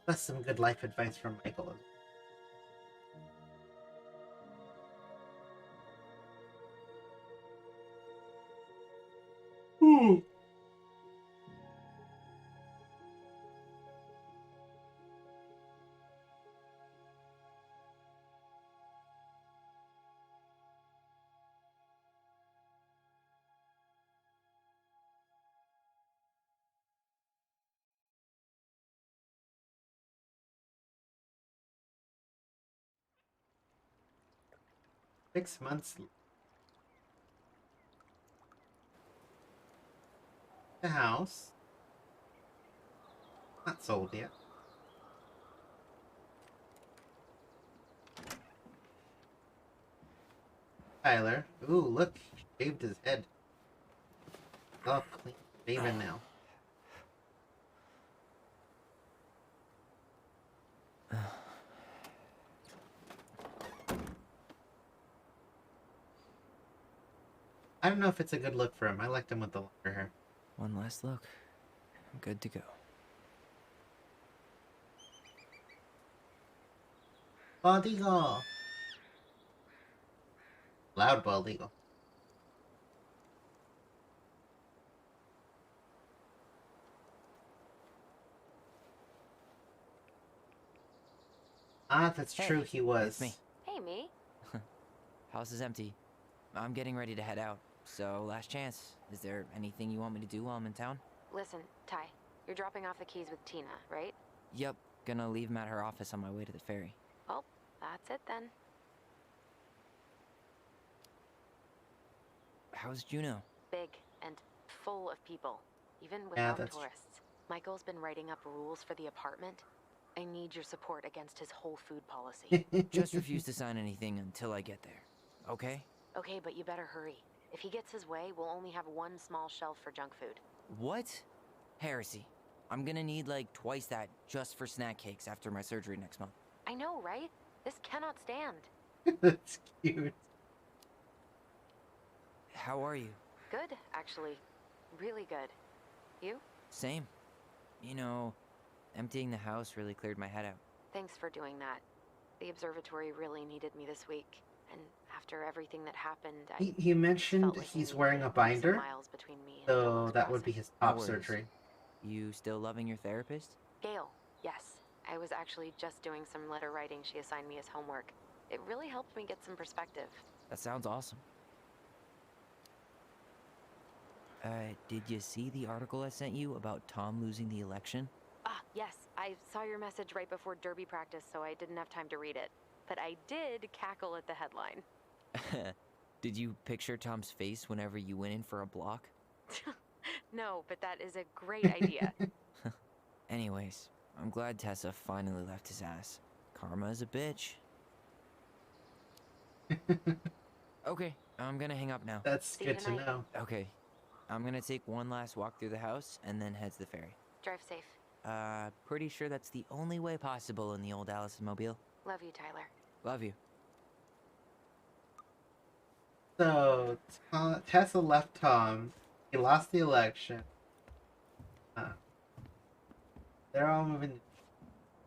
That's some good life advice from Michael. Ooh. 6 months. The house. Not sold yet. Tyler. Ooh, look. He shaved his head. It's all clean shaven now. I don't know if it's a good look for him. I liked him with the longer hair. One last look. I'm good to go. Bald eagle. Loud bald eagle. Ah, that's true, he was. It's me. Hey, me. House is empty. I'm getting ready to head out. So, last chance. Is there anything you want me to do while I'm in town? Listen, Ty, you're dropping off the keys with Tina, right? Yep. Gonna leave them at her office on my way to the ferry. Well, that's it then. How's Juno? Big and full of people, even Yeah, without that's tourists. Michael's been writing up rules for the apartment. I need your support against his whole food policy. Just refuse to sign anything until I get there. Okay? Okay, but you better hurry. If he gets his way, we'll only have one small shelf for junk food. What? Heresy. I'm gonna need like twice that just for snack cakes after my surgery next month. I know, right? This cannot stand. That's cute. How are you? Good, actually. Really good. You? Same. You know, emptying the house really cleared my head out. Thanks for doing that. The observatory really needed me this week. And after everything that happened, He mentioned he's wearing a binder, miles between me and so that would be his top No worries. surgery. You still loving your therapist? Gail, yes. I was actually just doing some letter writing she assigned me as homework. It really helped me get some perspective. That sounds awesome. Did you see the article I sent you about Tom losing the election? Ah, yes. I saw your message right before derby practice, so I didn't have time to read it. But I did cackle at the headline. Did you picture Tom's face whenever you went in for a block? No, but that is a great idea. Anyways, I'm glad Tessa finally left his ass. Karma is a bitch. Okay, I'm gonna hang up now. That's good to know. Okay, I'm gonna take one last walk through the house and then head to the ferry. Drive safe. Pretty sure that's the only way possible in the old Allison mobile. Love you, Tyler. Love you. So, Tessa left Tom. He lost the election. They're all moving to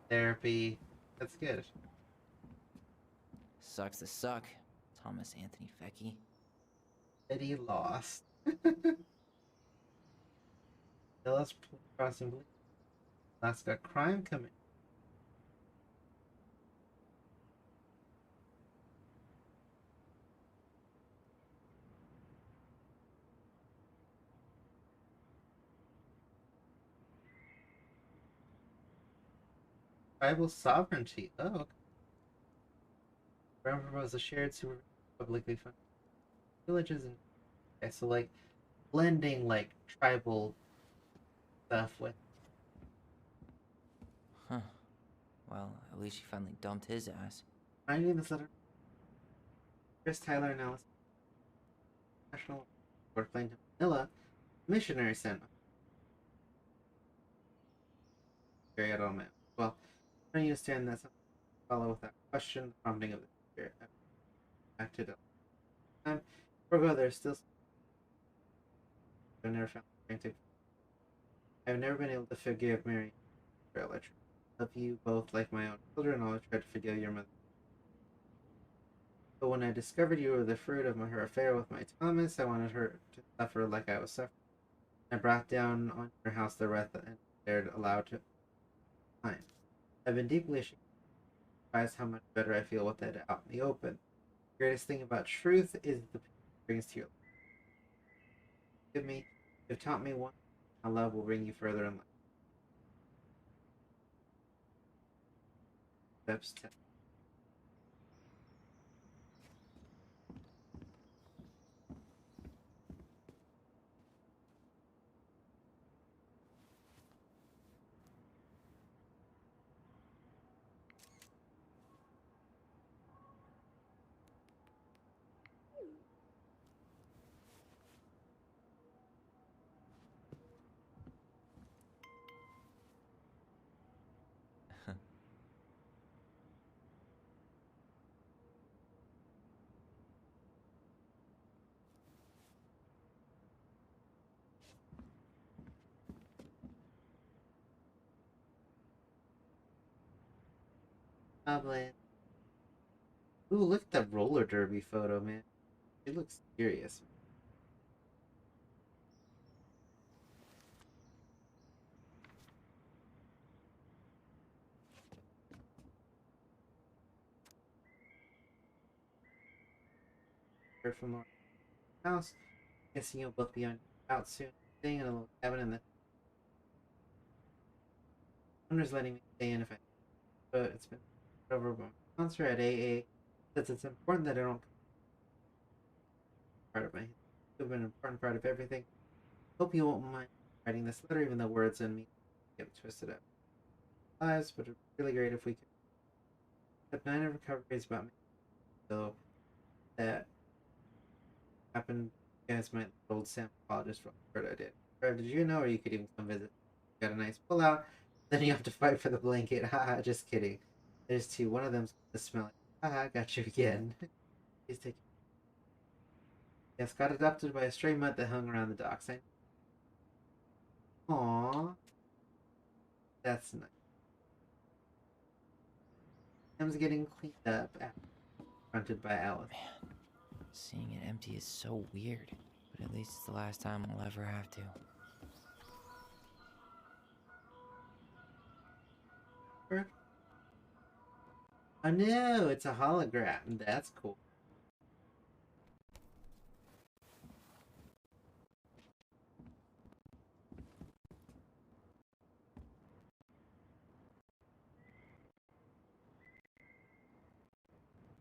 therapy. That's good. Sucks to suck, Thomas Anthony Fecky. Eddie lost. Dallas crossing Alaska crime commission. Tribal sovereignty. Oh, okay. Ground proposed a shared super publicly funded villages and okay, so like blending like tribal stuff with. Huh. Well, at least she finally dumped his ass. Finding this letter. Chris Tyler analysis. National Port Plane to Manila. Missionary sent carry out on my own. Well, I you understand that something follow without question, the prompting of the spirit. I acted at time. Forgo, there's still I've never found romantic. I've never been able to forgive Mary. I love you both like my own children. I'll try to forgive your mother. But when I discovered you were the fruit of her affair with my Thomas, I wanted her to suffer like I was suffering. I brought down on your house the wrath and dared allow to mine. I've been deeply ashamed, surprised how much better I feel with it out in the open. The greatest thing about truth is the peace it brings to your life. Give me, you've taught me one, how love will bring you further in life. Steps 10. Goblin. Ooh, look at that roller derby photo, man. It looks serious. Heard from Lauren's house. Guessing you'll both be on out soon. Staying in a little cabin in the owner's letting me stay in if I. But it's been over by my sponsor at AA. Says it's important that I don't part of my. It's been an important part of everything. Hope you won't mind writing this letter, even though words and me get twisted up. Lives, but it'd be really great if we could. But 9 of recoveries about me. So that happened. You guys might old Sam apologist for what I did. Or did you know, or you could even come visit? Got a nice pullout. Then you have to fight for the blanket. Haha, just kidding. There's 2. One of them's gonna smell like. Haha, got you again. Please take. Yes, got adopted by a stray mutt that hung around the docks. Aww. That's nice. Sam's getting cleaned up after confronted by Alice. Man, seeing it empty is so weird, but at least it's the last time I'll ever have to. Oh no, it's a hologram. That's cool.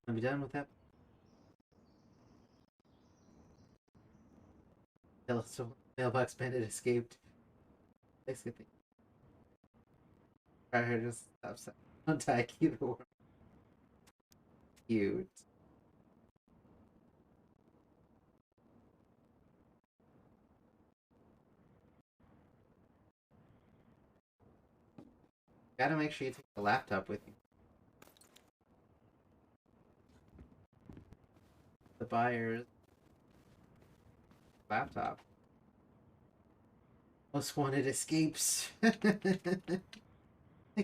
I'll be done with that. So mailbox bandit escaped. Thanks, good thing. Try her just upset. Don't die either one. Cute. Gotta make sure you take the laptop with you. The buyer's laptop. Most wanted escapes. I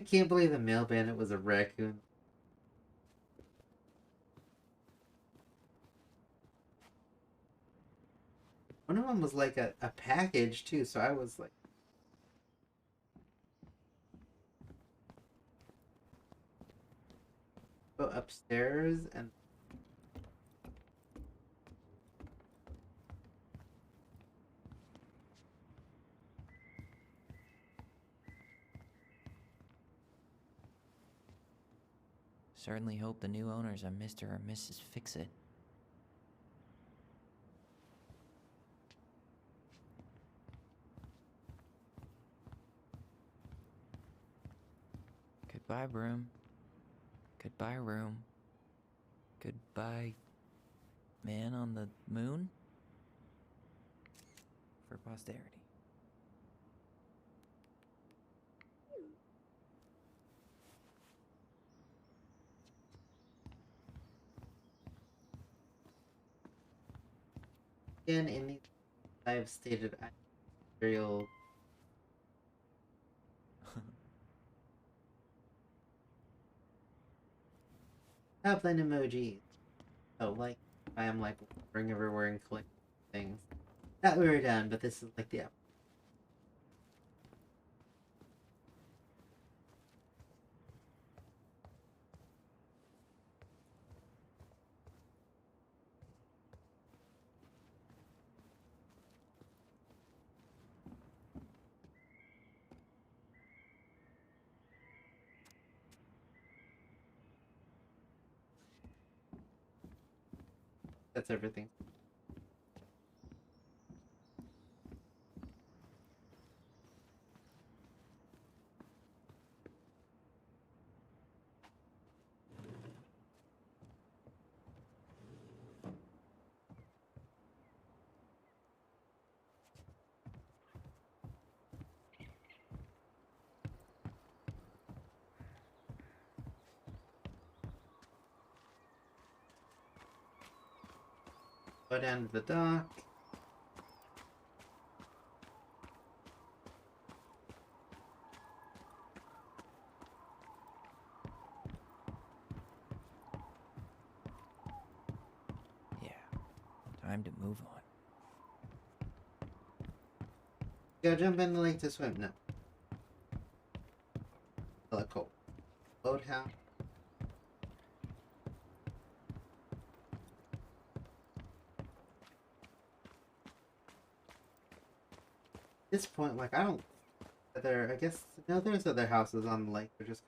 can't believe the mail bandit was a raccoon. One of them was like a package too, so I was like, go upstairs and Certainly hope the new owners are Mr. or Mrs. Fix-It. Goodbye, broom. Goodbye, room. Goodbye, man on the moon? For posterity. Again, in these I've stated material. Goblin emojis. Oh, like I am like wandering everywhere and collecting things. That we were done, but this is like the that's everything. Go down to the dock. Yeah, time to move on. Go jump in the lake to swim. No. Hella cold. Boathouse. At this point, like, I don't. I guess. No, there's other houses on the lake. They're just.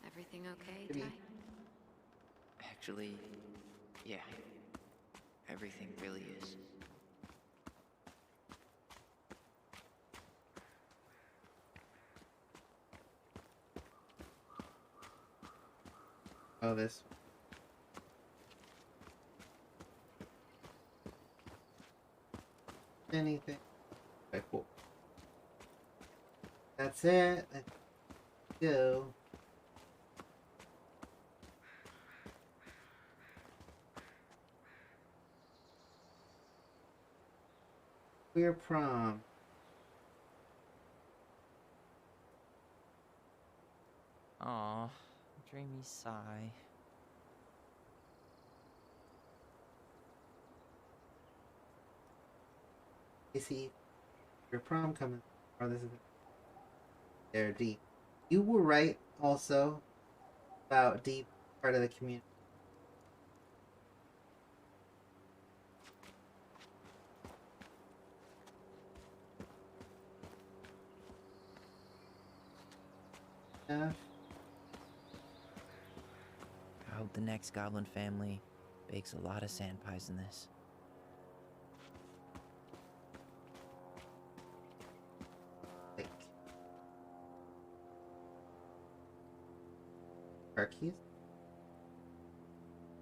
Everything okay, Maybe. Ty? Actually, yeah. Everything really is. Oh, this. Anything. Okay, cool. That's it. Let's go. Queer prom. Aw, dreamy sigh. You see, your prom coming. Or this is there, deep. You were right also about deep part of the community. Yeah. I hope the next goblin family bakes a lot of sand pies in this. Like car keys?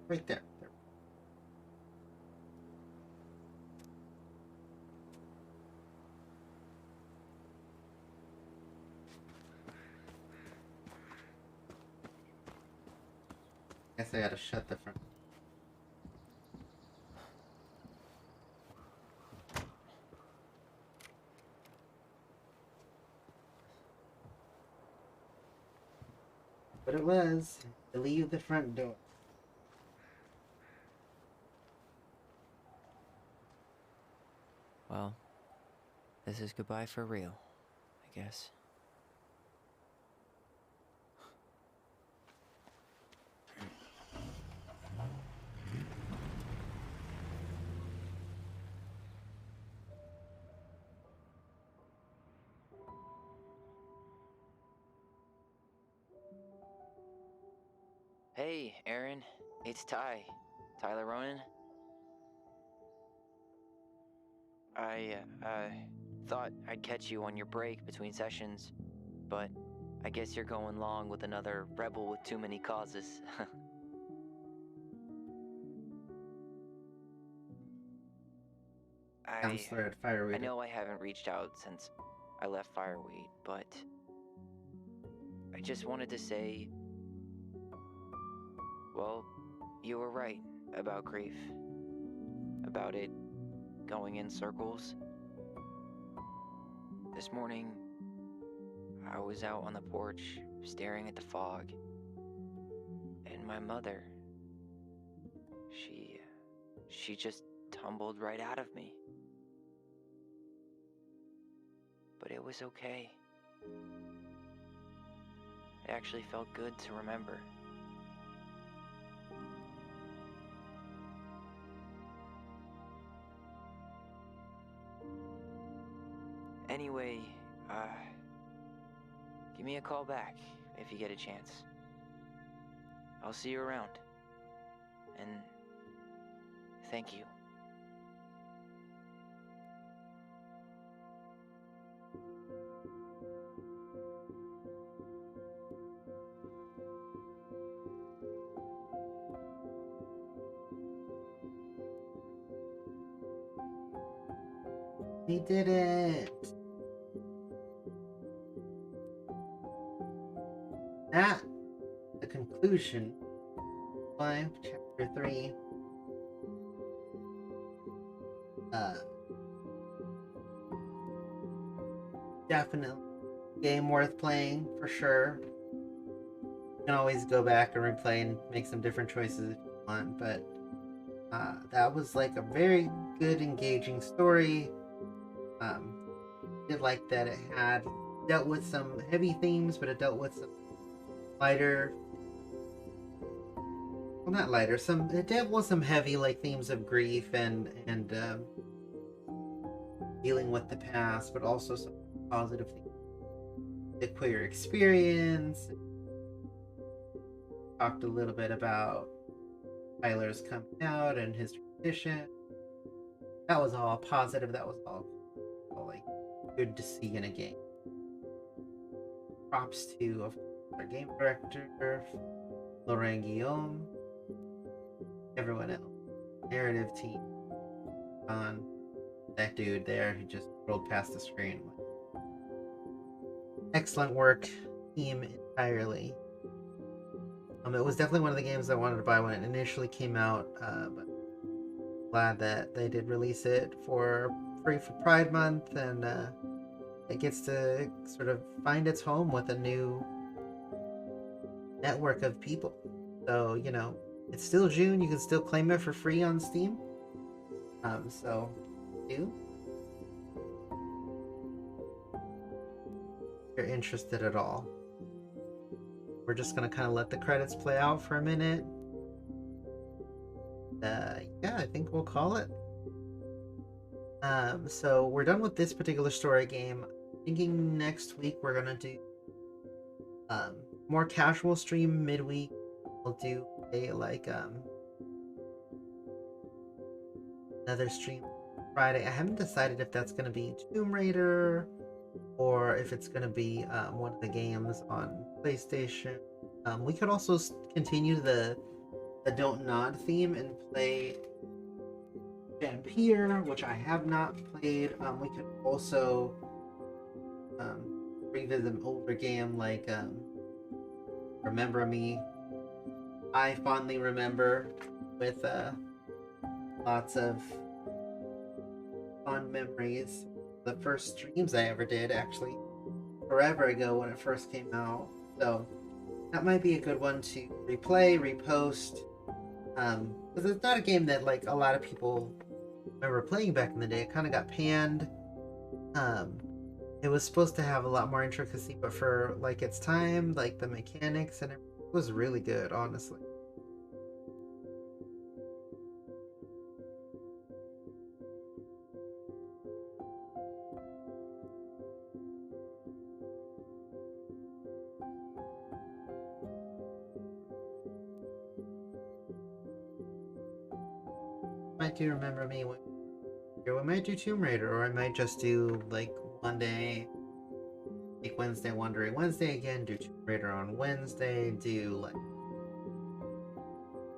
Right there. There. Guess I gotta shut the front. But it was to leave the front door. Well, this is goodbye for real, I guess. Hey, Aaron. It's Ty. Tyler Ronan. I thought I'd catch you on your break between sessions, but I guess you're going long with another rebel with too many causes. counselor at Fireweed. I know I haven't reached out since I left Fireweed, but I just wanted to say, well, you were right about grief. About it going in circles. This morning, I was out on the porch staring at the fog, and my mother, she just tumbled right out of me. But it was okay. It actually felt good to remember. Anyway, give me a call back if you get a chance. I'll see you around. And thank you. We did it! At the conclusion of chapter 3, definitely game worth playing for sure. You can always go back and replay and make some different choices if you want, but that was like a very good, engaging story. Did like that it had dealt with some heavy themes, but it dealt with some lighter, well, not lighter, it dealt with some heavy like themes of grief and dealing with the past, but also some positive things. The queer experience. Talked a little bit about Tyler's coming out and his transition. That was all positive. That was all like good to see in a game. Props to, of course, our game director, Laurent Guillaume, everyone else, narrative team, on that dude there who just rolled past the screen. Excellent work, team entirely. It was definitely one of the games I wanted to buy when it initially came out, but glad that they did release it for free for Pride Month, and it gets to sort of find its home with a new network of people. So, you know, it's still June, you can still claim it for free on Steam. So, do. If you're interested at all. We're just gonna kind of let the credits play out for a minute. Yeah, I think we'll call it. So we're done with this particular story game. I'm thinking next week we're gonna do more casual stream midweek. We'll do a another stream Friday. I haven't decided if that's gonna be Tomb Raider or if it's gonna be one of the games on PlayStation. We could also continue the Don't Nod theme and play Vampire, which I have not played. We could also revisit an older game like Remember Me. I fondly remember with lots of fond memories. The first streams I ever did, actually, forever ago when it first came out. So that might be a good one to replay, repost. Because it's not a game that like a lot of people remember playing back in the day. It kind of got panned. It was supposed to have a lot more intricacy, but for like its time, like the mechanics and everything, it was really good, honestly. Might do Remember Me. We might do Tomb Raider, or I might just do like one day, like Wednesday Wandering Wednesday again, do Tomb Raider on Wednesday, do like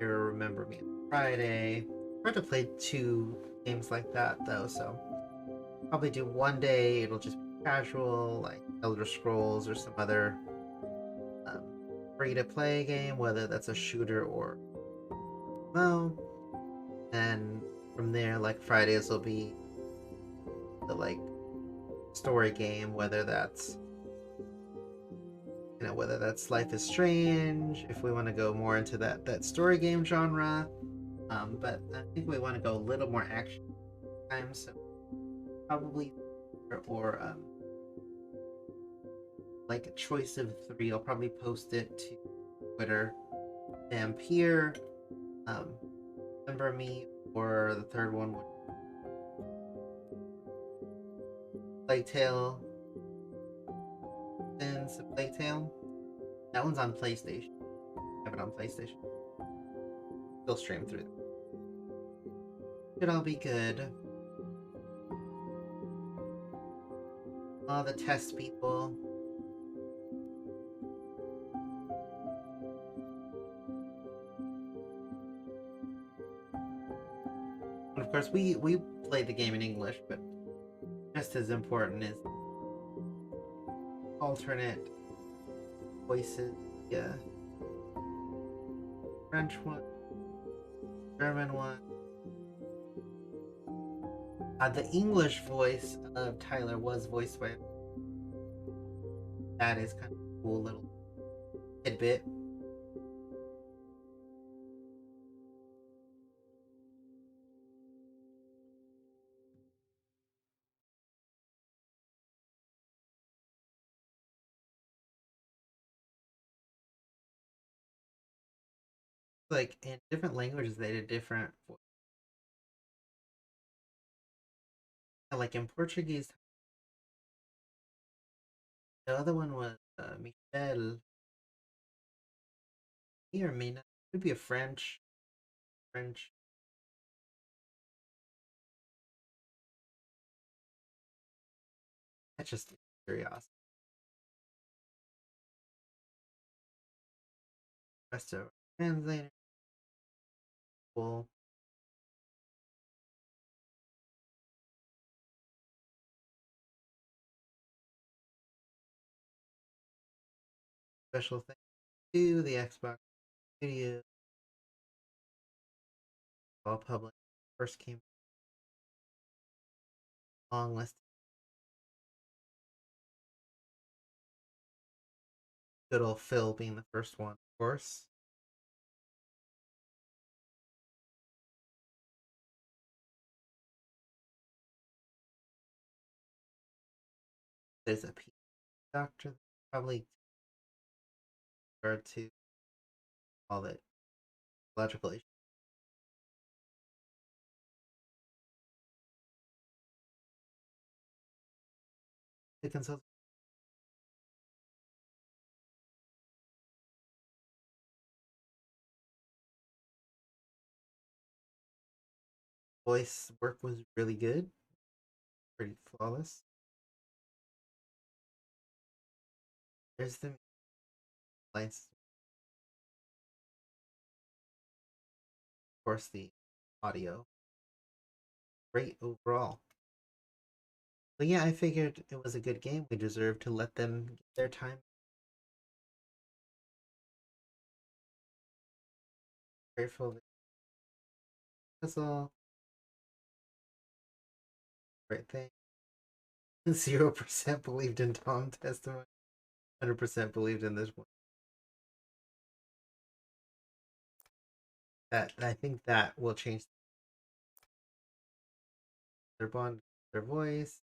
Remember Me on Friday. Try to play 2 games like that though, so probably do one day, it'll just be casual, like Elder Scrolls or some other um, free-to-play game, whether that's a shooter or MMO. And from there, like Fridays will be the like story game, whether that's whether that's Life is Strange, if we want to go more into that story game genre. But I think we want to go a little more action time, so probably or like a choice of three. I'll probably post it to Twitter. Vampire, Remember Me, or the third one would Plague Tale. Since Plague Tale. That one's on PlayStation. I have it on PlayStation. Still stream through them. Should all be good. All the test people. And of course, we play the game in English, but just as important is alternate voices. Yeah, French one, German one. The English voice of Tyler was voiced by. That is kind of a cool little tidbit. Like in different languages, they did different. Like in Portuguese, the other one was Michel. He or Mina. Could be a French. French. That's just curiosity. Rest of translator. Cool. Special thank you to the Xbox Studio. All public. First came long list. Good old Phil being the first one, of course. There's a P doctor, probably referred to all the logical issues. The consult voice work was really good, pretty flawless. There's the lights, of course, the audio. Great overall. But yeah, I figured it was a good game. We deserve to let them get their time. Grateful. That's all. Great thing. 0% believed in Tom's testimony. 100% believed in this one. That I think that will change their bond, their voice.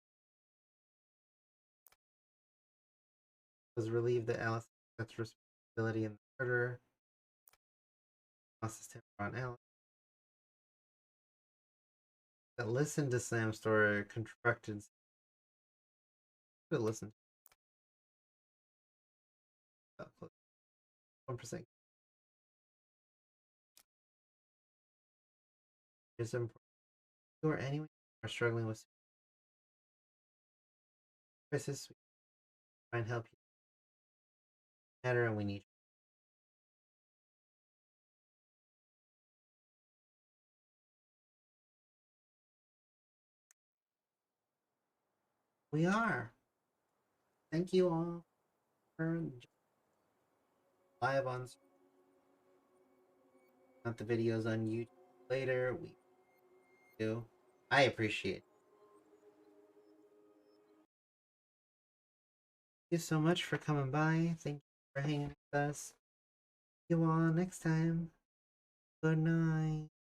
Was relieved that Alice accepts responsibility in the murder. Lost his temper on Alice. That listened to Sam's story constructed. Good listen. 1%. Is important. You or anyone are struggling with crisis, we try and help you. Matter and we need. we are. Thank you all for live on not the videos on YouTube later. We do. I appreciate it. Thank you so much for coming by. Thank you for hanging with us. See you all next time. Good night.